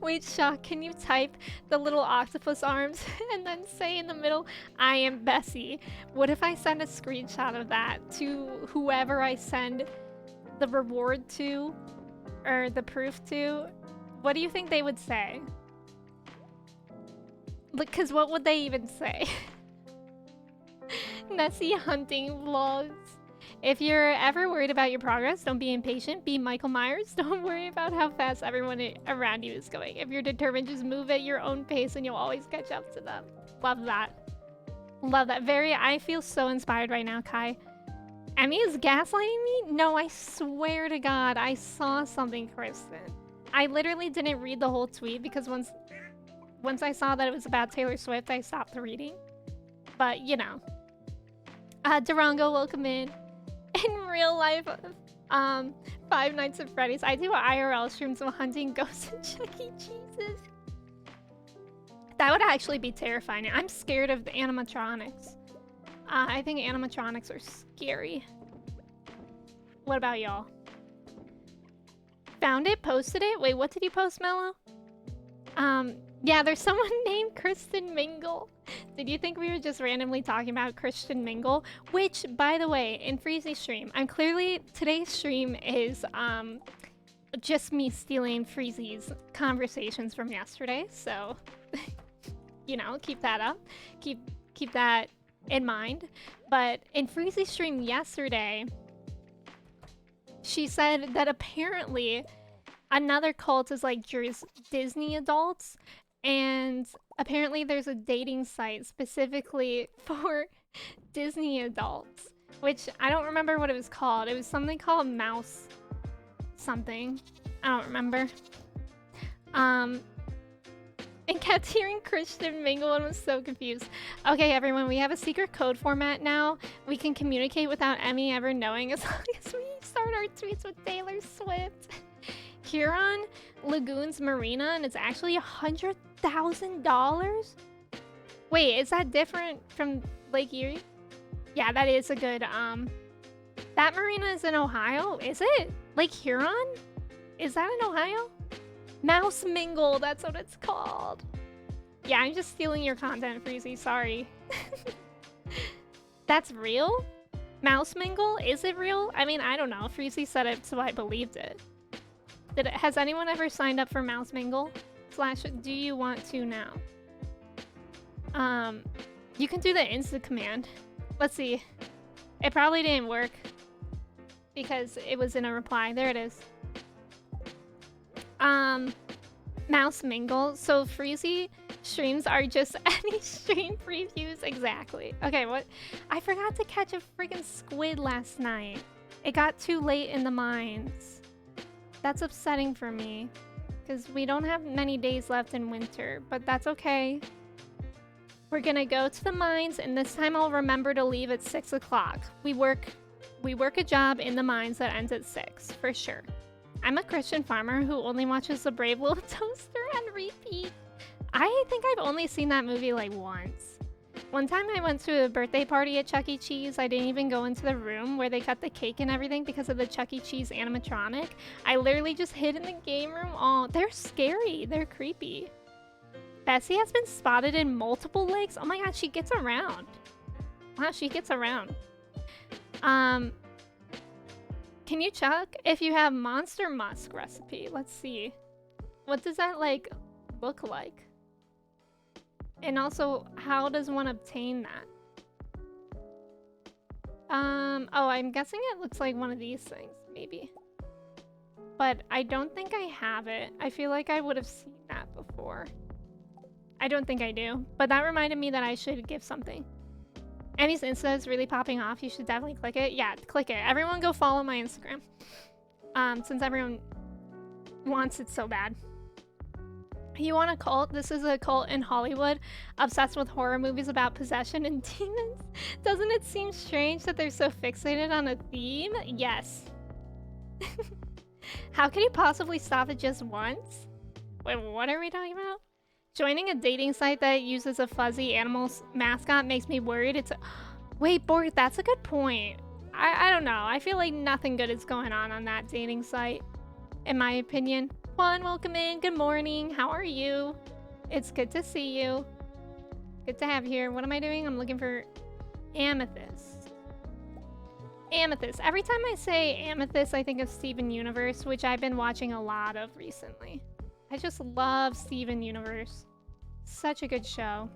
Wait, Shock, can you type the little octopus arms and then say in the middle, I am Bessie? What if I send a screenshot of that to whoever I send the reward to or the proof to? What do you think they would say? Because what would they even say? Nessie hunting vlogs. If you're ever worried about your progress, don't be impatient. Be Michael Myers. Don't worry about how fast everyone around you is going. If you're determined, just move at your own pace and you'll always catch up to them. Love that. Love that. I feel so inspired right now, Kai. Emmy is gaslighting me? No, I swear to God, I saw something, Kristen. I literally didn't read the whole tweet because once I saw that it was about Taylor Swift, I stopped reading. But, you know. Durango, welcome in. In real life, Five Nights at Freddy's. I do IRL streams of hunting ghosts and Chuck E. Cheese's. That would actually be terrifying. I'm scared of the animatronics. I think animatronics are scary. What about y'all? Found it? Posted it? Wait, what did you post, Mello? Yeah, there's someone named Kristen Mingle. Did you think we were just randomly talking about Kristen Mingle? Which, by the way, in Freezy's stream, today's stream is just me stealing Freezy's conversations from yesterday. So, you know, keep that up. Keep that in mind. But in Freezy's stream yesterday, she said that apparently another cult is like Disney adults. And apparently there's a dating site specifically for Disney adults, which I don't remember what it was called. It was something called Mouse something. I don't remember. And kept hearing Christian Mingle and was so confused. Okay, everyone, we have a secret code format now. We can communicate without Emmy ever knowing as long as we start our tweets with Taylor Swift. Huron Lagoons Marina, and it's actually $100,000? Wait, is that different from Lake Erie? Yeah, that is a good, that marina is in Ohio, is it? Lake Huron? Is that in Ohio? Mouse Mingle, that's what it's called. Yeah, I'm just stealing your content, Freezy, sorry. That's real? Mouse Mingle? Is it real? I mean, I don't know. Freezy said it, so I believed it. Has anyone ever signed up for Mouse Mingle? / do you want to now? You can do the insta command. Let's see. It probably didn't work because it was in a reply. There it is. Mouse Mingle. So Freezy streams are just any stream previews. Exactly. Okay, what? I forgot to catch a freaking squid last night. It got too late in the mines. That's upsetting for me because we don't have many days left in winter, but that's okay. We're gonna go to the mines, and this time I'll remember to leave at 6 o'clock. We work a job in the mines that ends at 6, for sure. I'm a Christian farmer who only watches The Brave Little Toaster on repeat. I think I've only seen that movie like once. One time I went to a birthday party at Chuck E. Cheese. I didn't even go into the room where they cut the cake and everything because of the Chuck E. Cheese animatronic. I literally just hid in the game room. Oh, they're scary. They're creepy. Bessie has been spotted in multiple lakes. Oh my god, she gets around. Wow, she gets around. Can you check if you have Monster Musk recipe? Let's see. What does that like look like? And also, how does one obtain that? Oh, I'm guessing it looks like one of these things, maybe. But I don't think I have it. I feel like I would have seen that before. I don't think I do, but that reminded me that I should give something. Annie's Insta is really popping off. You should definitely click it. Yeah, click it. Everyone go follow my Instagram. Since everyone wants it so bad. You want a cult? This is a cult in Hollywood obsessed with horror movies about possession and demons. Doesn't it seem strange that they're so fixated on a theme? Yes. How can you possibly stop it just once? Wait, what are we talking about? Joining a dating site that uses a fuzzy animal mascot makes me worried. Wait, Borg, that's a good point. I don't know. I feel like nothing good is going on that dating site, in my opinion. Juan, welcome in. Good morning. How are you? It's good to see you. Good to have you here. What am I doing? I'm looking for amethyst. Amethyst. Every time I say amethyst, I think of Steven Universe, which I've been watching a lot of recently. I just love Steven Universe. Such a good show.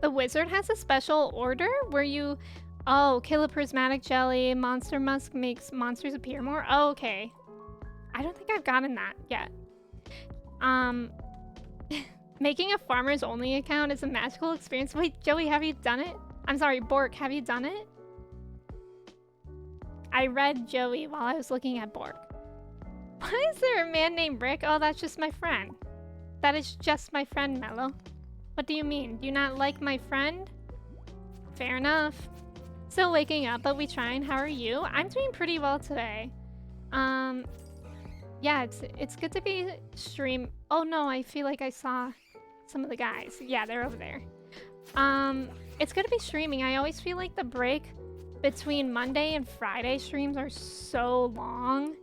The Wizard has a special order where you... Oh, kill a prismatic jelly. Monster Musk makes monsters appear more. Oh, okay. I don't think I've gotten that yet. Making a farmer's only account is a magical experience. Wait, Joey, have you done it? I'm sorry, Bork, have you done it? I read Joey while I was looking at Bork. Why is there a man named Rick? Oh, that's just my friend. That is just my friend, Mello. What do you mean? Do you not like my friend? Fair enough. Still waking up, but we trying. How are you? I'm doing pretty well today. Yeah, it's good to be stream. Oh no, I feel like I saw some of the guys. Yeah, they're over there. It's good to be streaming. I always feel like the break between Monday and Friday streams are so long.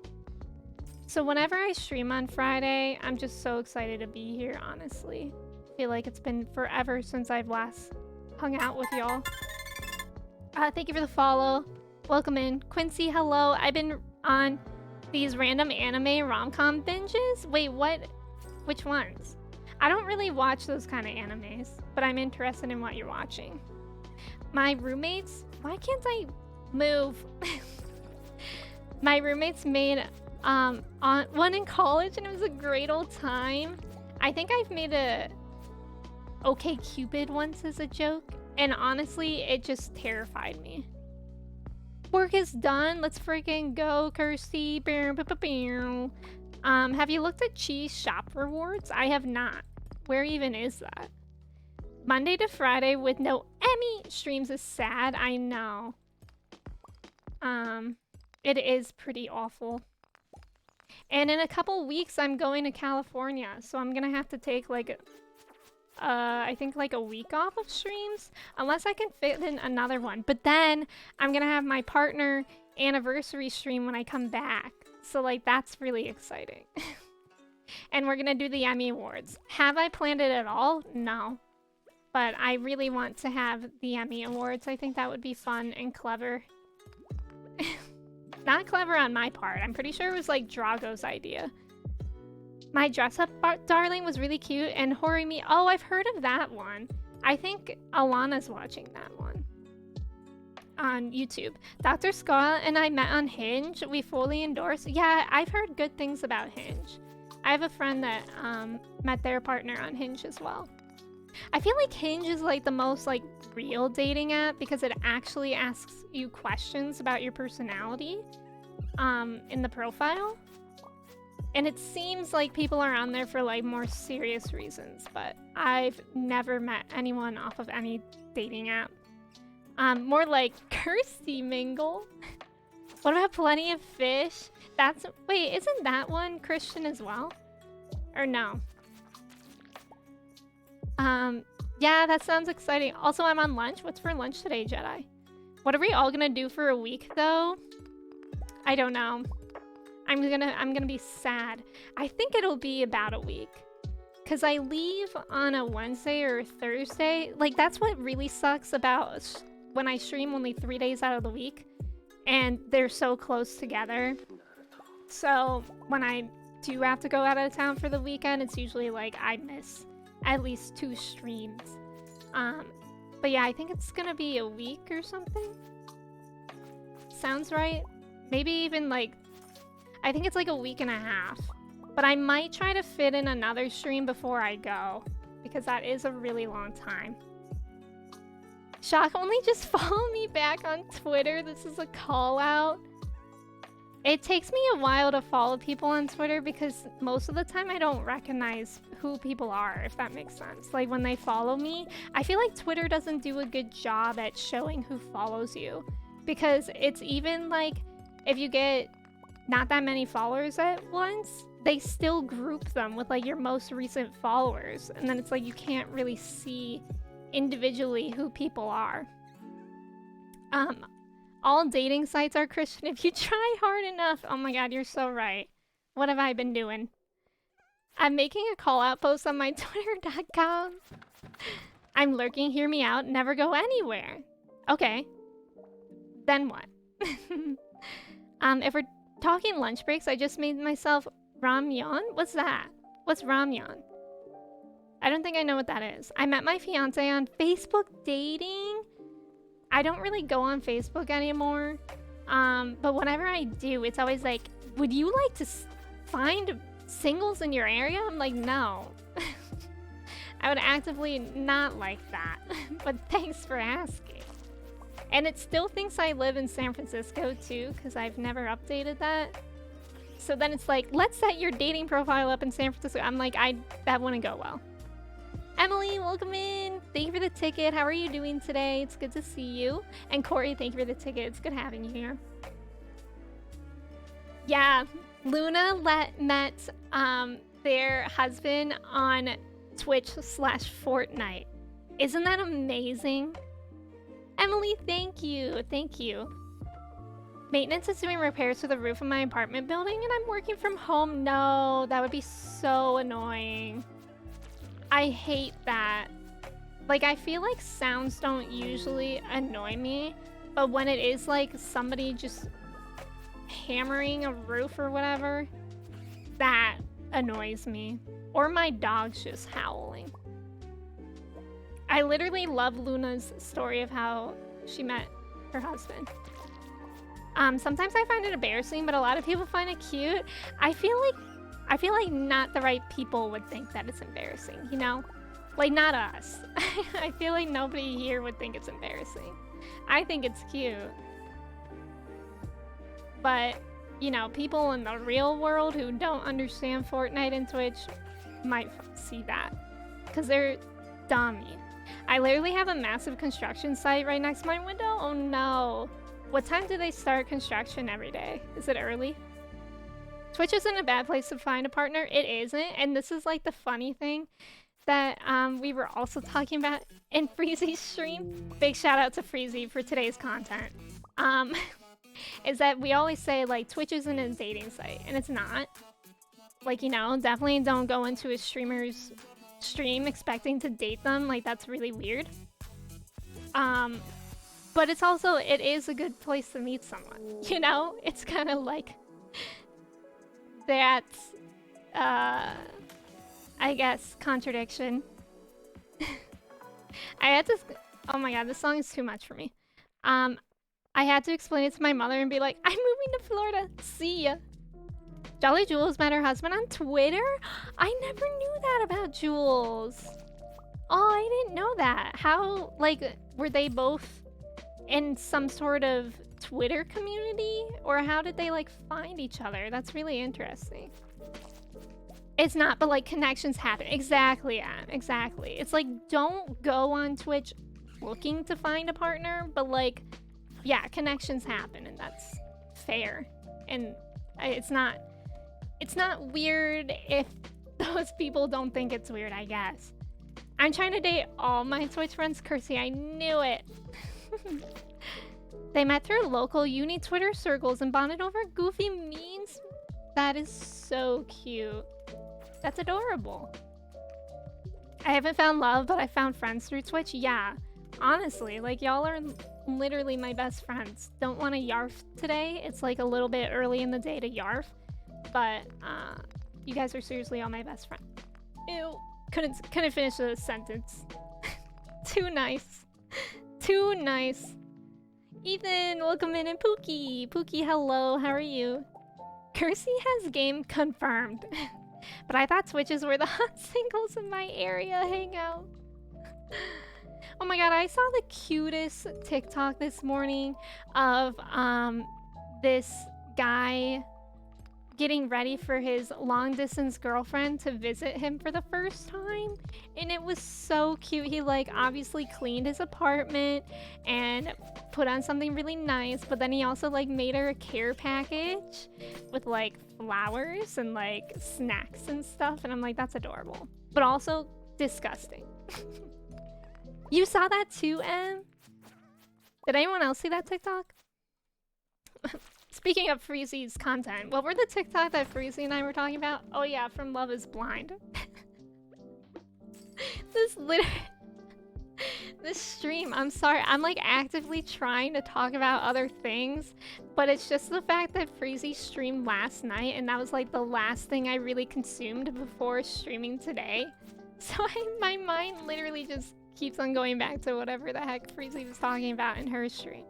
So whenever I stream on Friday, I'm just so excited to be here, honestly. I feel like it's been forever since I've last hung out with y'all. Thank you for the follow. Welcome in. Quincy, hello. I've been on these random anime rom-com binges. Wait, what? Which ones? I don't really watch those kind of animes, but I'm interested in what you're watching. My roommates... Why can't I move? My roommates made... on one in college, and it was a great old time. I think I've made a OK Cupid once as a joke, and honestly, it just terrified me. Work is done. Let's freaking go, Kirsty. Have you looked at Cheese Shop Rewards? I have not. Where even is that? Monday to Friday with no Emmy streams is sad. I know. It is pretty awful. And in a couple weeks, I'm going to California, so I'm gonna have to take like I think like a week off of streams, unless I can fit in another one. But then I'm gonna have my partner anniversary stream when I come back. So like that's really exciting. And we're gonna do the Emmy Awards. Have I planned it at all? No. But I really want to have the Emmy Awards. I think that would be fun and clever. Not clever on my part. I'm pretty sure it was like Drago's idea. My Dress Up Darling was really cute, and Horimi. Oh, I've heard of that one. I think Alana's watching that one on YouTube. Dr. Scott and I met on Hinge. We fully endorse. Yeah, I've heard good things about Hinge. I have a friend that met their partner on Hinge as well. I feel like Hinge is like the most like real dating app because it actually asks you questions about your personality in the profile. And it seems like people are on there for like more serious reasons, but I've never met anyone off of any dating app. More like Kirsty Mingle. What about Plenty of Fish? That's wait, isn't that one Christian as well? Or no? Yeah, that sounds exciting. Also, I'm on lunch. What's for lunch today, Jedi? What are we all gonna do for a week though? I don't know. I'm gonna be sad. I think it'll be about a week. Cause I leave on a Wednesday or a Thursday. Like that's what really sucks about when I stream only 3 days out of the week. And they're so close together. So when I do have to go out of town for the weekend, it's usually like I miss at least 2 streams. But yeah, I think it's gonna be a week or something. Sounds right. Maybe even like, I think it's like a week and a half. But I might try to fit in another stream before I go, because that is a really long time. Shock, only just follow me back on Twitter. This is a call out. It takes me a while to follow people on Twitter because most of the time I don't recognize who people are, if that makes sense. Like when they follow me, I feel like Twitter doesn't do a good job at showing who follows you. Because it's even like, if you get not that many followers at once, they still group them with like your most recent followers. And then it's like you can't really see individually who people are. All dating sites are Christian if you try hard enough. Oh my god, you're so right. What have I been doing? I'm making a call out post on my twitter.com. I'm lurking, hear me out, never go anywhere. Okay. Then what? If we're talking lunch breaks, I just made myself ramyeon. What's that? What's ramyeon? I don't think I know what that is. I met my fiance on Facebook dating. I don't really go on Facebook anymore. But whenever I do, it's always like, would you like to find singles in your area? I'm like, no. I would actively not like that. But thanks for asking. And it still thinks I live in San Francisco too, because I've never updated that. So then it's like, let's set your dating profile up in San Francisco. I'm like, that wouldn't go well. Emily, welcome in. Thank you for the ticket. How are you doing today? It's good to see you. And Corey, thank you for the ticket. It's good having you here. Yeah, Luna met their husband on Twitch/Fortnite. Isn't that amazing? Emily, thank you. Thank you. Maintenance is doing repairs to the roof of my apartment building and I'm working from home. No, that would be so annoying. I hate that. Like, I feel like sounds don't usually annoy me, but when it is like somebody just hammering a roof or whatever, that annoys me. Or my dog's just howling. I literally love Luna's story of how she met her husband. Sometimes I find it embarrassing, but a lot of people find it cute. I feel like not the right people would think that it's embarrassing, you know? Like, not us. I feel like nobody here would think it's embarrassing. I think it's cute. But, you know, people in the real world who don't understand Fortnite and Twitch might see that. Because they're dummy. I literally have a massive construction site right next to my window. Oh no. What time do they start construction every day? Is it early? Twitch isn't a bad place to find a partner. It isn't. And this is like the funny thing. that we were also talking about in Freezy's stream, big shout out to Freezy for today's content, is that we always say, like, Twitch isn't a dating site, and it's not. Like, you know, definitely don't go into a streamer's stream expecting to date them. Like, that's really weird. But it's also, it is a good place to meet someone. You know? It's kind of like that, I guess, contradiction. I had to, oh my god, this song is too much for me. I had to explain it to my mother and be like, I'm moving to Florida. See ya. Jolly Jules met her husband on Twitter? I never knew that about Jules. Oh, I didn't know that. How, like, were they both in some sort of Twitter community? Or how did they, like, find each other? That's really interesting. It's not, but, like, connections happen. Exactly, yeah, exactly. It's like, don't go on Twitch looking to find a partner, but, like, yeah, connections happen, and that's fair. And it's not weird if those people don't think it's weird, I guess. I'm trying to date all my Twitch friends. Kirsty, I knew it. They met through local uni Twitter circles and bonded over goofy memes. That is so cute. That's adorable. I haven't found love, but I found friends through Twitch. Yeah, honestly, like, y'all are literally my best friends. Don't want to yarf today. It's like a little bit early in the day to yarf. But you guys are seriously all my best friends. Ew. Couldn't finish the sentence. Too nice. Too nice. Ethan, welcome in, and Pookie. Pookie, hello. How are you? Kirsty has game confirmed. But I thought Twitch is where the hot singles in my area hang out. Oh my god, I saw the cutest TikTok this morning of this guy getting ready for his long-distance girlfriend to visit him for the first time, and it was so cute. He, like, obviously cleaned his apartment and put on something really nice, but then he also, like, made her a care package with, like, flowers and, like, snacks and stuff, and I'm like, that's adorable, but also disgusting. You saw that too, Em? Did anyone else see that TikTok? Speaking of Freezy's content, what were the TikTok that Freezy and I were talking about? Oh yeah, from Love is Blind. This stream, I'm sorry, I'm like actively trying to talk about other things, but it's just the fact that Freezy streamed last night and that was like the last thing I really consumed before streaming today. So my mind literally just keeps on going back to whatever the heck Freezy was talking about in her stream.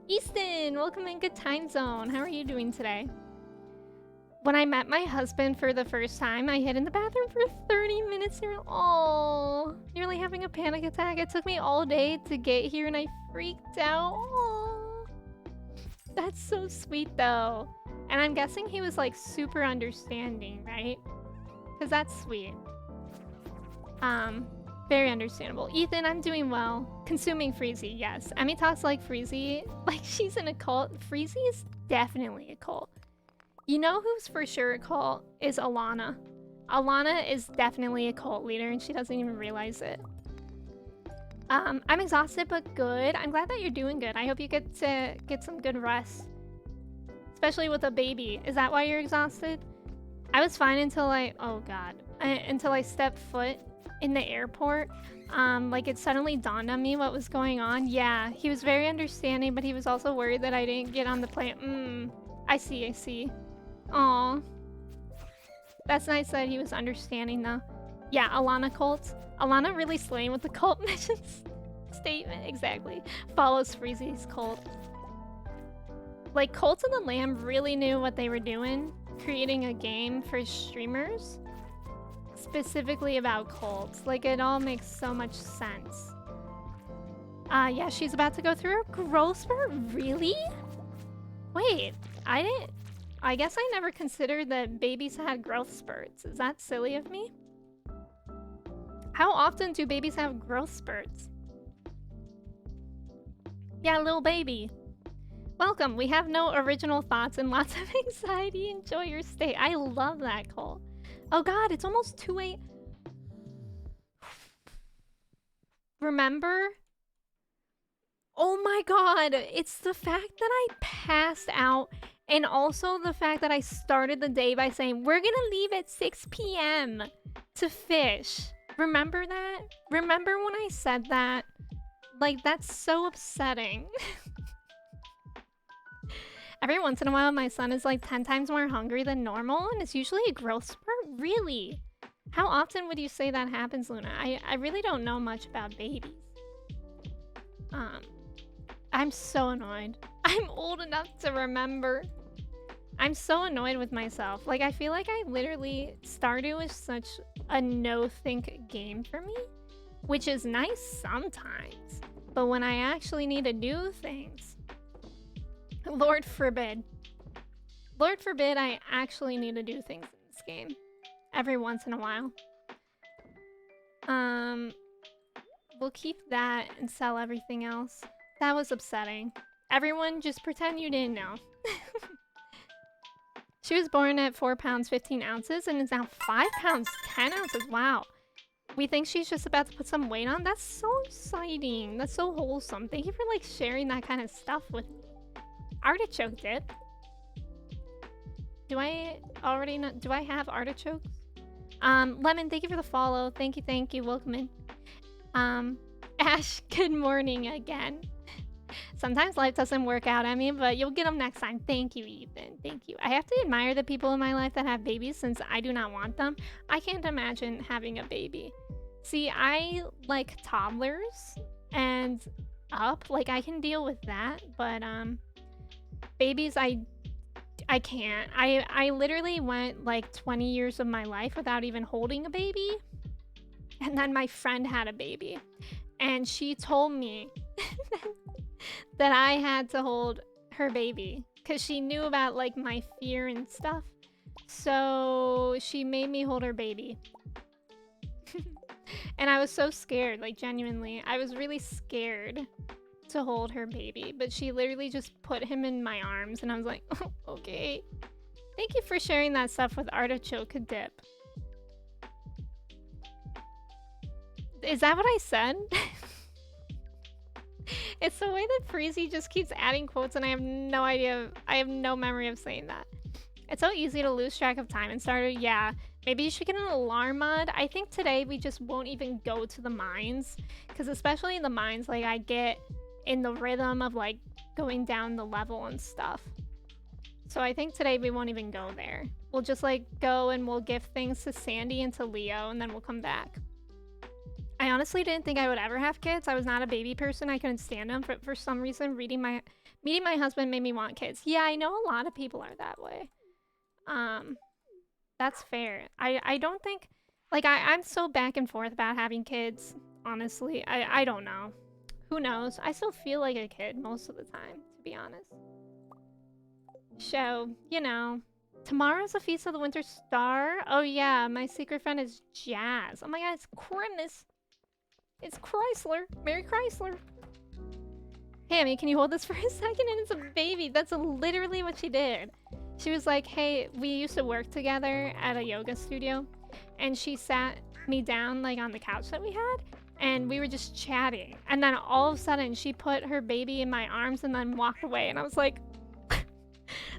Easton, welcome in. Good time zone. How are you doing today? When I met my husband for the first time, I hid in the bathroom for 30 minutes. Oh, nearly having a panic attack. It took me all day to get here and I freaked out. Oh, that's so sweet though. And I'm guessing he was like super understanding, right? Because that's sweet. Very understandable. Ethan, I'm doing well. Consuming Freezy, yes. Emmy talks like Freezy, like she's in a cult. Freezy is definitely a cult. You know who's for sure a cult is Alana. Alana is definitely a cult leader and she doesn't even realize it. I'm exhausted but good. I'm glad that you're doing good. I hope you get to get some good rest. Especially with a baby. Is that why you're exhausted? I was fine until until I stepped foot in the airport. Like it suddenly dawned on me what was going on. Yeah, he was very understanding, but he was also worried that I didn't get on the plane. I see. Aw. That's nice that he was understanding though. Yeah, Alana cult. Alana really slaying with the cult missions statement. Exactly. Follows Freezy's cult. Like, Cult of the Lamb really knew what they were doing, creating a game for streamers specifically about cults. Like, it all makes so much sense. Yeah, she's about to go through a growth spurt? Really? Wait, I guess I never considered that babies had growth spurts. Is that silly of me? How often do babies have growth spurts? Yeah, little baby. Welcome. We have no original thoughts and lots of anxiety. Enjoy your stay. I love that call. Oh god, it's almost 2 a.m. Remember? Oh my god, it's the fact that I passed out and also the fact that I started the day by saying, we're gonna leave at 6 p.m. to fish. Remember that? Remember when I said that? Like, that's so upsetting. Every once in a while, my son is like 10 times more hungry than normal, and it's usually a growth spurt? Really? How often would you say that happens, Luna? I really don't know much about babies. I'm so annoyed. I'm old enough to remember. I'm so annoyed with myself. Like, I feel like I literally... Stardew is such a no-think game for me, which is nice sometimes. But when I actually need to do things... Lord forbid. Lord forbid I actually need to do things in this game. Every once in a while. We'll keep that and sell everything else. That was upsetting. Everyone, just pretend you didn't know. She was born at 4 pounds 15 ounces and is now 5 pounds 10 ounces. Wow. We think she's just about to put some weight on. That's so exciting. That's so wholesome. Thank you for like sharing that kind of stuff with me. Artichoke dip. Do I already know? Do I have artichokes? Lemon, thank you for the follow. Thank you. Welcome in. Ash, good morning again. Sometimes life doesn't work out at me, but you'll get them next time. Thank you, Ethan. Thank you. I have to admire the people in my life that have babies since I do not want them. I can't imagine having a baby. See, I like toddlers and up. Like, I can deal with that, but babies, I can't. I literally went like 20 years of my life without even holding a baby. And then my friend had a baby. And she told me that I had to hold her baby because she knew about like my fear and stuff. So she made me hold her baby. And I was so scared, like genuinely. I was really scared to hold her baby, but she literally just put him in my arms and I was like, oh, okay. Thank you for sharing that stuff with Artichoke Dip. Is that what I said? It's the way that Freezy just keeps adding quotes and I have no idea. I have no memory of saying that. It's so easy to lose track of time and Stardew. Yeah, maybe you should get an alarm mod. I think today we just won't even go to the mines because especially in the mines, like I get in the rhythm of like going down the level and stuff. So I think today we won't even go there. We'll just like go and we'll give things to Sandy and to Leo and then we'll come back. I honestly didn't think I would ever have kids. I was not a baby person. I couldn't stand them. For some reason, meeting my husband made me want kids. Yeah, I know a lot of people are that way. That's fair. I don't think... Like, I'm so back and forth about having kids, honestly. I don't know. Who knows? I still feel like a kid most of the time, to be honest. So, you know. Tomorrow's the Feast of the Winter Star. Oh, yeah. My secret friend is Jazz. Oh, my God. It's Christmas. It's Chrysler. Merry Chrysler. Hey, Amy, can you hold this for a second? And it's a baby. That's literally what she did. She was like, hey, we used to work together at a yoga studio. And she sat me down like on the couch that we had. And we were just chatting. And then all of a sudden, she put her baby in my arms and then walked away. And I was like,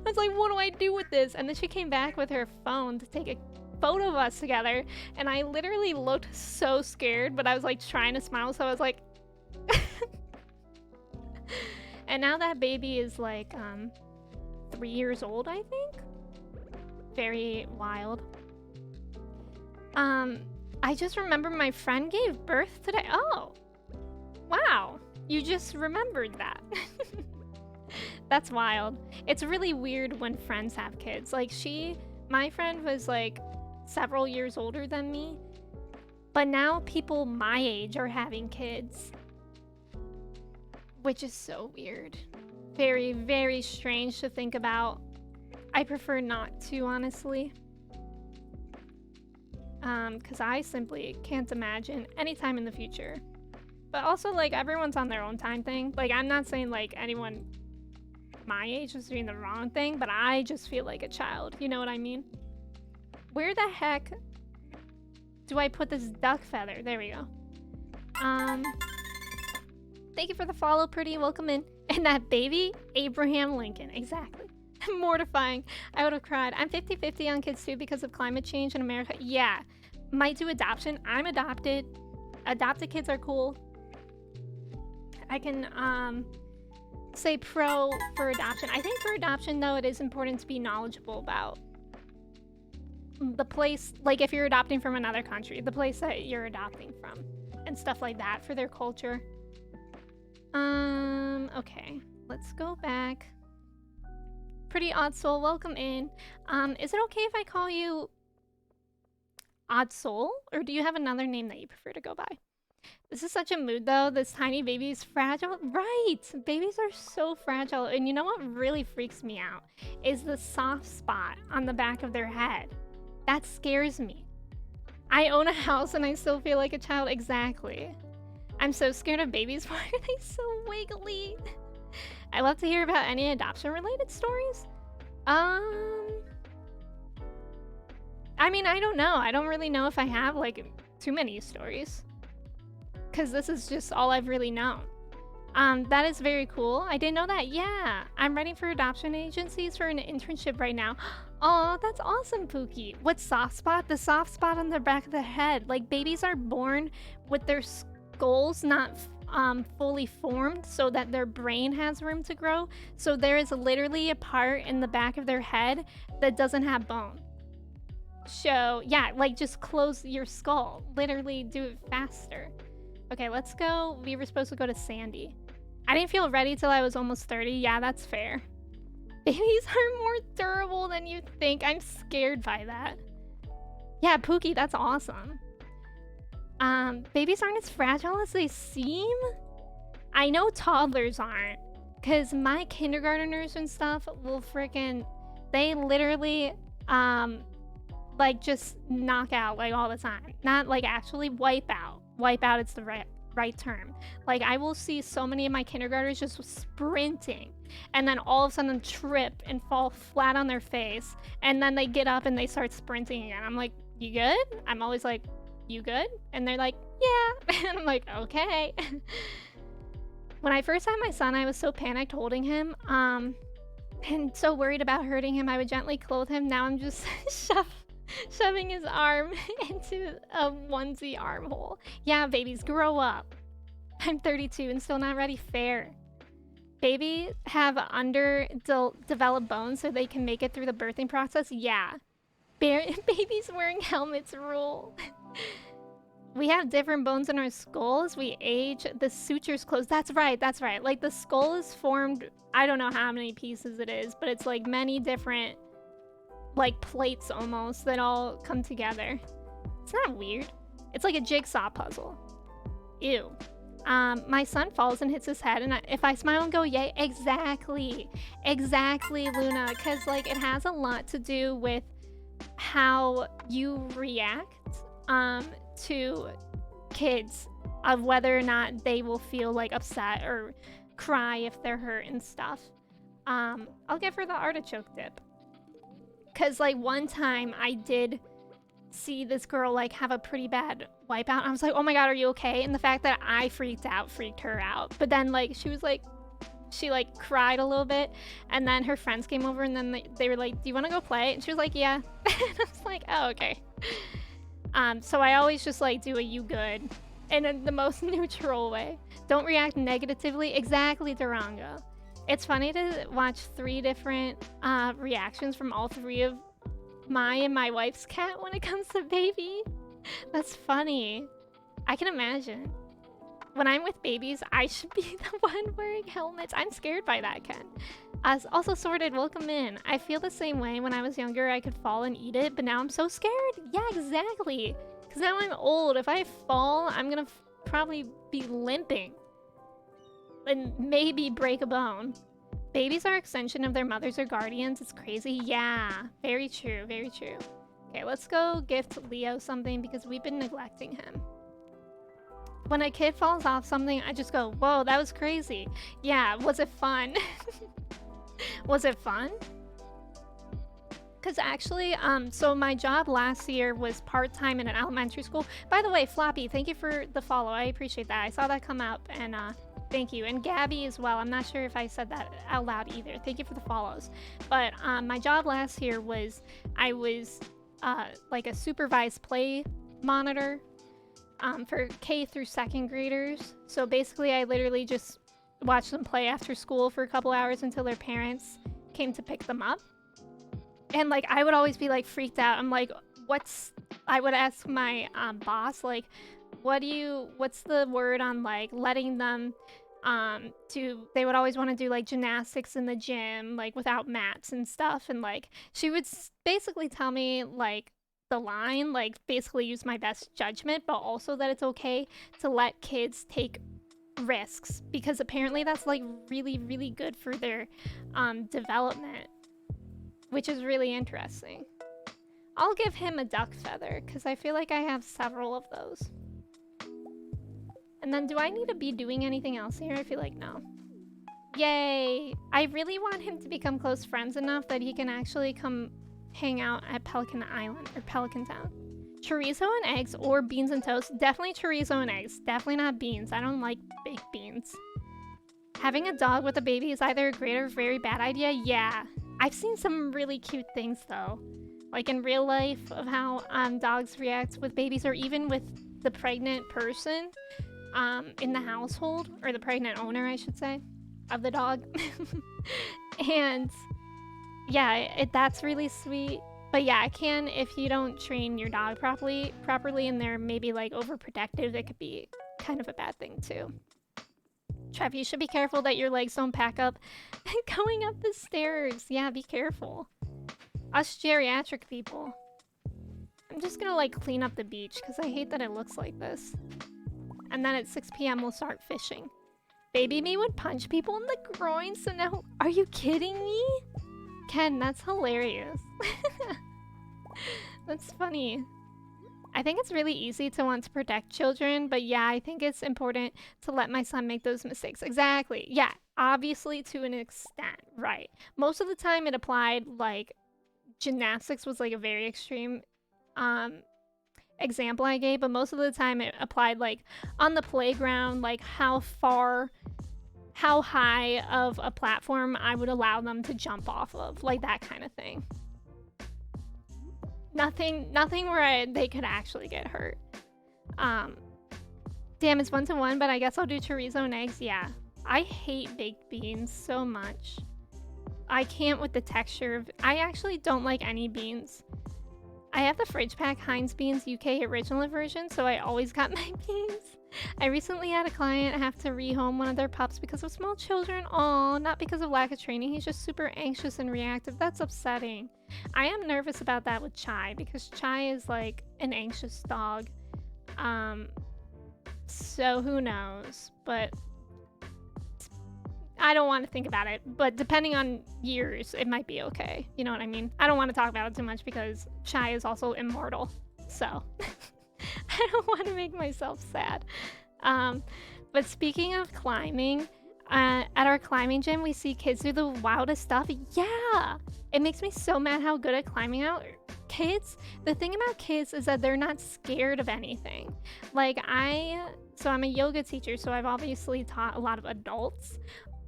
what do I do with this? And then she came back with her phone to take a photo of us together. And I literally looked so scared, but I was like trying to smile. So I was like, and now that baby is like 3 years old, I think. Very wild. I just remember my friend gave birth today. Oh, wow. You just remembered that. That's wild. It's really weird when friends have kids. Like my friend was like several years older than me, but now people my age are having kids, which is so weird. Very, very strange to think about. I prefer not to, honestly. Because I simply can't imagine any time in the future. But also, like, everyone's on their own time thing. Like, I'm not saying, like, anyone my age is doing the wrong thing, but I just feel like a child. You know what I mean? Where the heck do I put this duck feather? There we go. Thank you for the follow, pretty. Welcome in. And that baby, Abraham Lincoln. Exactly. Mortifying. I would have cried. I'm 50-50 on kids too because of climate change in America. Yeah. Might do adoption. I'm adopted. Adopted kids are cool. I can say pro for adoption. I think for adoption though, it is important to be knowledgeable about the place, like if you're adopting from another country, the place that you're adopting from and stuff like that for their culture. Okay, let's go back. Pretty Odd Soul, welcome in. Is it okay if I call you Odd Soul, or do you have another name that you prefer to go by? This is such a mood though. This tiny baby is fragile. Right! Babies are so fragile. And you know what really freaks me out? Is the soft spot on the back of their head. That scares me. I own a house and I still feel like a child. Exactly. I'm so scared of babies. Why are they so wiggly? I love to hear about any adoption related stories. I mean, I don't know. I don't really know if I have like too many stories, because this is just all I've really known. That is very cool. I didn't know that. Yeah, I'm writing for adoption agencies for an internship right now. Oh, that's awesome, Pookie. What soft spot? The soft spot on the back of the head. Like babies are born with their skulls not fully formed so that their brain has room to grow. So there is literally a part in the back of their head that doesn't have bone. So yeah, like just close your skull. Literally do it faster. Okay, let's go. We were supposed to go to Sandy. I didn't feel ready till I was almost 30. Yeah, that's fair. Babies are more durable than you think. I'm scared by that. Yeah, Pookie, that's awesome. Babies aren't as fragile as they seem? I know toddlers aren't, because my kindergarteners and stuff will freaking, they literally, like just knock out like all the time. Not like actually wipe out. Wipe out, it's the right term. Like I will see so many of my kindergartners just sprinting and then all of a sudden trip and fall flat on their face, and then they get up and they start sprinting again. I'm like, you good? I'm always like, you good? And they're like, yeah. And I'm like, okay. When I first had my son, I was so panicked holding him and so worried about hurting him. I would gently clothe him. Now I'm just shoving his arm into a onesie armhole. Yeah, babies, grow up. I'm 32 and still not ready. Fair. Babies have underdeveloped bones so they can make it through the birthing process. Yeah. Babies wearing helmets rule. We have different bones in our skulls. We age. The sutures close. That's right. That's right. Like the skull is formed. I don't know how many pieces it is, but it's like many different like plates almost that all come together. It's not weird. It's like a jigsaw puzzle. Ew. My son falls and hits his head, and if I smile and go, yay, exactly, Luna, because like it has a lot to do with how you react to kids, of whether or not they will feel like upset or cry if they're hurt and stuff. I'll give her the artichoke dip. Cause like one time I did see this girl like have a pretty bad wipeout. I was like, oh my god, are you okay? And the fact that I freaked her out. But then like she was like, she like cried a little bit, and then her friends came over, and then they were like, do you want to go play? And she was like, yeah. And I was like, oh, okay. So I always just like do a you good in the most neutral way. Don't react negatively. Exactly, Duranga. It's funny to watch 3 different reactions from all 3 of my and my wife's cat when it comes to baby. That's funny. I can imagine. When I'm with babies, I should be the one wearing helmets. I'm scared by that, Ken. Also, Sorted, welcome in. I feel the same way. When I was younger, I could fall and eat it, but now I'm so scared. Yeah, exactly. Because now I'm old. If I fall, I'm gonna probably be limping. And maybe break a bone. Babies are extension of their mothers or guardians. It's crazy. Yeah, very true, very true. Okay, let's go gift Leo something because we've been neglecting him. When a kid falls off something, I just go, whoa, that was crazy. Yeah, was it fun? Was it fun? Because actually, so my job last year was part-time in an elementary school. By the way, Floppy, thank you for the follow. I appreciate that. I saw that come up, and Thank you. And Gabby as well. I'm not sure if I said that out loud either. Thank you for the follows. But my job last year was I was like a supervised play monitor for K through second graders. So basically, I literally just watched them play after school for a couple hours until their parents came to pick them up. And like, I would always be like freaked out. I'm like, I would ask my boss, like, what's the word on like letting them they would always want to do like gymnastics in the gym, like without mats and stuff. And like, she would basically tell me like the line, like basically use my best judgment, but also that it's okay to let kids take risks because apparently that's like really, really good for their development, which is really interesting. I'll give him a duck feather because I feel like I have several of those. And then do I need to be doing anything else here? I feel like no. Yay! I really want him to become close friends enough that he can actually come hang out at Pelican Island or Pelican Town. Chorizo and eggs or beans and toast? Definitely chorizo and eggs. Definitely not beans. I don't like baked beans. Having a dog with a baby is either a great or very bad idea. Yeah. I've seen some really cute things though. Like in real life of how dogs react with babies or even with the pregnant person in the household, or the pregnant owner, I should say, of the dog. And yeah, that's really sweet. But yeah, it can, if you don't train your dog properly and they're maybe like overprotective, it could be kind of a bad thing too. Trev, you should be careful that your legs don't pack up going up the stairs. Yeah, be careful. Us geriatric people. I'm just gonna like clean up the beach because I hate that it looks like this. And then at 6 p.m. we'll start fishing. Baby me would punch people in the groin, so now, are you kidding me? Ken, that's hilarious. That's funny. I think it's really easy to want to protect children, but yeah, I think it's important to let my son make those mistakes. Exactly. Yeah, obviously to an extent, right. Most of the time it applied, like, gymnastics was like a very extreme example I gave, but most of the time it applied like on the playground, like how high of a platform I would allow them to jump off of, like that kind of thing. Nothing where they could actually get hurt. Damn, it's 1-to-1, but I guess I'll do chorizo and eggs. Yeah, I hate baked beans so much. I can't with the texture of, I actually don't like any beans. I have the fridge pack Heinz Beans UK original version, so I always got my beans. I recently had a client have to rehome one of their pups because of small children. Aw, not because of lack of training. He's just super anxious and reactive. That's upsetting. I am nervous about that with Chai because Chai is like an anxious dog. So who knows? But I don't want to think about it, but depending on years, it might be okay. You know what I mean? I don't want to talk about it too much because Chai is also immortal. So I don't want to make myself sad. But speaking of climbing, at our climbing gym, we see kids do the wildest stuff. Yeah! It makes me so mad how good at climbing out. Kids, the thing about kids is that they're not scared of anything. Like so I'm a yoga teacher, so I've obviously taught a lot of adults.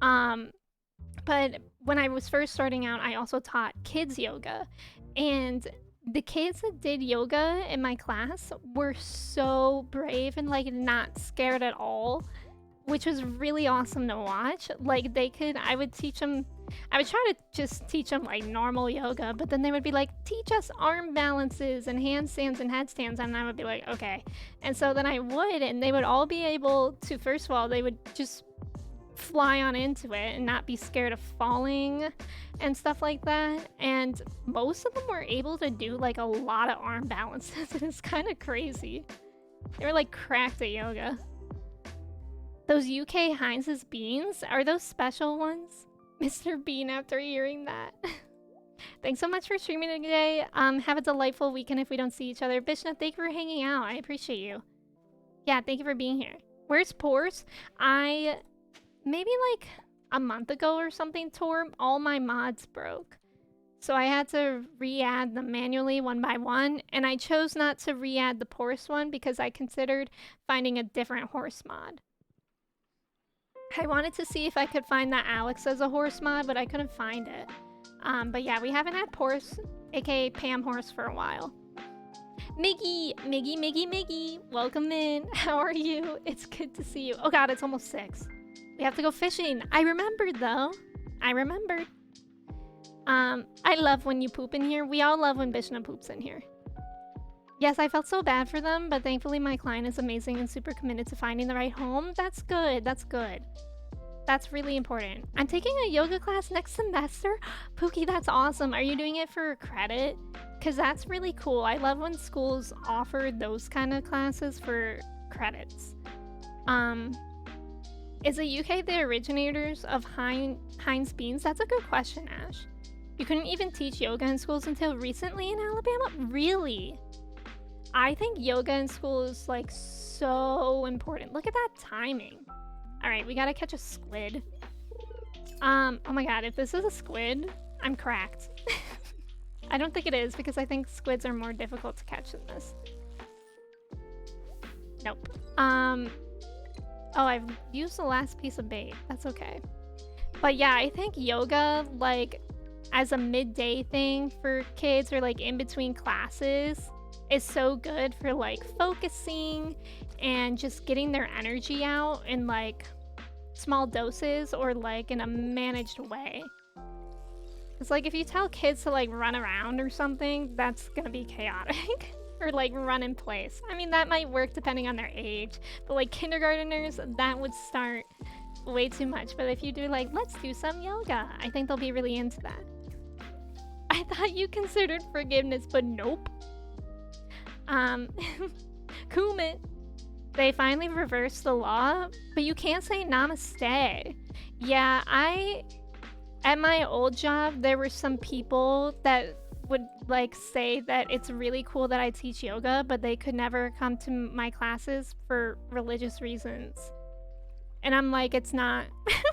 But when I was first starting out, I also taught kids yoga, and the kids that did yoga in my class were so brave and like not scared at all, which was really awesome to watch. Like I would try to just teach them like normal yoga, but then they would be like, teach us arm balances and handstands and headstands, and I would be like, okay. And so then I would, and they would all be able to, first of all, they would just fly on into it and not be scared of falling and stuff like that. And most of them were able to do like a lot of arm balances. It's kind of crazy. They were like cracked at yoga. Those UK Heinz's beans, are those special ones? Mr. Bean, after hearing that. Thanks so much for streaming today. Have a delightful weekend if we don't see each other. Bishna, thank you for hanging out. I appreciate you. Yeah, thank you for being here. Where's Pores? Maybe like a month ago or something, all my mods broke. So I had to re-add them manually one by one, and I chose not to re-add the horse one because I considered finding a different horse mod. I wanted to see if I could find that Alex as a horse mod, but I couldn't find it. But yeah, we haven't had Porce, aka Pam Horse, for a while. Miggy, welcome in. How are you? It's good to see you. Oh god, it's almost 6. We have to go fishing. I remembered though. I remembered. I love when you poop in here. We all love when Bishna poops in here. Yes, I felt so bad for them, but thankfully my client is amazing and super committed to finding the right home. That's good. That's good. That's really important. I'm taking a yoga class next semester. Pookie, that's awesome. Are you doing it for credit? Because that's really cool. I love when schools offer those kind of classes for credits. Is the UK the originators of Heinz beans? That's a good question, Ash. You couldn't even teach yoga in schools until recently in Alabama? Really? I think yoga in school is like so important. Look at that timing. All right, we gotta catch a squid. Oh my god, if this is a squid, I'm cracked. I don't think it is because I think squids are more difficult to catch than this. Nope. Oh, I've used the last piece of bait. That's okay. But yeah, I think yoga, like, as a midday thing for kids or like in between classes is so good for like focusing and just getting their energy out in like small doses or like in a managed way. It's like if you tell kids to like run around or something, that's gonna be chaotic. Or like run in place. I mean, that might work depending on their age, but like kindergarteners, that would start way too much. But if you do like, let's do some yoga, I think they'll be really into that. I thought you considered forgiveness, but nope. Kumit. They finally reversed the law, but you can't say namaste. Yeah, at my old job, there were some people that would like say that it's really cool that I teach yoga, but they could never come to my classes for religious reasons. And I'm like, it's not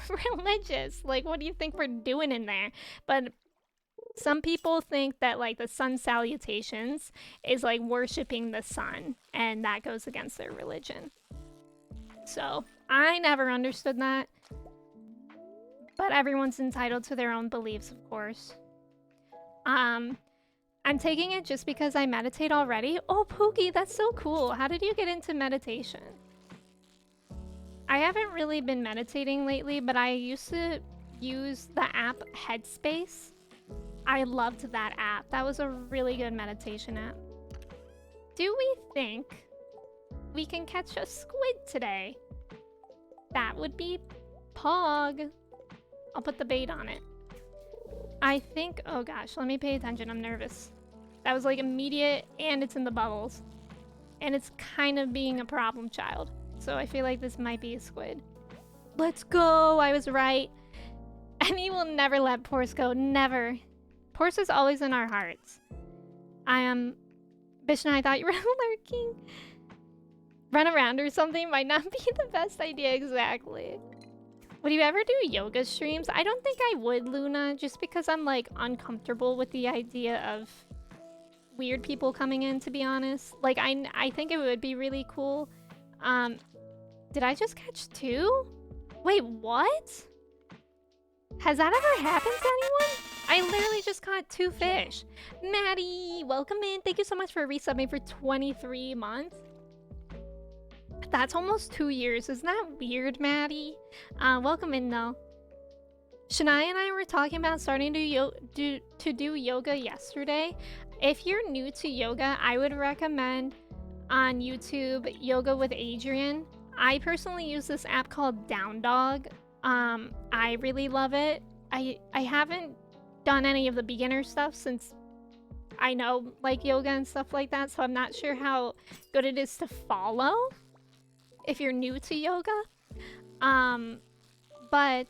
religious. Like, what do you think we're doing in there? But some people think that like the sun salutations is like worshiping the sun, and that goes against their religion. So I never understood that. But everyone's entitled to their own beliefs, of course. I'm taking it just because I meditate already. Oh, Pookie, that's so cool. How did you get into meditation? I haven't really been meditating lately, but I used to use the app Headspace. I loved that app. That was a really good meditation app. Do we think we can catch a squid today? That would be Pog. I'll put the bait on it. I think, oh gosh, let me pay attention. I'm nervous. That was like immediate, and it's in the bubbles. And it's kind of being a problem child. So I feel like this might be a squid. Let's go, I was right. Emmy will never let Porce go, never. Porce is always in our hearts. Bishna, I thought you were lurking. Run around or something might not be the best idea, exactly. Would you ever do yoga streams? I don't think I would, Luna, just because I'm like uncomfortable with the idea of weird people coming in, to be honest. Like, I think it would be really cool. Did I just catch 2? Wait, what? Has that ever happened to anyone? I literally just caught 2 fish. Maddie, welcome in. Thank you so much for resubbing for 23 months. That's almost 2 years. Isn't that weird, Maddie? Welcome in, though. Shania and I were talking about starting to do yoga yesterday. If you're new to yoga, I would recommend on YouTube Yoga with Adrian. I personally use this app called Down Dog. I really love it. I haven't done any of the beginner stuff since I know like yoga and stuff like that, so I'm not sure how good it is to follow if you're new to yoga. But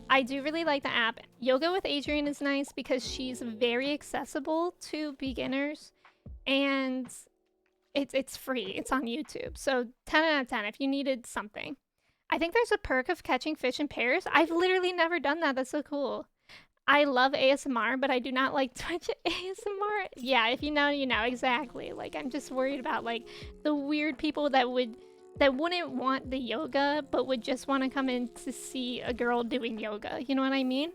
I do really like the app. Yoga with Adrian is nice because she's very accessible to beginners, and it's free. It's on YouTube. So 10 out of 10 if you needed something. I think there's a perk of catching fish in pairs. I've literally never done that. That's so cool. I love ASMR, but I do not like Twitch ASMR. Yeah, if you know, you know. Exactly. Like, I'm just worried about, like, the weird people that would that wouldn't want the yoga but would just want to come in to see a girl doing yoga. You know what I mean?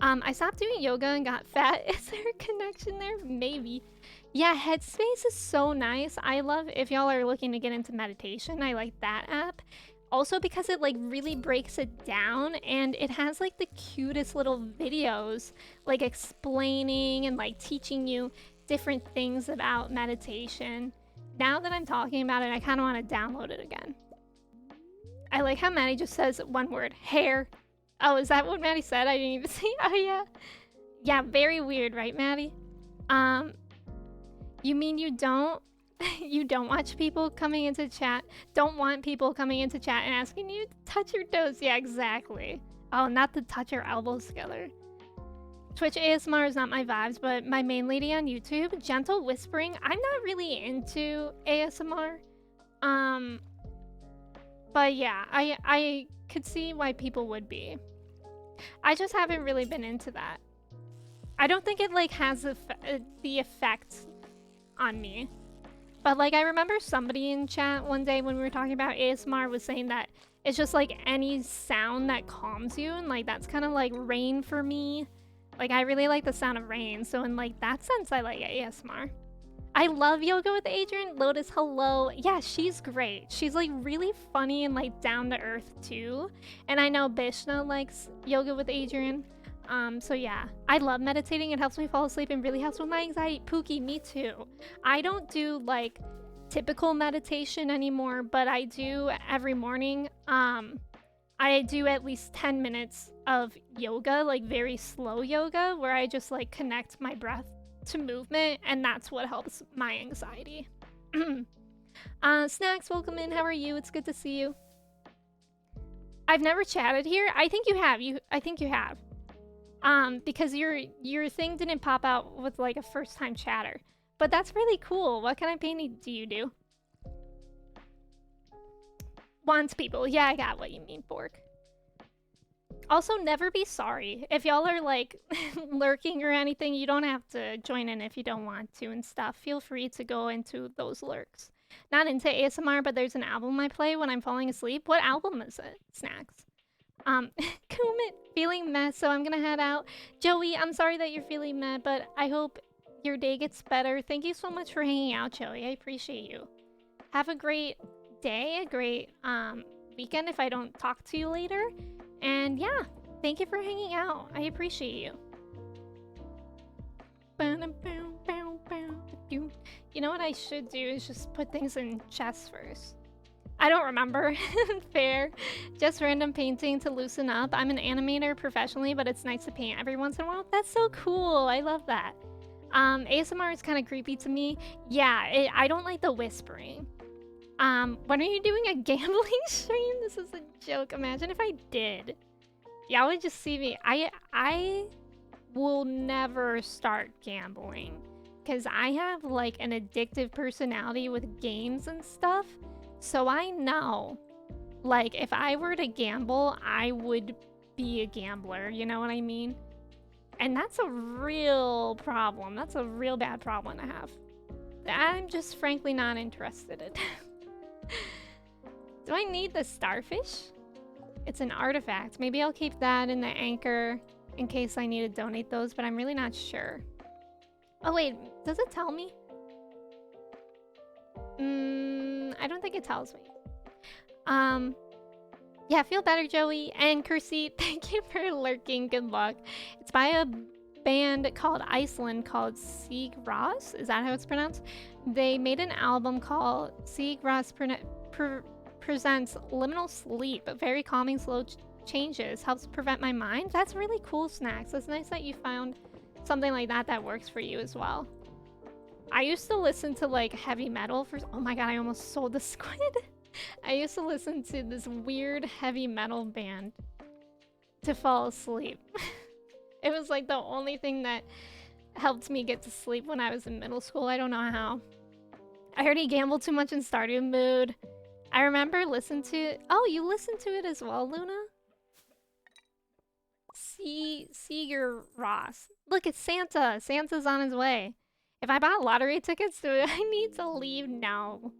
I stopped doing yoga and got fat. Is there a connection there? Maybe. Yeah, Headspace is so nice. I love if y'all are looking to get into meditation. I like that app. Also because it like really breaks it down and it has like the cutest little videos like explaining and like teaching you different things about meditation. Now that I'm talking about it, I kind of want to download it again. I like how Maddie just says one word, hair. Oh, is that what Maddie said? I didn't even see. Oh, yeah. Yeah, very weird, right, Maddie? You mean you don't? You don't watch people coming into chat? Don't want people coming into chat and asking you to touch your toes? Yeah, exactly. Oh, not to touch your elbows together. Twitch ASMR is not my vibes, but my main lady on YouTube, gentle whispering. I'm not really into ASMR. But yeah, I could see why people would be. I just haven't really been into that. I don't think it like has the effect on me. But like I remember somebody in chat one day when we were talking about ASMR was saying that it's just like any sound that calms you, and like that's kind of like rain for me. Like I really like the sound of rain, so in like that sense I like ASMR. I love Yoga with Adrian. Lotus, hello. Yeah, she's great. She's like really funny and like down to earth too. And I know Bishna likes Yoga with Adrian. So yeah, I love meditating. It helps me fall asleep and really helps with my anxiety. Pookie, me too. I don't do like typical meditation anymore, but I do every morning. I do at least 10 minutes of yoga, like very slow yoga, where I just like connect my breath to movement, and that's what helps my anxiety. Snacks, welcome in. How are you? It's good to see you. I've never chatted here. I think you have. I think you have. Because your thing didn't pop out with like a first-time chatter. But that's really cool. What kind of painting do you do? Wants people. Yeah, I got what you mean, Bork. Also, never be sorry. If y'all are like lurking or anything, you don't have to join in if you don't want to and stuff. Feel free to go into those lurks. Not into ASMR, but there's an album I play when I'm falling asleep. What album is it? Snacks. Kumit, feeling meh, so I'm gonna head out. Joey, I'm sorry that you're feeling meh, but I hope your day gets better. Thank you so much for hanging out, Joey. I appreciate you. Have a great day, a great weekend if I don't talk to you later. And yeah, thank you for hanging out. I appreciate you. You know what I should do is just put things in chests first. I don't remember. Fair. Just random painting to loosen up. I'm an animator professionally, but it's nice to paint every once in a while. That's so cool. I love that. ASMR is kind of creepy to me. Yeah, I don't like the whispering. When are you doing a gambling stream? This is a joke. Imagine if I did. Y'all would just see me. I will never start gambling because I have like an addictive personality with games and stuff. So I know, like, if I were to gamble, I would be a gambler. You know what I mean? And that's a real problem. That's a real bad problem to have. I'm just frankly not interested in. Do I need the starfish? It's an artifact. Maybe I'll keep that in the anchor in case I need to donate those, but I'm really not sure. Oh wait, does it tell me? I don't think it tells me. Yeah, feel better, Joey. And Kersey, thank you for lurking. Good luck. It's by a band called Iceland called Sieg Ros. Is that how it's pronounced? They made an album called Sieg Ros Presents Liminal Sleep. Very calming, slow changes. Helps prevent my mind. That's really cool, Snacks. It's nice that you found something like that that works for you as well. I used to listen to like heavy metal for... Oh my god, I almost sold the squid. I used to listen to this weird heavy metal band to fall asleep. It was like the only thing that helped me get to sleep when I was in middle school. I don't know how. I heard he gambled too much in Stardew mood. I remember listening to it. Oh, you listened to it as well, Luna? Seeger Ross. Look, it's Santa. Santa's on his way. If I bought lottery tickets, do I need to leave now?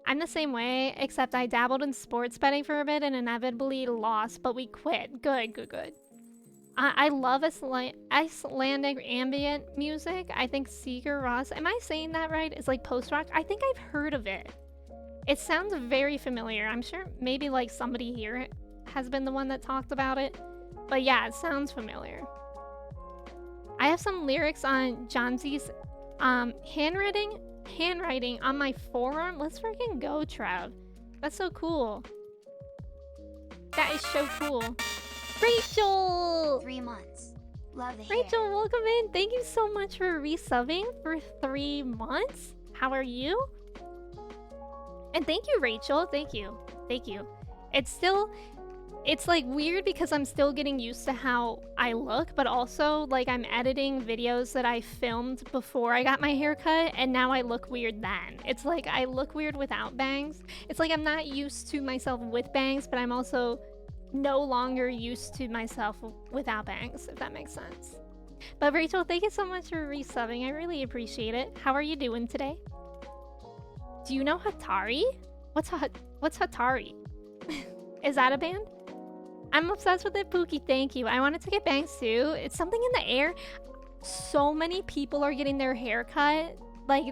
I'm the same way, except I dabbled in sports betting for a bit and inevitably lost, but we quit. Good, good, good. I love Icelandic ambient music. I think Sigur Rós, am I saying that right? It's like post-rock. I think I've heard of it. It sounds very familiar. I'm sure maybe like somebody here has been the one that talked about it. But yeah, it sounds familiar. I have some lyrics on Johnsie's handwriting on my forearm. Let's freaking go, Trav. That's so cool. That is so cool. Rachel! 3 months. Love the hair. Rachel, welcome in. Thank you so much for resubbing for 3 months. How are you? And thank you, Rachel. Thank you. Thank you. It's like weird because I'm still getting used to how I look, but also like I'm editing videos that I filmed before I got my hair cut, and now I look weird then. It's like I look weird without bangs. It's like I'm not used to myself with bangs, but I'm also no longer used to myself without bangs, if that makes sense. But Rachel, thank you so much for resubbing. I really appreciate it. How are you doing today? Do you know Hatari? What's Hatari? Is that a band? I'm obsessed with it, Pookie. Thank you. I wanted to get bangs too. It's something in the air. So many people are getting their hair cut like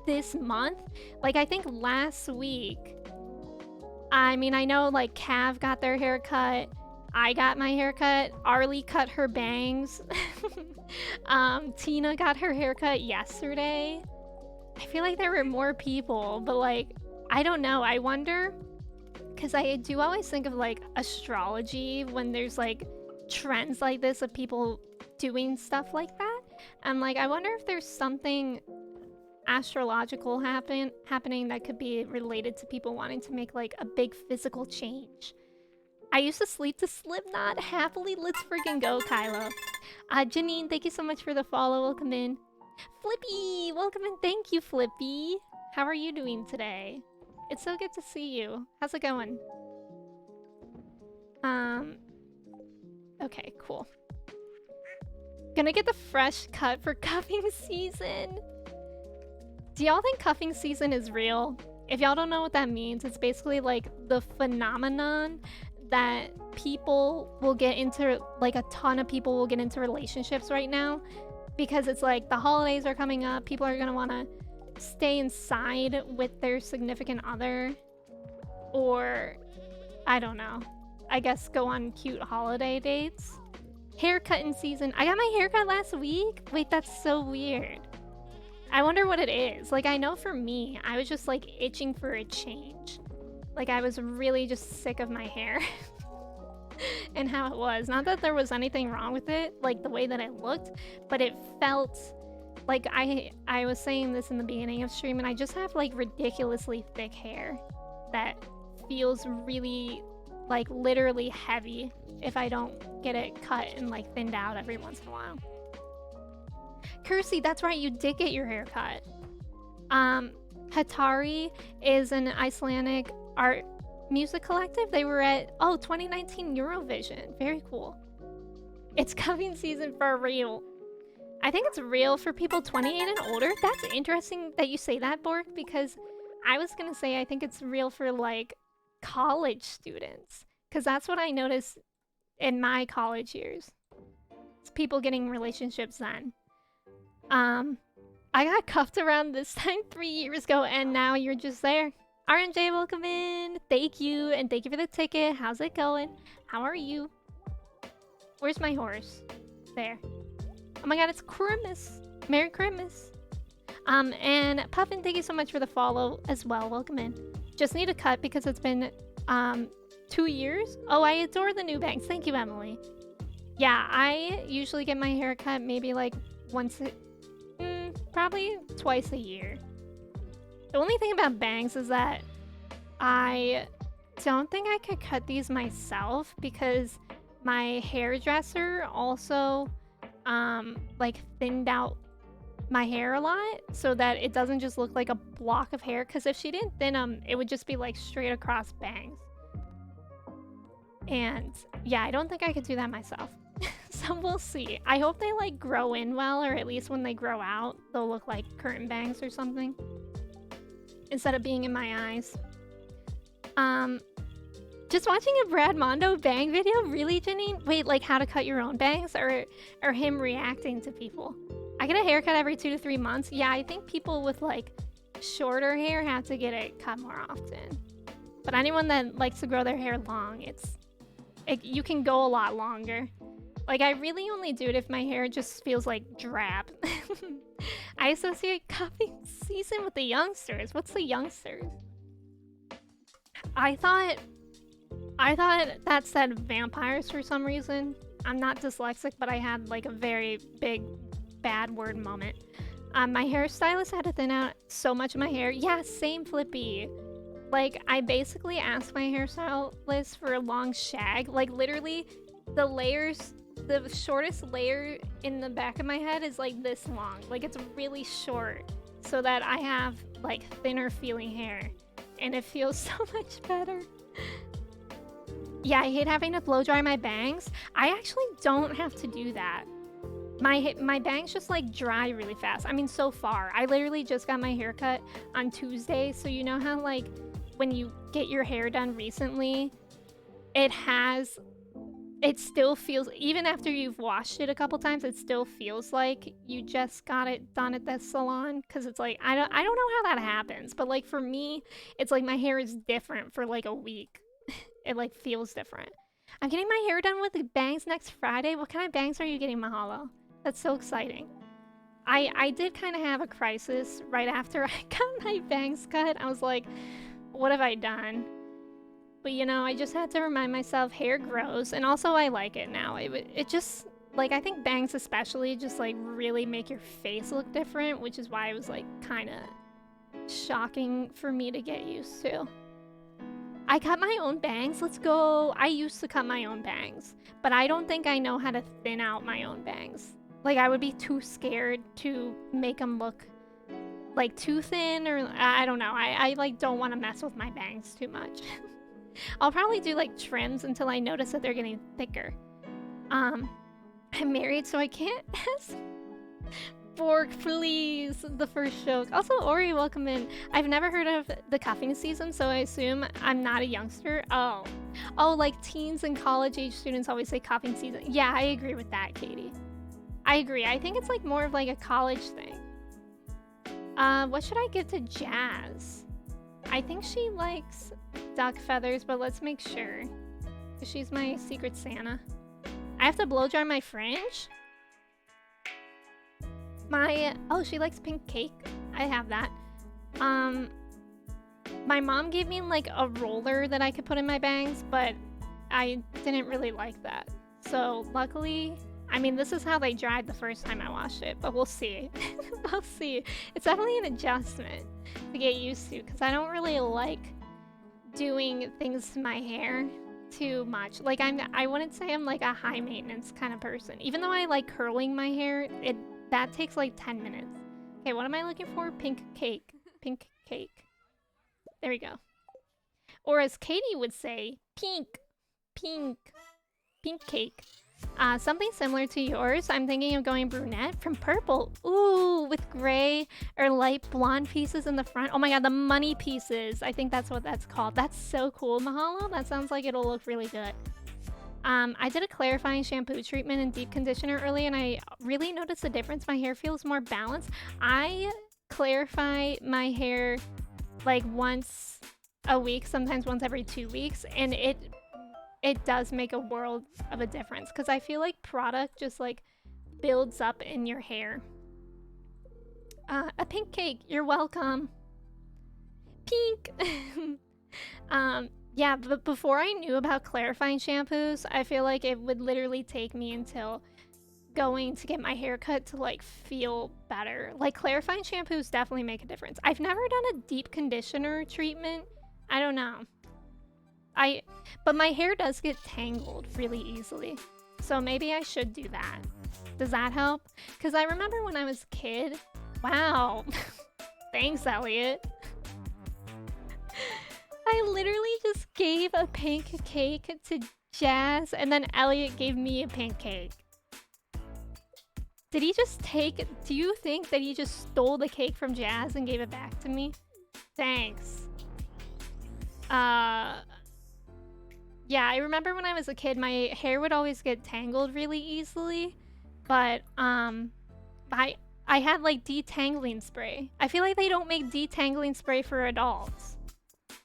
this month. Like I think last week. I mean, I know like Cav got their hair cut. I got my hair cut. Arlie cut her bangs. Tina got her hair cut yesterday. I feel like there were more people, but like, I don't know. I wonder, because I do always think of like astrology when there's like trends like this of people doing stuff like that. I'm like, I wonder if there's something astrological happening that could be related to people wanting to make like a big physical change. I used to sleep to Slipknot happily. Let's freaking go, Kyla. Janine, thank you so much for the follow. Welcome in. Flippy, welcome in. Thank you, Flippy. How are you doing today? It's so good to see you. How's it going? Okay, cool. Gonna get the fresh cut for cuffing season. Do y'all think cuffing season is real? If y'all don't know what that means, it's basically like the phenomenon that people will get into, like a ton of people will get into relationships right now. Because it's like the holidays are coming up, people are gonna wanna stay inside with their significant other. Or, I don't know, I guess go on cute holiday dates. Haircutting season. I got my haircut last week? Wait, that's so weird. I wonder what it is. Like, I know for me, I was just like itching for a change. Like, I was really just sick of my hair. And how it was. Not that there was anything wrong with it, like the way that it looked, but it felt like I was saying this in the beginning of stream, and I just have like ridiculously thick hair that feels really like literally heavy if I don't get it cut and like thinned out every once in a while. Kersey, that's right, you did get your hair cut. Hatari is an Icelandic art music collective. They were at 2019 Eurovision. Very cool. It's cuffing season for real. I think it's real for people 28 and older. That's interesting that you say that, Bork, because I was gonna say I think it's real for like college students, because that's what I noticed in my college years. It's people getting relationships then. I got cuffed around this time 3 years ago, and now you're just there. RMJ, welcome in. Thank you, and thank you for the ticket. How's it going? How are you? Where's my horse? There. Oh my god, it's Christmas. Merry Christmas. And Puffin, thank you so much for the follow as well. Welcome in. Just need a cut because it's been 2 years. Oh, I adore the new bangs. Thank you, Emily. Yeah, I usually get my hair cut maybe like probably twice a year. The only thing about bangs is that I don't think I could cut these myself because my hairdresser also like thinned out my hair a lot so that it doesn't just look like a block of hair, because if she didn't thin them, it would just be like straight across bangs. And yeah, I don't think I could do that myself. So we'll see. I hope they like grow in well, or at least when they grow out, they'll look like curtain bangs or something. instead of being in my eyes. Just watching a Brad Mondo bang video? Really, Janine? Wait, like how to cut your own bangs or him reacting to people? I get a haircut every 2 to 3 months. Yeah, I think people with like shorter hair have to get it cut more often. But anyone that likes to grow their hair long, you can go a lot longer. Like, I really only do it if my hair just feels like drab. I associate cuffing season with the youngsters. What's the youngsters? I thought that said vampires for some reason. I'm not dyslexic, but I had like a very big bad word moment. My hairstylist had to thin out so much of my hair. Yeah, same Flippy. Like, I basically asked my hairstylist for a long shag. Like, literally, the shortest layer in the back of my head is like this long. Like, it's really short so that I have like thinner feeling hair. And it feels so much better. Yeah, I hate having to blow dry my bangs. I actually don't have to do that. My bangs just like dry really fast. I mean, so far. I literally just got my hair cut on Tuesday. So you know how like when you get your hair done recently, it still feels, even after you've washed it a couple times, it still feels like you just got it done at the salon. Cause it's like, I don't know how that happens, but like for me, it's like my hair is different for like a week. It like feels different. I'm getting my hair done with the bangs next Friday. What kind of bangs are you getting, Mahalo? That's so exciting. I did kind of have a crisis right after I got my bangs cut. I was like, what have I done? But you know, I just had to remind myself hair grows, and also I like it now. It just, like, I think bangs especially just like really make your face look different, which is why it was like kind of shocking for me to get used to. I cut my own bangs. Let's go. I used to cut my own bangs, but I don't think I know how to thin out my own bangs. Like, I would be too scared to make them look like too thin, or I don't know. I like don't want to mess with my bangs too much. I'll probably do like trims until I notice that they're getting thicker. I'm married, so I can't ask. Fork, please. The first joke. Also, Ori, welcome in. I've never heard of the cuffing season, so I assume I'm not a youngster. Oh, like teens and college age students always say cuffing season. Yeah, I agree with that, Katie. I agree. I think it's like more of like a college thing. What should I give to Jazz? I think she likes duck feathers, but let's make sure. She's my secret Santa. I have to blow dry my fringe? Oh, she likes pink cake. I have that. My mom gave me like a roller that I could put in my bangs, but I didn't really like that. So luckily, I mean, this is how they dried the first time I washed it, but we'll see. We'll see. It's definitely an adjustment to get used to, because I don't really like doing things to my hair too much. Like, I wouldn't say I'm like a high maintenance kind of person. Even though I like curling my hair, that takes like 10 minutes. Okay, what am I looking for? Pink cake. Pink cake. There we go. Or as Katie would say, pink cake. Something similar to yours. I'm thinking of going brunette from purple. Ooh, with gray or light blonde pieces in the front. Oh my god, the money pieces. I think that's what that's called. That's so cool, Mahalo. That sounds like it'll look really good. I did a clarifying shampoo treatment and deep conditioner early, and I really noticed the difference. My hair feels more balanced. I clarify my hair like once a week, sometimes once every 2 weeks, and it does make a world of a difference, because I feel like product just like builds up in your hair. A pink cake, you're welcome. Pink. Yeah, but before I knew about clarifying shampoos, I feel like it would literally take me until going to get my hair cut to like feel better. Like, clarifying shampoos definitely make a difference. I've never done a deep conditioner treatment. I don't know. But my hair does get tangled really easily. So maybe I should do that. Does that help? Because I remember when I was a kid. Wow. Thanks, Elliot. I literally just gave a pink cake to Jazz, and then Elliot gave me a pink cake. Did he just do you think that he just stole the cake from Jazz and gave it back to me? Thanks. Yeah, I remember when I was a kid, my hair would always get tangled really easily, but I had like detangling spray. I feel like they don't make detangling spray for adults.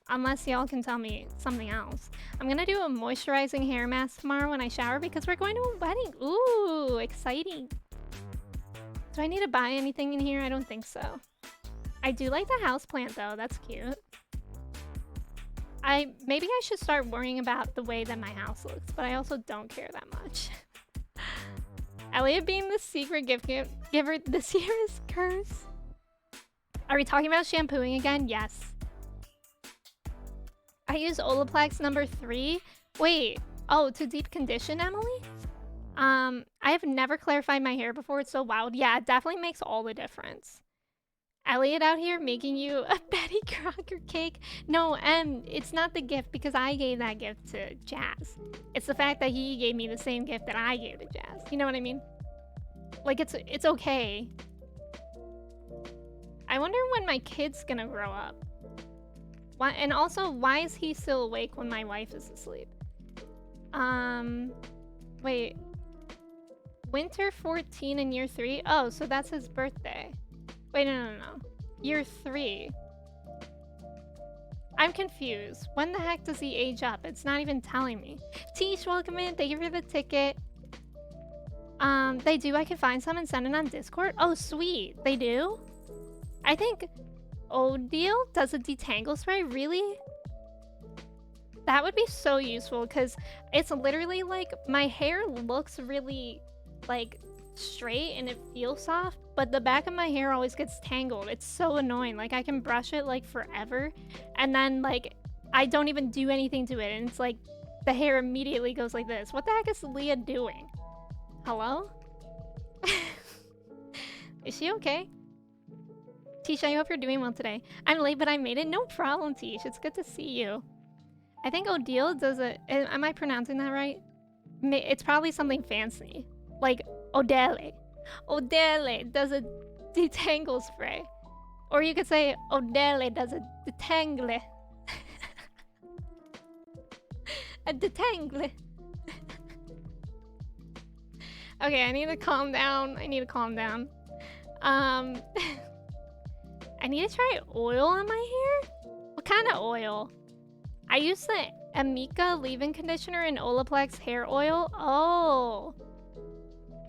Unless y'all can tell me something else. I'm gonna do a moisturizing hair mask tomorrow when I shower because we're going to a wedding. Ooh, exciting. Do I need to buy anything in here? I don't think so. I do like the houseplant though, that's cute. Maybe I should start worrying about the way that my house looks, but I also don't care that much. Elliot being the secret gift giver this year is cursed. Are we talking about shampooing again? Yes. I use Olaplex number 3. Wait, oh, to deep condition, Emily? I have never clarified my hair before. It's so wild. Yeah, it definitely makes all the difference. Elliot out here making you a Betty Crocker cake. No, it's not the gift because I gave that gift to Jazz. It's the fact that he gave me the same gift that I gave to Jazz. You know what I mean? Like, it's okay. I wonder when my kid's gonna grow up. Why, and also, why is he still awake when my wife is asleep? Wait. Winter 14 in year 3? Oh, so that's his birthday. Wait, no. Year 3. I'm confused. When the heck does he age up? It's not even telling me. Tish, welcome in. Thank you for the ticket. They do. I can find some and send it on Discord. Oh, sweet. They do? I think Odile does a detangle spray. Really? That would be so useful because it's literally like my hair looks really like straight and it feels soft, but the back of my hair always gets tangled. It's so annoying. Like I can brush it like forever and then like I don't even do anything to it and it's like the hair immediately goes like this. What the heck is Leah doing? Hello? Is she okay? Tish, I hope you're doing well today. I'm late, but I made it. No problem, Tish. It's good to see you. I think Odile does a... Am I pronouncing that right? It's probably something fancy. Like Odele. Odele does a detangle spray. Or you could say Odele does a detangle. A detangle. Okay, I need to calm down. I need to try oil on my hair? What kind of oil? I use the Amika leave-in conditioner and Olaplex hair oil.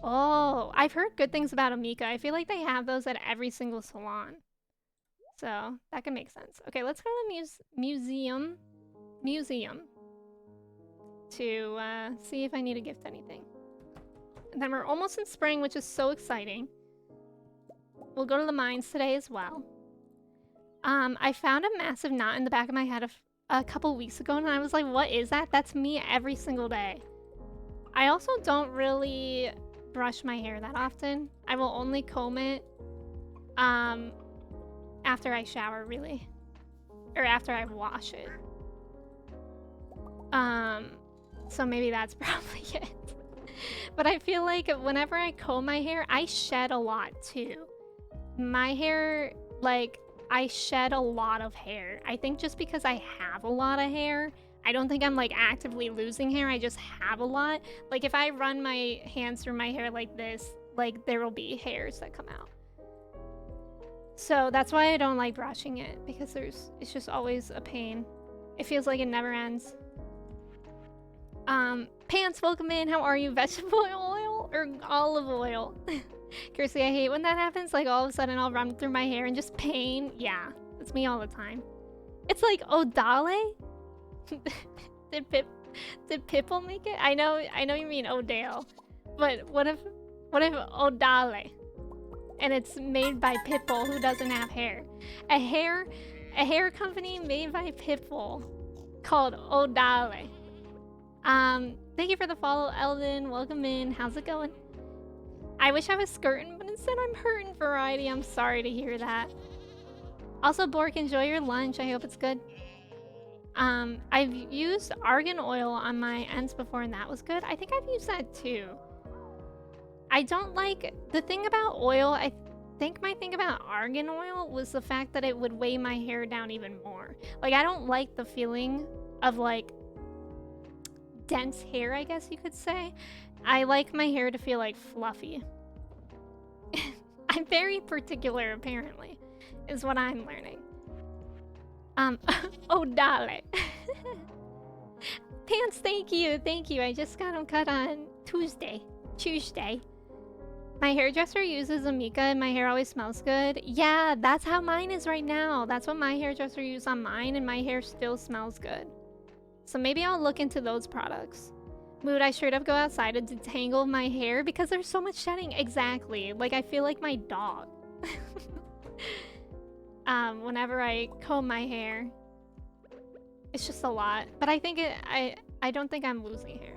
Oh, I've heard good things about Amika. I feel like they have those at every single salon. So, that can make sense. Okay, let's go to the museum to see if I need to gift anything. And then we're almost in spring, which is so exciting. We'll go to the mines today as well. I found a massive knot in the back of my head a couple weeks ago, and I was like, what is that? That's me every single day. I also don't really brush my hair that often. I will only comb it after I shower, really. Or after I wash it. So maybe that's probably it. But I feel like whenever I comb my hair, I shed a lot too. My hair, like, I shed a lot of hair. I think just because I have a lot of hair, I don't think I'm like actively losing hair. I just have a lot. Like if I run my hands through my hair like this, like there will be hairs that come out. So that's why I don't like brushing it, because it's just always a pain. It feels like it never ends. Pants, welcome in. How are you? Vegetable oil or olive oil? Kirsty, I hate when that happens. Like all of a sudden I'll run through my hair and just pain. Yeah, that's me all the time. It's like Odale? Did Pipple make it? I know you mean Odale. But what if Odale? And it's made by Pipple, who doesn't have hair. A hair company made by Pipple called Odale. Thank you for the follow, Eldon. Welcome in. How's it going? I wish I was skirting, but instead I'm hurting variety. I'm sorry to hear that. Also, Bork, enjoy your lunch. I hope it's good. I've used argan oil on my ends before, and that was good. I think I've used that too. I don't like... The thing about oil, think my thing about argan oil was the fact that it would weigh my hair down even more. Like, I don't like the feeling of like dense hair, I guess you could say. I like my hair to feel like fluffy. I'm very particular, apparently, is what I'm learning. Oh, dale. Pants, thank you, thank you. I just got them cut on Tuesday. My hairdresser uses Amika and my hair always smells good. Yeah, that's how mine is right now. That's what my hairdresser used on mine, and my hair still smells good. So maybe I'll look into those products. Mood, I straight up go outside to detangle my hair because there's so much shedding. Exactly. Like, I feel like my dog. Whenever I comb my hair. It's just a lot. But I think I don't think I'm losing hair.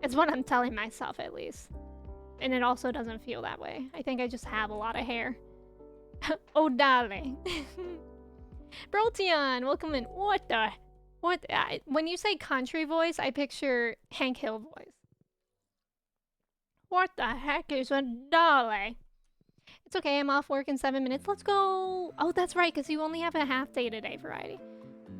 It's what I'm telling myself, at least. And it also doesn't feel that way. I think I just have a lot of hair. Oh, darling. Brotion, welcome in. What the... What? When you say country voice, I picture Hank Hill voice. What the heck is a dolly? It's okay, I'm off work in 7 minutes. Let's go. Oh, that's right, because you only have a half day today, Variety.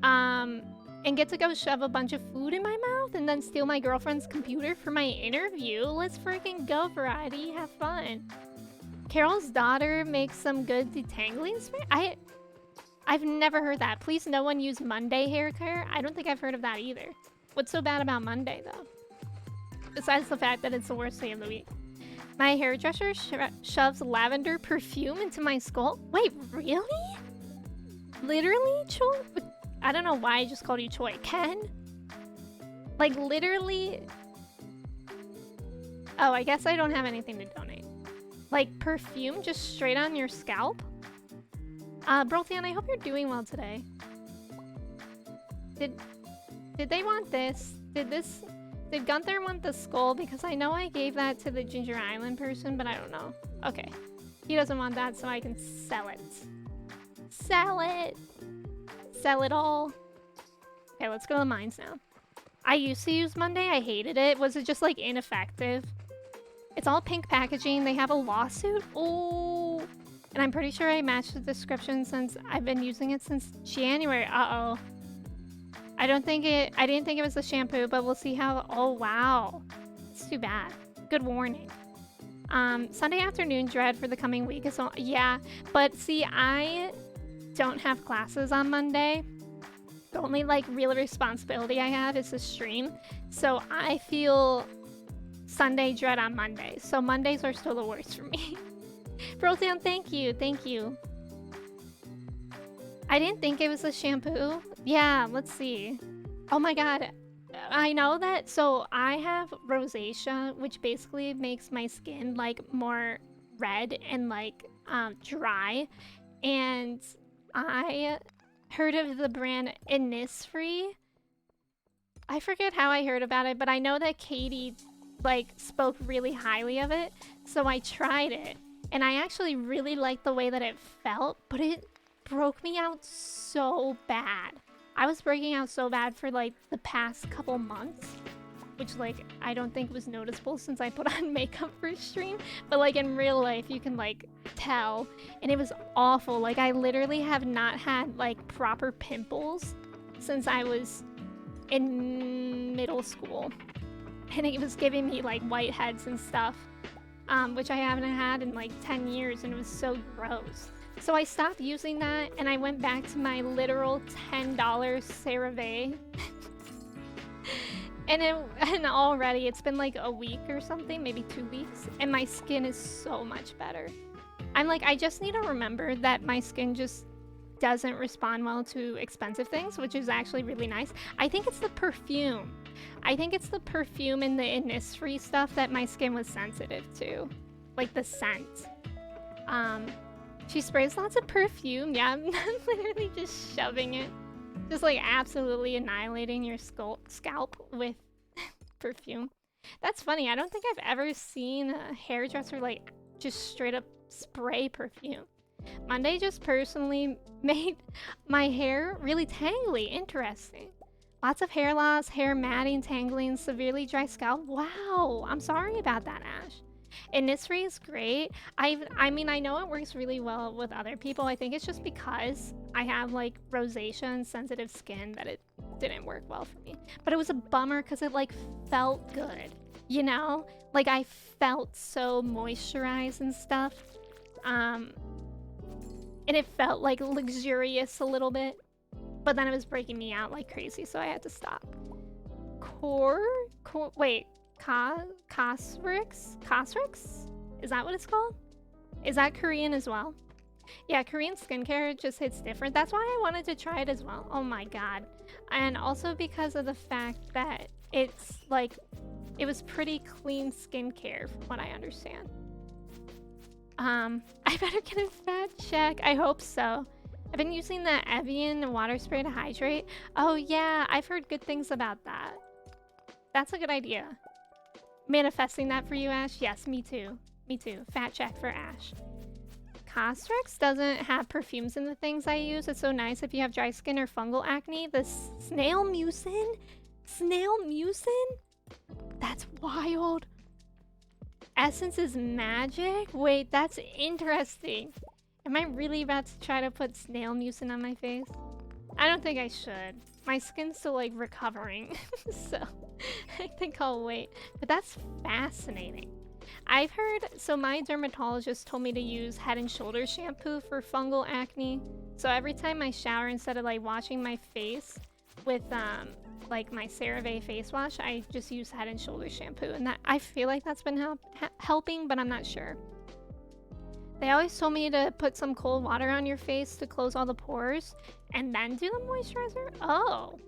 And get to go shove a bunch of food in my mouth and then steal my girlfriend's computer for my interview. Let's freaking go, Variety. Have fun. Carol's daughter makes some good detangling spray. I've never heard that. Please no one use Monday hair care. I don't think I've heard of that either. What's so bad about Monday, though? Besides the fact that it's the worst day of the week. My hairdresser shoves lavender perfume into my skull. Wait, really? Literally, Choi? I don't know why I just called you Choi. Ken? Like, literally... Oh, I guess I don't have anything to donate. Like, perfume just straight on your scalp? Brothian, I hope you're doing well today. Did they want this? Did Gunther want the skull? Because I know I gave that to the Ginger Island person, but I don't know. Okay. He doesn't want that, so I can sell it. Sell it! Sell it all. Okay, let's go to the mines now. I used to use Monday. I hated it. Was it just, like, ineffective? It's all pink packaging. They have a lawsuit. Oh. And I'm pretty sure I matched the description since I've been using it since January. Uh-oh. I didn't think it was the shampoo, but we'll see how... Oh, wow. It's too bad. Good warning. Sunday afternoon dread for the coming week is... Yeah, but see, I don't have classes on Monday. The only, like, real responsibility I have is to stream. So I feel Sunday dread on Monday. So Mondays are still the worst for me. Brothian, thank you. Thank you. I didn't think it was a shampoo. Yeah, let's see. Oh my god. I know that. So I have rosacea, which basically makes my skin like more red and like dry. And I heard of the brand Innisfree. I forget how I heard about it, but I know that Katie like spoke really highly of it. So I tried it. And I actually really liked the way that it felt, but it broke me out so bad. I was breaking out so bad for like the past couple months, which like I don't think was noticeable since I put on makeup for stream, but like in real life you can like tell, and it was awful. Like I literally have not had like proper pimples since I was in middle school, and it was giving me like whiteheads and stuff. Which I haven't had in like 10 years, and it was so gross. So I stopped using that, and I went back to my literal $10 CeraVe. and already it's been like a week or something, maybe 2 weeks, and my skin is so much better. I'm like, I just need to remember that my skin just doesn't respond well to expensive things, which is actually really nice. I think it's the perfume. I think it's the perfume and the Innisfree stuff that my skin was sensitive to. Like the scent. She sprays lots of perfume. Yeah, I'm literally just shoving it. Just like absolutely annihilating your scalp with perfume. That's funny. I don't think I've ever seen a hairdresser like just straight up spray perfume. Monday just personally made my hair really tangly. Interesting. Lots of hair loss, hair matting, tangling, severely dry scalp. Wow, I'm sorry about that, Ash. Innisfree is great. I mean, I know it works really well with other people. I think it's just because I have like rosacea and sensitive skin that it didn't work well for me. But it was a bummer because it like felt good, you know? Like I felt so moisturized and stuff. And it felt like luxurious a little bit. But then it was breaking me out like crazy, so I had to stop. Wait, Cosrix? Cosrix? Is that what it's called? Is that Korean as well? Yeah, Korean skincare just hits different. That's why I wanted to try it as well. Oh my god. And also because of the fact that it's like, it was pretty clean skincare from what I understand. I better get a fat check. I hope so. I've been using the Evian water spray to hydrate. Oh yeah, I've heard good things about that. That's a good idea. Manifesting that for you, Ash? Yes, me too. Me too. Fat check for Ash. Cosrx doesn't have perfumes in the things I use. It's so nice if you have dry skin or fungal acne. The snail mucin? Snail mucin? That's wild. Essence is magic? Wait, that's interesting. Am I really about to try to put snail mucin on my face? I don't think I should. My skin's still like recovering, so I think I'll wait. But that's fascinating. I've heard, so my dermatologist told me to use Head and Shoulders shampoo for fungal acne. So every time I shower, instead of like washing my face with like my CeraVe face wash, I just use Head and Shoulders shampoo, and that I feel like that's been helping, but I'm not sure. They always told me to put some cold water on your face to close all the pores and then do the moisturizer. Oh,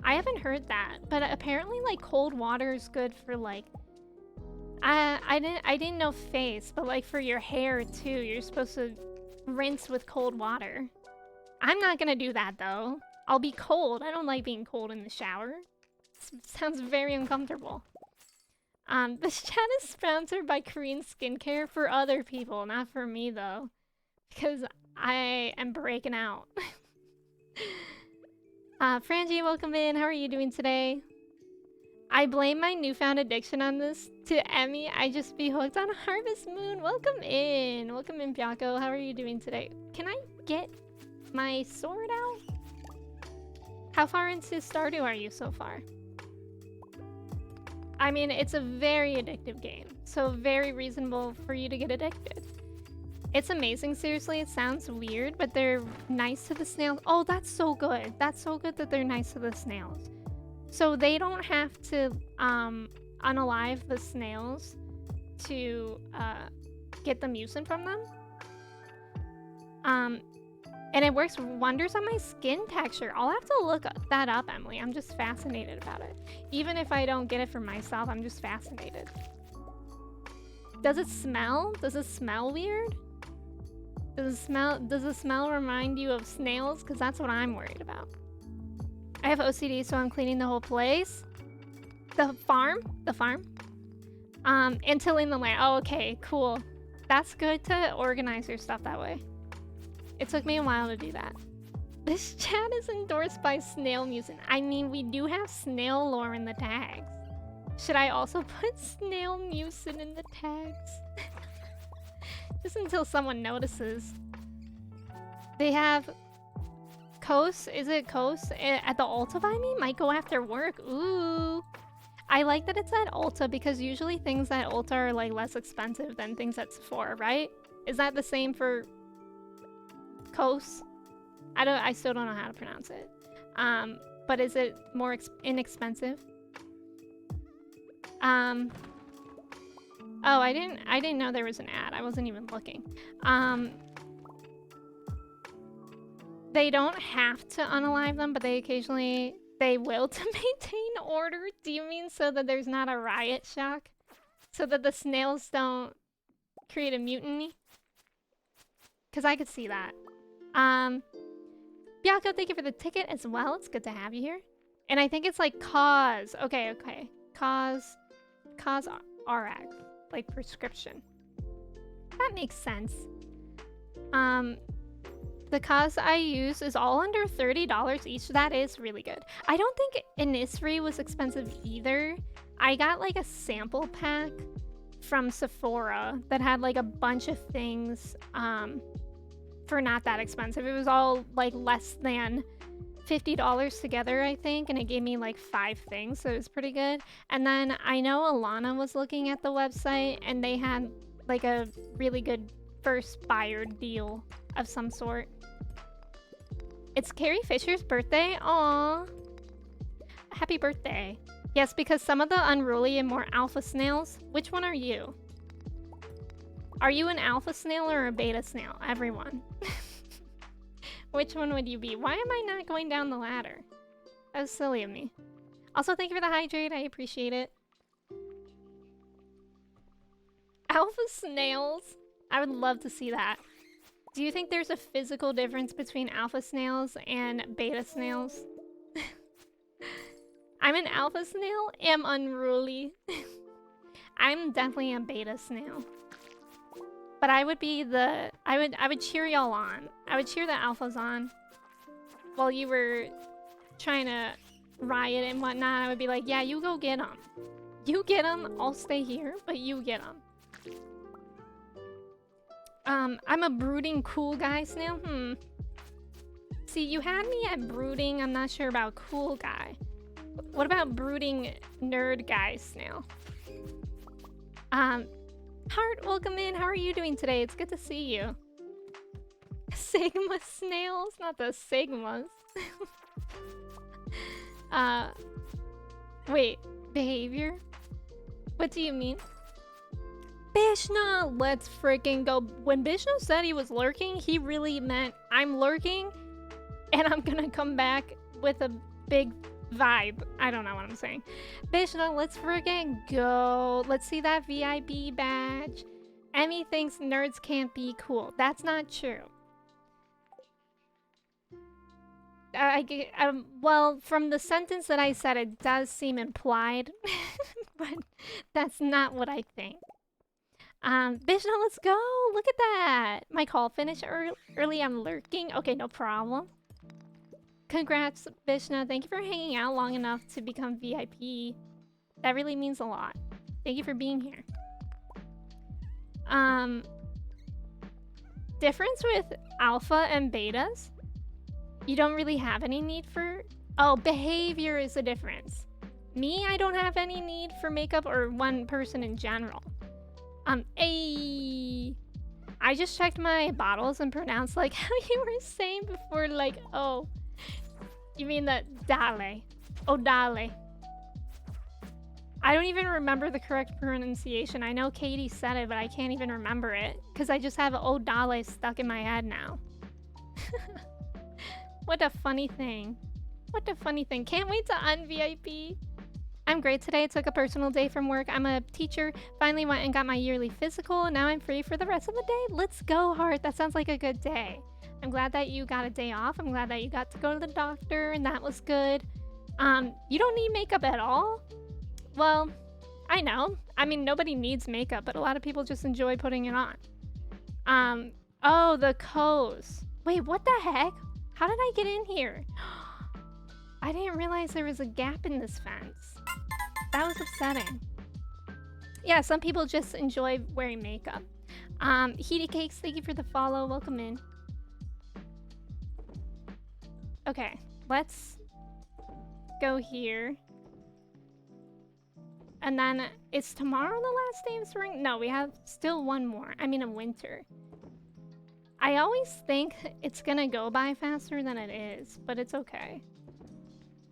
I haven't heard that, but apparently like cold water is good for like, I didn't know face, but like for your hair too, you're supposed to rinse with cold water. I'm not gonna do that though. I'll be cold. I don't like being cold in the shower. It sounds very uncomfortable. This chat is sponsored by Korean skincare for other people, not for me though, because I am breaking out. Frangie, welcome in. How are you doing today? I blame my newfound addiction on this to Emmy. I just be hooked on Harvest Moon. Welcome in. Welcome in, Byako. How are you doing today? Can I get my sword out? How far into Stardew are you so far? I mean, it's a very addictive game, so very reasonable for you to get addicted. It's amazing, seriously. It sounds weird, but they're nice to the snails. Oh, that's so good. That's so good that they're nice to the snails. So they don't have to unalive the snails to get the mucin from them. And it works wonders on my skin texture. I'll have to look that up, Emily. I'm just fascinated about it. Even if I don't get it for myself, I'm just fascinated. Does it smell? Does it smell weird? Does the smell remind you of snails? Because that's what I'm worried about. I have OCD, so I'm cleaning the whole place. The farm? The farm? And tilling the land. Oh, okay, cool. That's good to organize your stuff that way. It took me a while to do that. This chat is endorsed by Snail Mucin. I mean, we do have snail lore in the tags. Should I also put Snail Mucin in the tags? Just until someone notices. They have Kos. Is it Kos? At the Ulta by me? Might go after work. Ooh. I like that it's at Ulta because usually things at Ulta are like less expensive than things at Sephora, right? Is that the same for Kos? I still don't know how to pronounce it. But is it more inexpensive? Oh, I didn't know there was an ad. I wasn't even looking. They don't have to unalive them, but they will to maintain order. Do you mean so that there's not a riot shock? So that the snails don't create a mutiny? Because I could see that. Byako, thank you for the ticket as well. It's good to have you here. And I think it's like cause. Okay. Cause RX. Like prescription. That makes sense. The cause I use is all under $30 each. That is really good. I don't think Innisfree was expensive either. I got like a sample pack from Sephora that had like a bunch of things for not that expensive. It was all like less than $50 together, I think, and it gave me like 5 things, so it was pretty good. And then I know Alana was looking at the website and they had like a really good first buyer deal of some sort. It's Carrie Fisher's birthday. Aww. Happy birthday. Yes, because some of the unruly and more alpha snails. Which one are you? Are you an alpha snail or a beta snail? Everyone. Which one would you be? Why am I not going down the ladder? That was silly of me. Also, thank you for the hydrate. I appreciate it. Alpha snails? I would love to see that. Do you think there's a physical difference between alpha snails and beta snails? I'm an alpha snail, am unruly. I'm definitely a beta snail. But I would be the... I would cheer y'all on. I would cheer the alphas on. While you were trying to riot and whatnot, I would be like, yeah, you go get them. You get them, I'll stay here, but you get them. I'm a brooding cool guy snail? See, you had me at brooding. I'm not sure about cool guy. What about brooding nerd guy snail? Heart, welcome in. How are you doing today? It's good to see you. Sigma snails? Not the Sigmas. Wait, behavior? What do you mean? Bishna, let's freaking go. When Bishna said he was lurking, he really meant I'm lurking and I'm gonna come back with a big vibe. I don't know what I'm saying. Bishna, let's freaking go. Let's see that VIB badge. Emmy thinks nerds can't be cool. That's not true. Well, from the sentence that I said, it does seem implied, but that's not what I think. Bishna, let's go. Look at that. My call finished early. I'm lurking. Okay, no problem. Congrats, Bishna. Thank you for hanging out long enough to become VIP. That really means a lot. Thank you for being here. Difference with alpha and betas? You don't really have any need for... Oh, behavior is the difference. Me, I don't have any need for makeup, or one person in general. I just checked my bottles and pronounced like how you were saying before, like, oh. You mean that dale. Oh, dale. I don't even remember the correct pronunciation. I know Katie said it, but I can't even remember it. Because I just have oh, dale stuck in my head now. What a funny thing. What a funny thing. Can't wait to un-VIP. I'm great today. Took a personal day from work. I'm a teacher. Finally went and got my yearly physical. Now I'm free for the rest of the day. Let's go, Heart. That sounds like a good day. I'm glad that you got a day off. I'm glad that you got to go to the doctor and that was good. You don't need makeup at all? Well, I know. I mean, nobody needs makeup, but a lot of people just enjoy putting it on. Oh, the coast. Wait, what the heck? How did I get in here? I didn't realize there was a gap in this fence. That was upsetting. Yeah, some people just enjoy wearing makeup. Heaty Cakes, thank you for the follow. Welcome in. Okay, let's go here. And then, is tomorrow the last day of spring? No, we have still one more. I mean, a winter. I always think it's gonna go by faster than it is, but it's okay.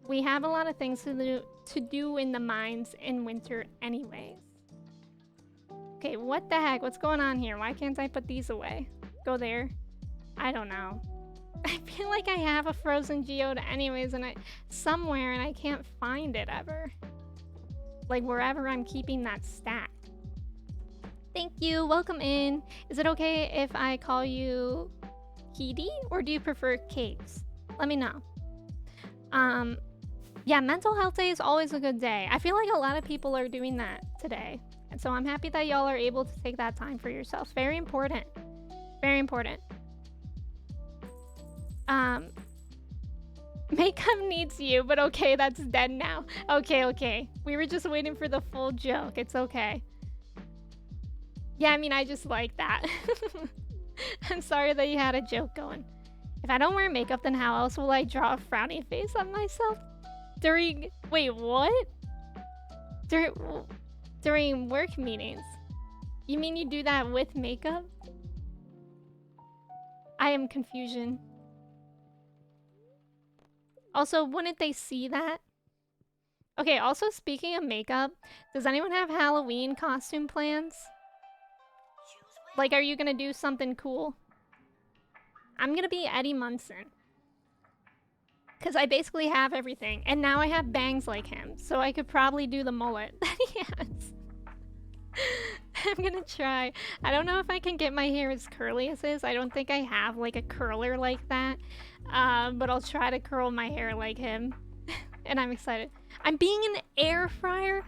We have a lot of things to do in the mines in winter anyways. Okay, what the heck? What's going on here? Why can't I put these away? Go there. I don't know. I feel like I have a frozen geode anyways somewhere and I can't find it ever. Like wherever I'm keeping that stack. Thank you. Welcome in. Is it okay if I call you Heedy or do you prefer Cakes? Let me know. Yeah, mental health day is always a good day. I feel like a lot of people are doing that today. And so I'm happy that y'all are able to take that time for yourself. Very important. Very important. Makeup needs you, but okay, that's dead now. Okay. We were just waiting for the full joke. It's okay. Yeah, I mean, I just like that. I'm sorry that you had a joke going. If I don't wear makeup, then how else will I draw a frowny face on myself? Wait, what? During work meetings? You mean you do that with makeup? I am confusion. Also, wouldn't they see that? Okay, also speaking of makeup, does anyone have Halloween costume plans? Like, are you gonna do something cool? I'm gonna be Eddie Munson. Because I basically have everything. And now I have bangs like him. So I could probably do the mullet that he has. I'm gonna try. I don't know if I can get my hair as curly as his. I don't think I have like a curler like that. But I'll try to curl my hair like him. And I'm excited. I'm being an air fryer?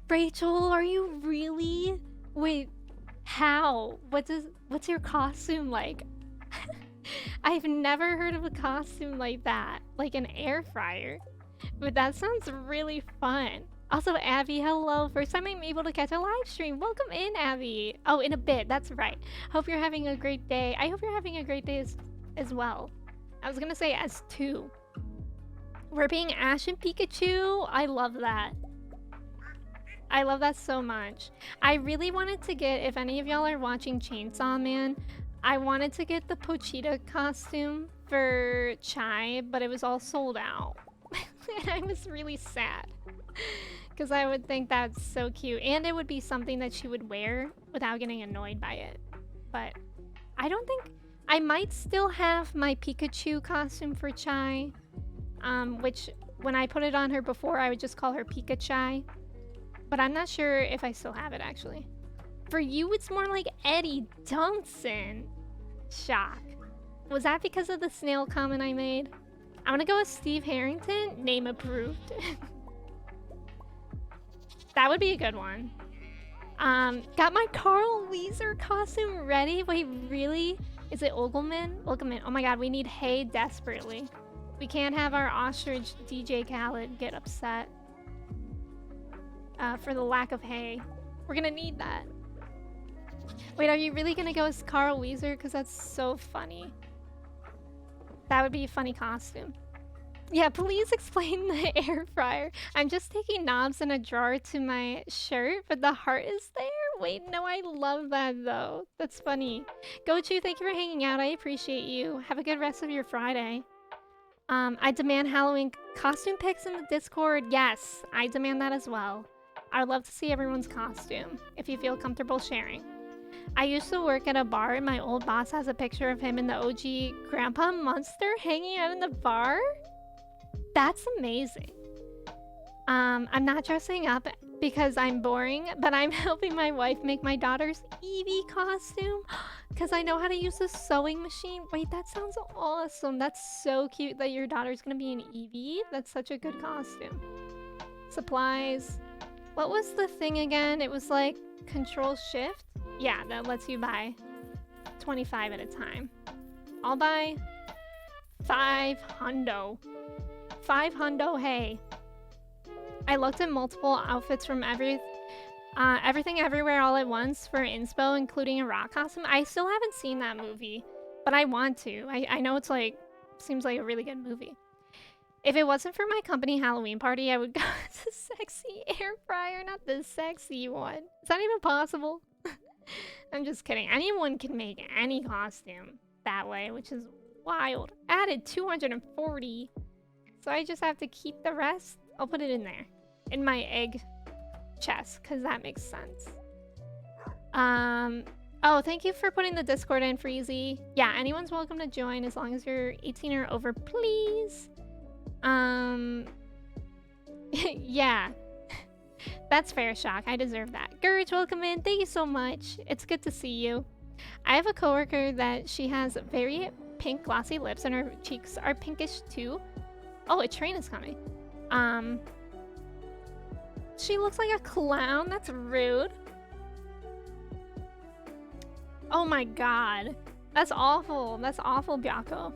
Rachel, are you really? Wait, how? What's your costume like? I've never heard of a costume like that, like an air fryer. But that sounds really fun. Also, Abby, hello. First time I'm able to catch a live stream. Welcome in, Abby. Oh, in a bit. That's right. Hope you're having a great day. I hope you're having a great day as well. I was gonna say as two. We're being Ash and Pikachu. I love that. I love that so much. I really wanted to get, if any of y'all are watching Chainsaw Man, I wanted to get the Pochita costume for Chai, but it was all sold out. And I was really sad. Because I would think that's so cute. And it would be something that she would wear without getting annoyed by it. But I don't think... I might still have my Pikachu costume for Chai. Which, when I put it on her before, I would just call her Pika-Chai. But I'm not sure if I still have it, actually. For you, it's more like Eddie Dunson. Shock. Was that because of the snail comment I made? I'm gonna go with Steve Harrington. Name approved. That would be a good one. Got my Carl Weezer costume ready. Wait, really? Is it Ogelman? Ogelman. Oh my god, we need hay desperately. We can't have our ostrich DJ Khaled get upset for the lack of hay. We're gonna need that. Wait, are you really gonna go as Carl Weezer? Because that's so funny. That would be a funny costume. Yeah, please explain the air fryer. I'm just taking knobs in a drawer to my shirt, but the heart is there? Wait, no, I love that though. That's funny. Gochu, thank you for hanging out. I appreciate you. Have a good rest of your Friday. I demand Halloween costume pics in the Discord. Yes, I demand that as well. I'd love to see everyone's costume, if you feel comfortable sharing. I used to work at a bar and my old boss has a picture of him in the OG Grandpa Monster hanging out in the bar? That's amazing. I'm not dressing up because I'm boring, but I'm helping my wife make my daughter's Eevee costume because I know how to use the sewing machine. Wait, that sounds awesome. That's so cute that your daughter's gonna be an Eevee. That's such a good costume. Supplies. What was the thing again? It was like Control Shift. Yeah, that lets you buy 25 at a time. I'll buy 5 hundo. 5 hundo, hey. I looked at multiple outfits from Everything Everywhere All at Once for inspo, including a rock costume. I still haven't seen that movie, but I want to. I know it's like, seems like a really good movie. If it wasn't for my company Halloween party, I would go as a sexy air fryer, not the sexy one. Is that even possible? I'm just kidding. Anyone can make any costume that way, which is wild. Added 240. So I just have to keep the rest. I'll put it in there. In my egg chest, because that makes sense. Oh, thank you for putting the Discord in, Freezy. Yeah, anyone's welcome to join as long as you're 18 or over, please. Yeah. That's fair, Shock. I deserve that. Gurge, welcome in. Thank you so much. It's good to see you. I have a coworker that she has very pink glossy lips and her cheeks are pinkish too. Oh, a train is coming. She looks like a clown. That's rude. Oh my god. That's awful. That's awful, Byako.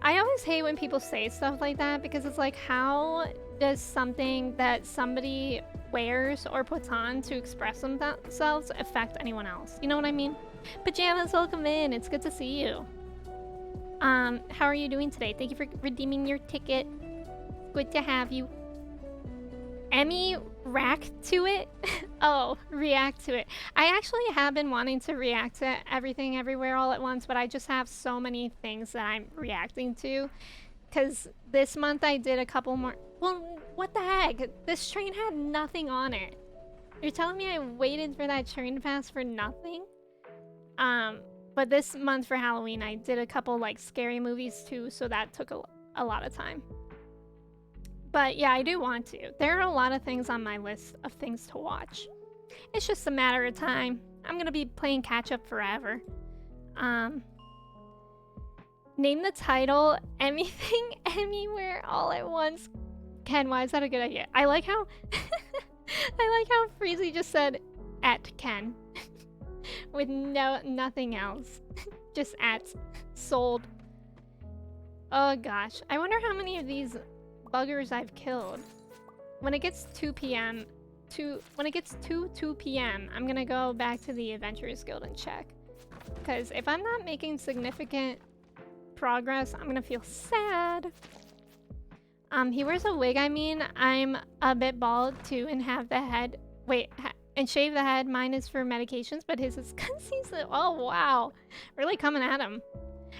I always hate when people say stuff like that because it's like, how does something that somebody wears or puts on to express themselves affect anyone else. You know what I mean? Pajamas, welcome in. It's good to see you. How are you doing today? Thank you for redeeming your ticket. Good to have you. Emmy, react to it? Oh, react to it. I actually have been wanting to react to everything everywhere all at once, but I just have so many things that I'm reacting to. Because this month I did a couple more. Well, what the heck? This train had nothing on it. You're telling me I waited for that train to pass for nothing? But this month for Halloween I did a couple like scary movies too, so that took a lot of time. But yeah, I do want to. There are a lot of things on my list of things to watch. It's just a matter of time. I'm gonna be playing catch up forever. Name the title Anything Anywhere All at Once. Ken, why is that a good idea? I like how I like how Freezy just said at Ken. With nothing else. Just at sold. Oh gosh. I wonder how many of these buggers I've killed. When it gets 2 p.m. When it gets 2 p.m., I'm gonna go back to the Adventurers Guild and check. Because if I'm not making significant progress, I'm gonna feel sad. He wears a wig, I mean. I'm a bit bald too and have the head... Wait, and shave the head. Mine is for medications, but his is because he's... Oh, wow. Really coming at him.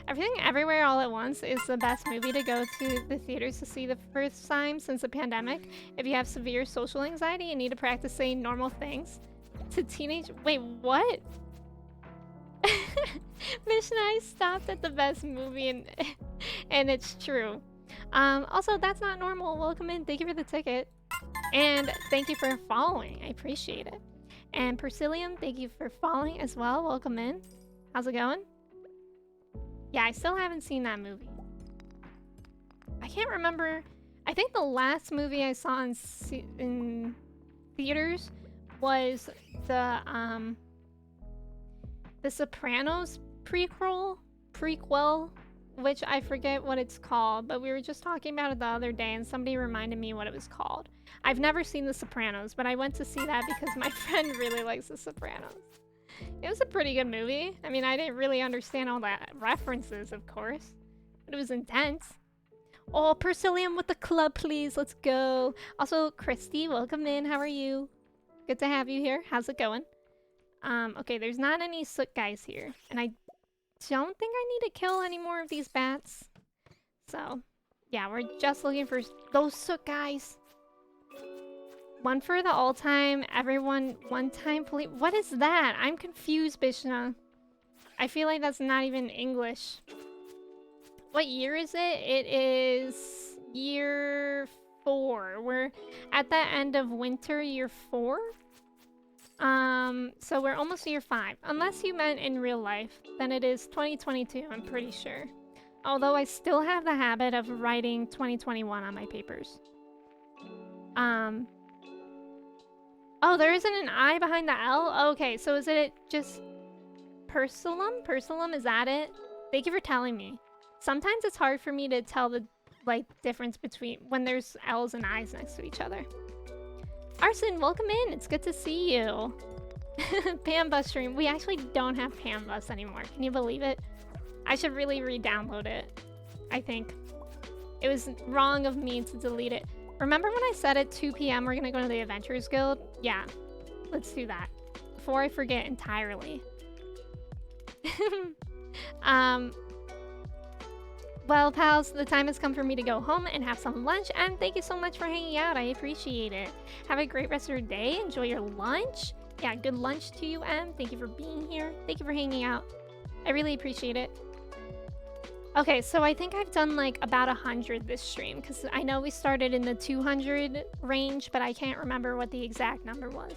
Everything Everywhere All at Once is the best movie to go to the theaters to see the first time since the pandemic. If you have severe social anxiety and need to practice saying normal things to teenage... Wait, what? Mission I stopped at the best movie and it's true. Also, that's not normal. Welcome in. Thank you for the ticket. And thank you for following. I appreciate it. And Persilium, thank you for following as well. Welcome in. How's it going? Yeah, I still haven't seen that movie. I can't remember. I think the last movie I saw in theaters was the Sopranos prequel, which I forget what it's called, but we were just talking about it the other day and somebody reminded me what it was called. I've never seen The Sopranos, but I went to see that because my friend really likes The Sopranos. It was a pretty good movie. I mean, I didn't really understand all the references, of course, but it was intense. Oh, Persilium with the club, please. Let's go. Also, Christy, welcome in. How are you? Good to have you here. How's it going? Okay, there's not any soot guys here, and I don't think I need to kill any more of these bats. So, yeah, we're just looking for those soot guys. One for the all-time, everyone, one-time police. What is that? I'm confused, Bishna. I feel like that's not even English. What year is it? It is year 4. We're at the end of winter, year 4. So we're almost year 5. Unless you meant in real life, then it is 2022, I'm pretty sure. Although I still have the habit of writing 2021 on my papers. Oh, there isn't an I behind the L? Okay, so is it just Persilium? Persilium, is that it? Thank you for telling me. Sometimes it's hard for me to tell the difference between when there's L's and I's next to each other. Arson, welcome in. It's good to see you. Pam Bus stream. We actually don't have Pam Bus anymore. Can you believe it? I should really re-download it. I think. It was wrong of me to delete it. Remember when I said at 2 p.m. we're gonna go to the Adventurers Guild? Yeah. Let's do that. Before I forget entirely. Well, pals, the time has come for me to go home and have some lunch, and thank you so much for hanging out. I appreciate it. Have a great rest of your day. Enjoy your lunch. Yeah, good lunch to you, Em. Thank you for being here. Thank you for hanging out. I really appreciate it. Okay, so I think I've done like about 100 this stream, because I know we started in the 200 range, but I can't remember what the exact number was.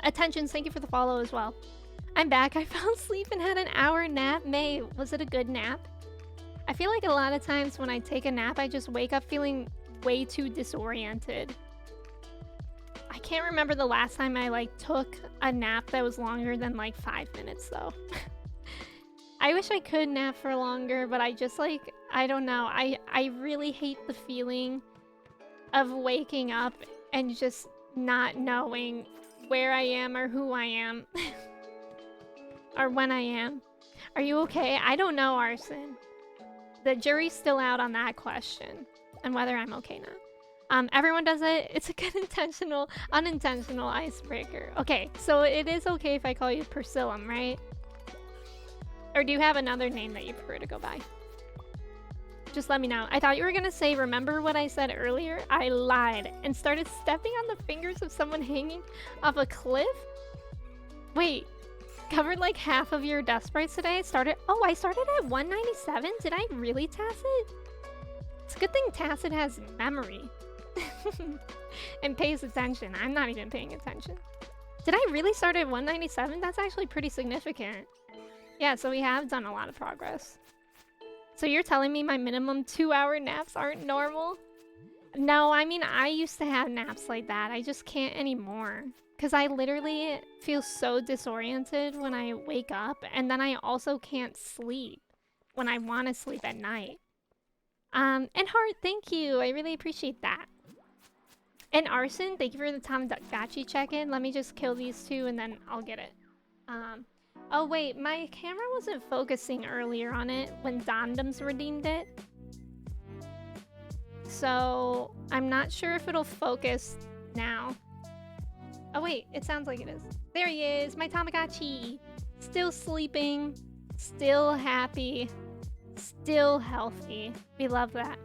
Attentions, thank you for the follow as well. I'm back. I fell asleep and had an hour nap. May, was it a good nap? I feel like a lot of times when I take a nap, I just wake up feeling way too disoriented. I can't remember the last time I took a nap that was longer than 5 minutes though. I wish I could nap for longer, but I just I don't know. I really hate the feeling of waking up and just not knowing where I am or who I am or when I am. Are you okay? I don't know, Arson. The jury's still out on that question and whether I'm okay now. Everyone does it. It's a good unintentional icebreaker. Okay, so it is okay if I call you Persillum, right? Or do you have another name that you prefer to go by? Just let me know. I thought you were gonna say, remember what I said earlier? I lied and started stepping on the fingers of someone hanging off a cliff? Wait, covered like half of your death sprites today? I started at 197? Did I really Tacit? It's a good thing Tacit has memory. And pays attention. I'm not even paying attention. Did I really start at 197? That's actually pretty significant. Yeah, so we have done a lot of progress. So you're telling me my minimum 2-hour naps aren't normal? No, I mean, I used to have naps like that. I just can't anymore. Because I literally feel so disoriented when I wake up. And then I also can't sleep when I want to sleep at night. And Heart, thank you. I really appreciate that. And Arson, thank you for the Tamagotchi check-in. Let me just kill these two and then I'll get it. Oh wait, my camera wasn't focusing earlier on it when Dondoms redeemed it. So I'm not sure if it'll focus now. Oh wait, it sounds like it is. There he is, my Tamagotchi. Still sleeping, still happy, still healthy. We love that.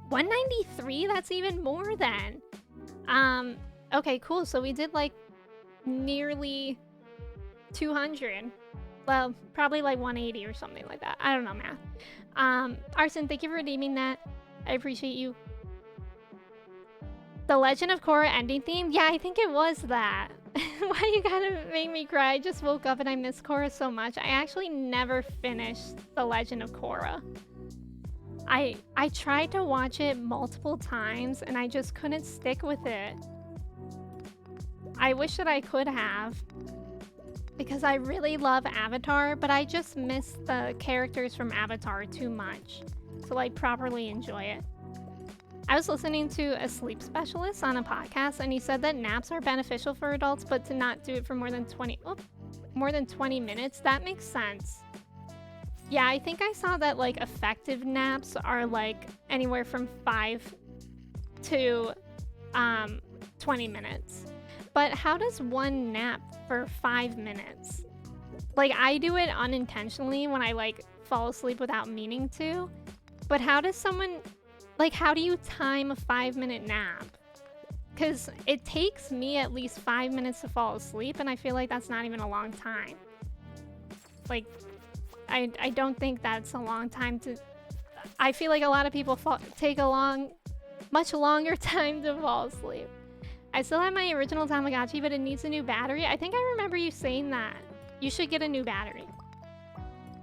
193? That's even more than. Okay, cool. So we did like nearly 200. Well, probably like 180 or something like that. I don't know math. Arson, thank you for redeeming that. I appreciate you. The Legend of Korra ending theme? Yeah, I think it was that. Why you gotta make me cry? I just woke up and I miss Korra so much. I actually never finished The Legend of Korra. I tried to watch it multiple times and I just couldn't stick with it. I wish that I could have, because I really love Avatar, but I just miss the characters from Avatar too much to like properly enjoy it. I was listening to a sleep specialist on a podcast and he said that naps are beneficial for adults, but to not do it for more than 20 minutes. That makes sense. Yeah, I think I saw that like effective naps are like anywhere from 5 to 20 minutes. But how does one nap for 5 minutes? Like I do it unintentionally when I like fall asleep without meaning to. But how does someone, like how do you time a 5-minute nap? Because it takes me at least 5 minutes to fall asleep and I feel like that's not even a long time. Like I don't think that's a long time to... I feel like a lot of people take a much longer time to fall asleep. I still have my original Tamagotchi, but it needs a new battery. I think I remember you saying that. You should get a new battery.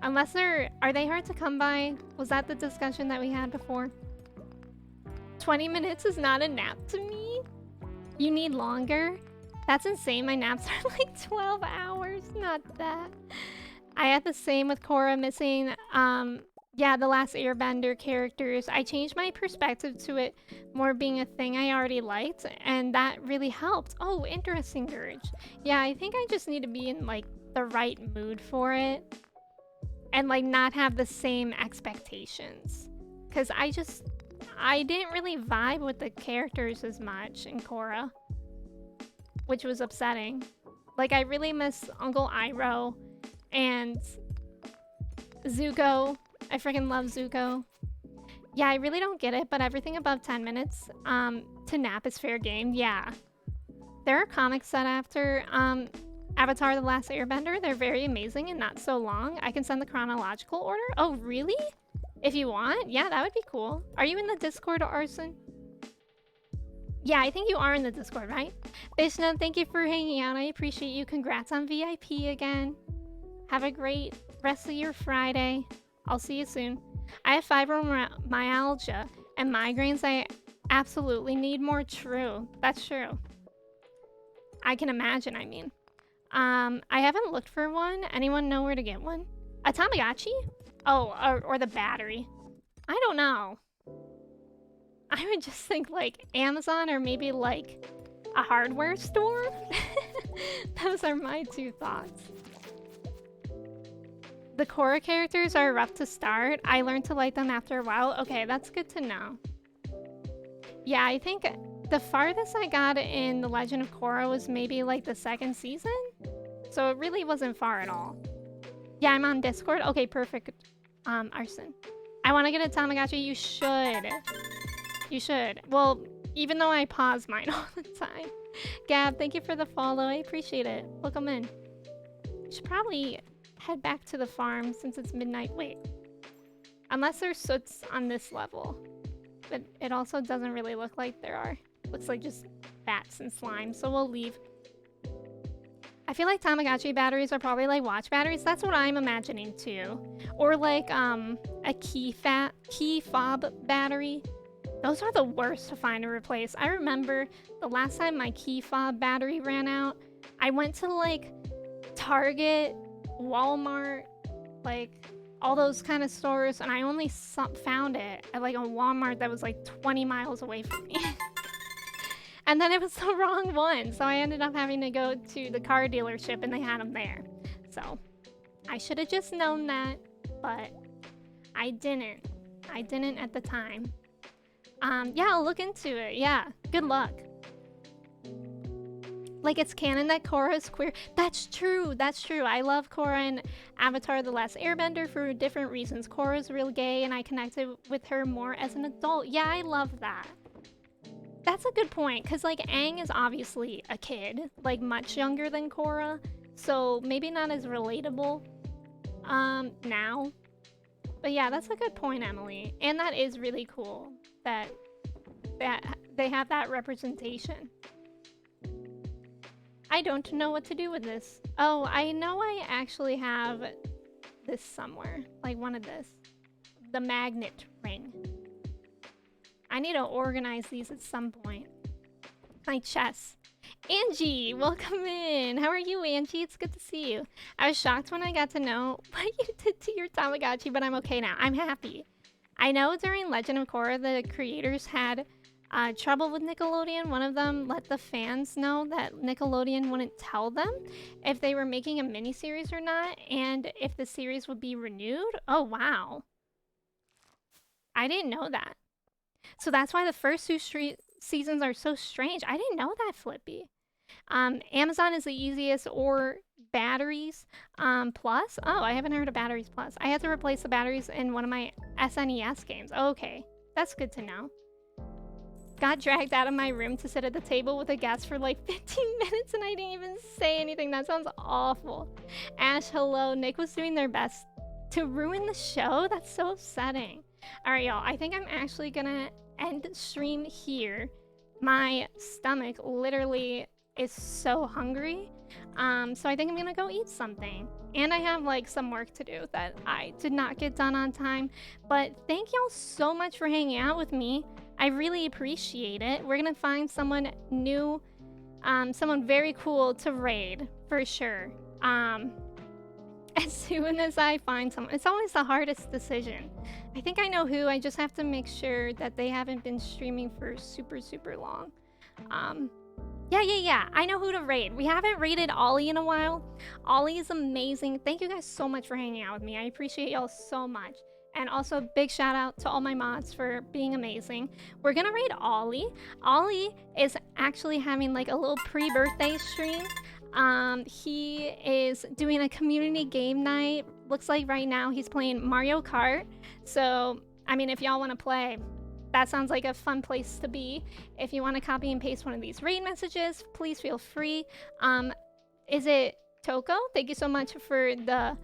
Unless are they hard to come by? Was that the discussion that we had before? 20 minutes is not a nap to me? You need longer? That's insane. My naps are like 12 hours. Not that. I had the same with Korra missing, yeah, the last Airbender characters. I changed my perspective to it more being a thing I already liked, and that really helped. Oh, interesting, Gurge. Yeah, I think I just need to be in, like, the right mood for it, and, like, not have the same expectations. Because I didn't really vibe with the characters as much in Korra, which was upsetting. Like, I really miss Uncle Iroh and Zuko. I freaking love Zuko. Yeah, I really don't get it, but everything above 10 minutes to nap is fair game. Yeah. There are comics set after Avatar The Last Airbender. They're very amazing and not so long. I can send the chronological order. Oh, really? If you want? Yeah, that would be cool. Are you in the Discord, Arson? Yeah, I think you are in the Discord, right? Vishnu, thank you for hanging out. I appreciate you. Congrats on VIP again. Have a great rest of your Friday. I'll see you soon. I have fibromyalgia and migraines. I absolutely need more. True. That's true. I can imagine, I mean. I haven't looked for one. Anyone know where to get one? A Tamagotchi? Oh, or the battery. I don't know. I would just think like Amazon or maybe like a hardware store. Those are my two thoughts. The Korra characters are rough to start. I learned to like them after a while. Okay, that's good to know. Yeah, I think the farthest I got in The Legend of Korra was maybe like the second season. So it really wasn't far at all. Yeah, I'm on Discord. Okay, perfect. Arson. I want to get a Tamagotchi. You should. You should. Well, even though I pause mine all the time. Gab, thank you for the follow. I appreciate it. Welcome in. We should probably head back to the farm since it's midnight. Wait. Unless there's soots on this level. But it also doesn't really look like there are. Looks like just bats and slime. So we'll leave. I feel like Tamagotchi batteries are probably like watch batteries. That's what I'm imagining too. Or like a key fob battery. Those are the worst to find and replace. I remember the last time my key fob battery ran out, I went to like Target, Walmart, like all those kind of stores, and I only found it at like a Walmart that was like 20 miles away from me. And then it was the wrong one, so I ended up having to go to the car dealership and they had them there. So I should have just known that, but I didn't. I didn't at the time. Yeah, I'll look into it. Yeah, good luck. Like, it's canon that Korra is queer. That's true. That's true. I love Korra and Avatar: The Last Airbender for different reasons. Korra's real gay, and I connected with her more as an adult. Yeah, I love that. That's a good point, because, like, Aang is obviously a kid, like, much younger than Korra, so maybe not as relatable, now. But yeah, that's a good point, Emily. And that is really cool that they have that representation. I don't know what to do with this. Oh, I know I actually have this somewhere, like one of this. The magnet ring. I need to organize these at some point. My chest. Angie, welcome in. How are you, Angie? It's good to see you. I was shocked when I got to know what you did to your Tamagotchi, but I'm okay now. I'm happy. I know during Legend of Korra, the creators had trouble with Nickelodeon. One of them let the fans know that Nickelodeon wouldn't tell them if they were making a miniseries or not, and if the series would be renewed. Oh, wow. I didn't know that. So that's why the first two seasons are so strange. I didn't know that, Flippy. Amazon is the easiest, or batteries plus. Oh, I haven't heard of batteries plus. I had to replace the batteries in one of my SNES games. Okay, that's good to know. Got dragged out of my room to sit at the table with a guest for like 15 minutes and I didn't even say anything. That sounds awful. Ash, hello. Nick was doing their best to ruin the show? That's so upsetting. Alright, y'all. I think I'm actually gonna end stream here. My stomach literally is so hungry. So I think I'm gonna go eat something. And I have like some work to do that I did not get done on time. But thank y'all so much for hanging out with me. I really appreciate it. We're gonna find someone new, someone very cool to raid for sure. As soon as I find someone, it's always the hardest decision. I think I know who. I just have to make sure that they haven't been streaming for super long. Yeah. I know who to raid. We haven't raided Ollie in a while. Ollie is amazing. Thank you guys so much for hanging out with me. I appreciate y'all so much. And also, big shout out to all my mods for being amazing. We're gonna raid Ollie. Ollie is actually having like a little pre-birthday stream. He is doing a community game night. Looks like right now he's playing Mario Kart. So, I mean, if y'all want to play, that sounds like a fun place to be. If you want to copy and paste one of these raid messages, please feel free. Is it Toko? Thank you so much for the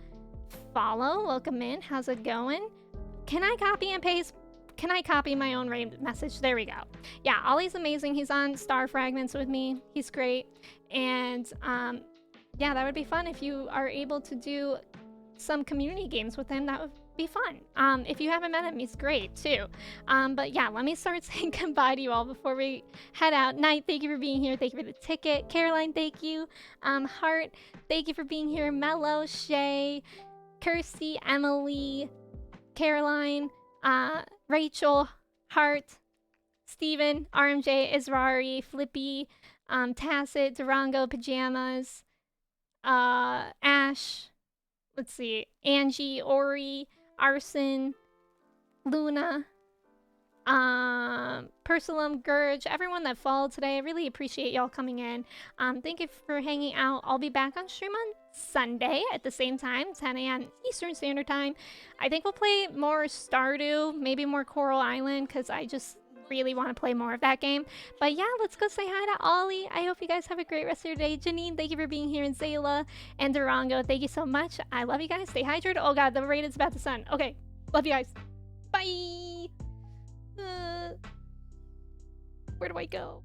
follow. Welcome in. How's it going? Can I copy and paste? Can I copy my own raid message? There we go. Yeah, Ollie's amazing. He's on Star Fragments with me. He's great. And yeah, that would be fun if you are able to do some community games with him. That would be fun. If you haven't met him, he's great too. But yeah, let me start saying goodbye to you all before we head out. Night, thank you for being here. Thank you for the ticket. Caroline, thank you. Heart, thank you for being here. Mello, Shay, Kirsty, Emily, Caroline, Rachel, Hart, Steven, RMJ, Israri, Flippy, Tacit, Durango, Pajamas, Ash, let's see, Angie, Ori, Arson, Luna, Persilum, Gurge, everyone that followed today. I really appreciate y'all coming in. Thank you for hanging out. I'll be back on stream on Sunday at the same time, 10 a.m. Eastern Standard Time. I think we'll play more Stardew, maybe more Coral Island, because I just really want to play more of that game. But yeah, let's go say hi to Ollie. I hope you guys have a great rest of your day. Janine, thank you for being here. And Zayla and Durango, thank you so much. I love you guys. Stay hydrated. Oh god, the raid is about to sun. Okay, love you guys. Bye. Where do I go?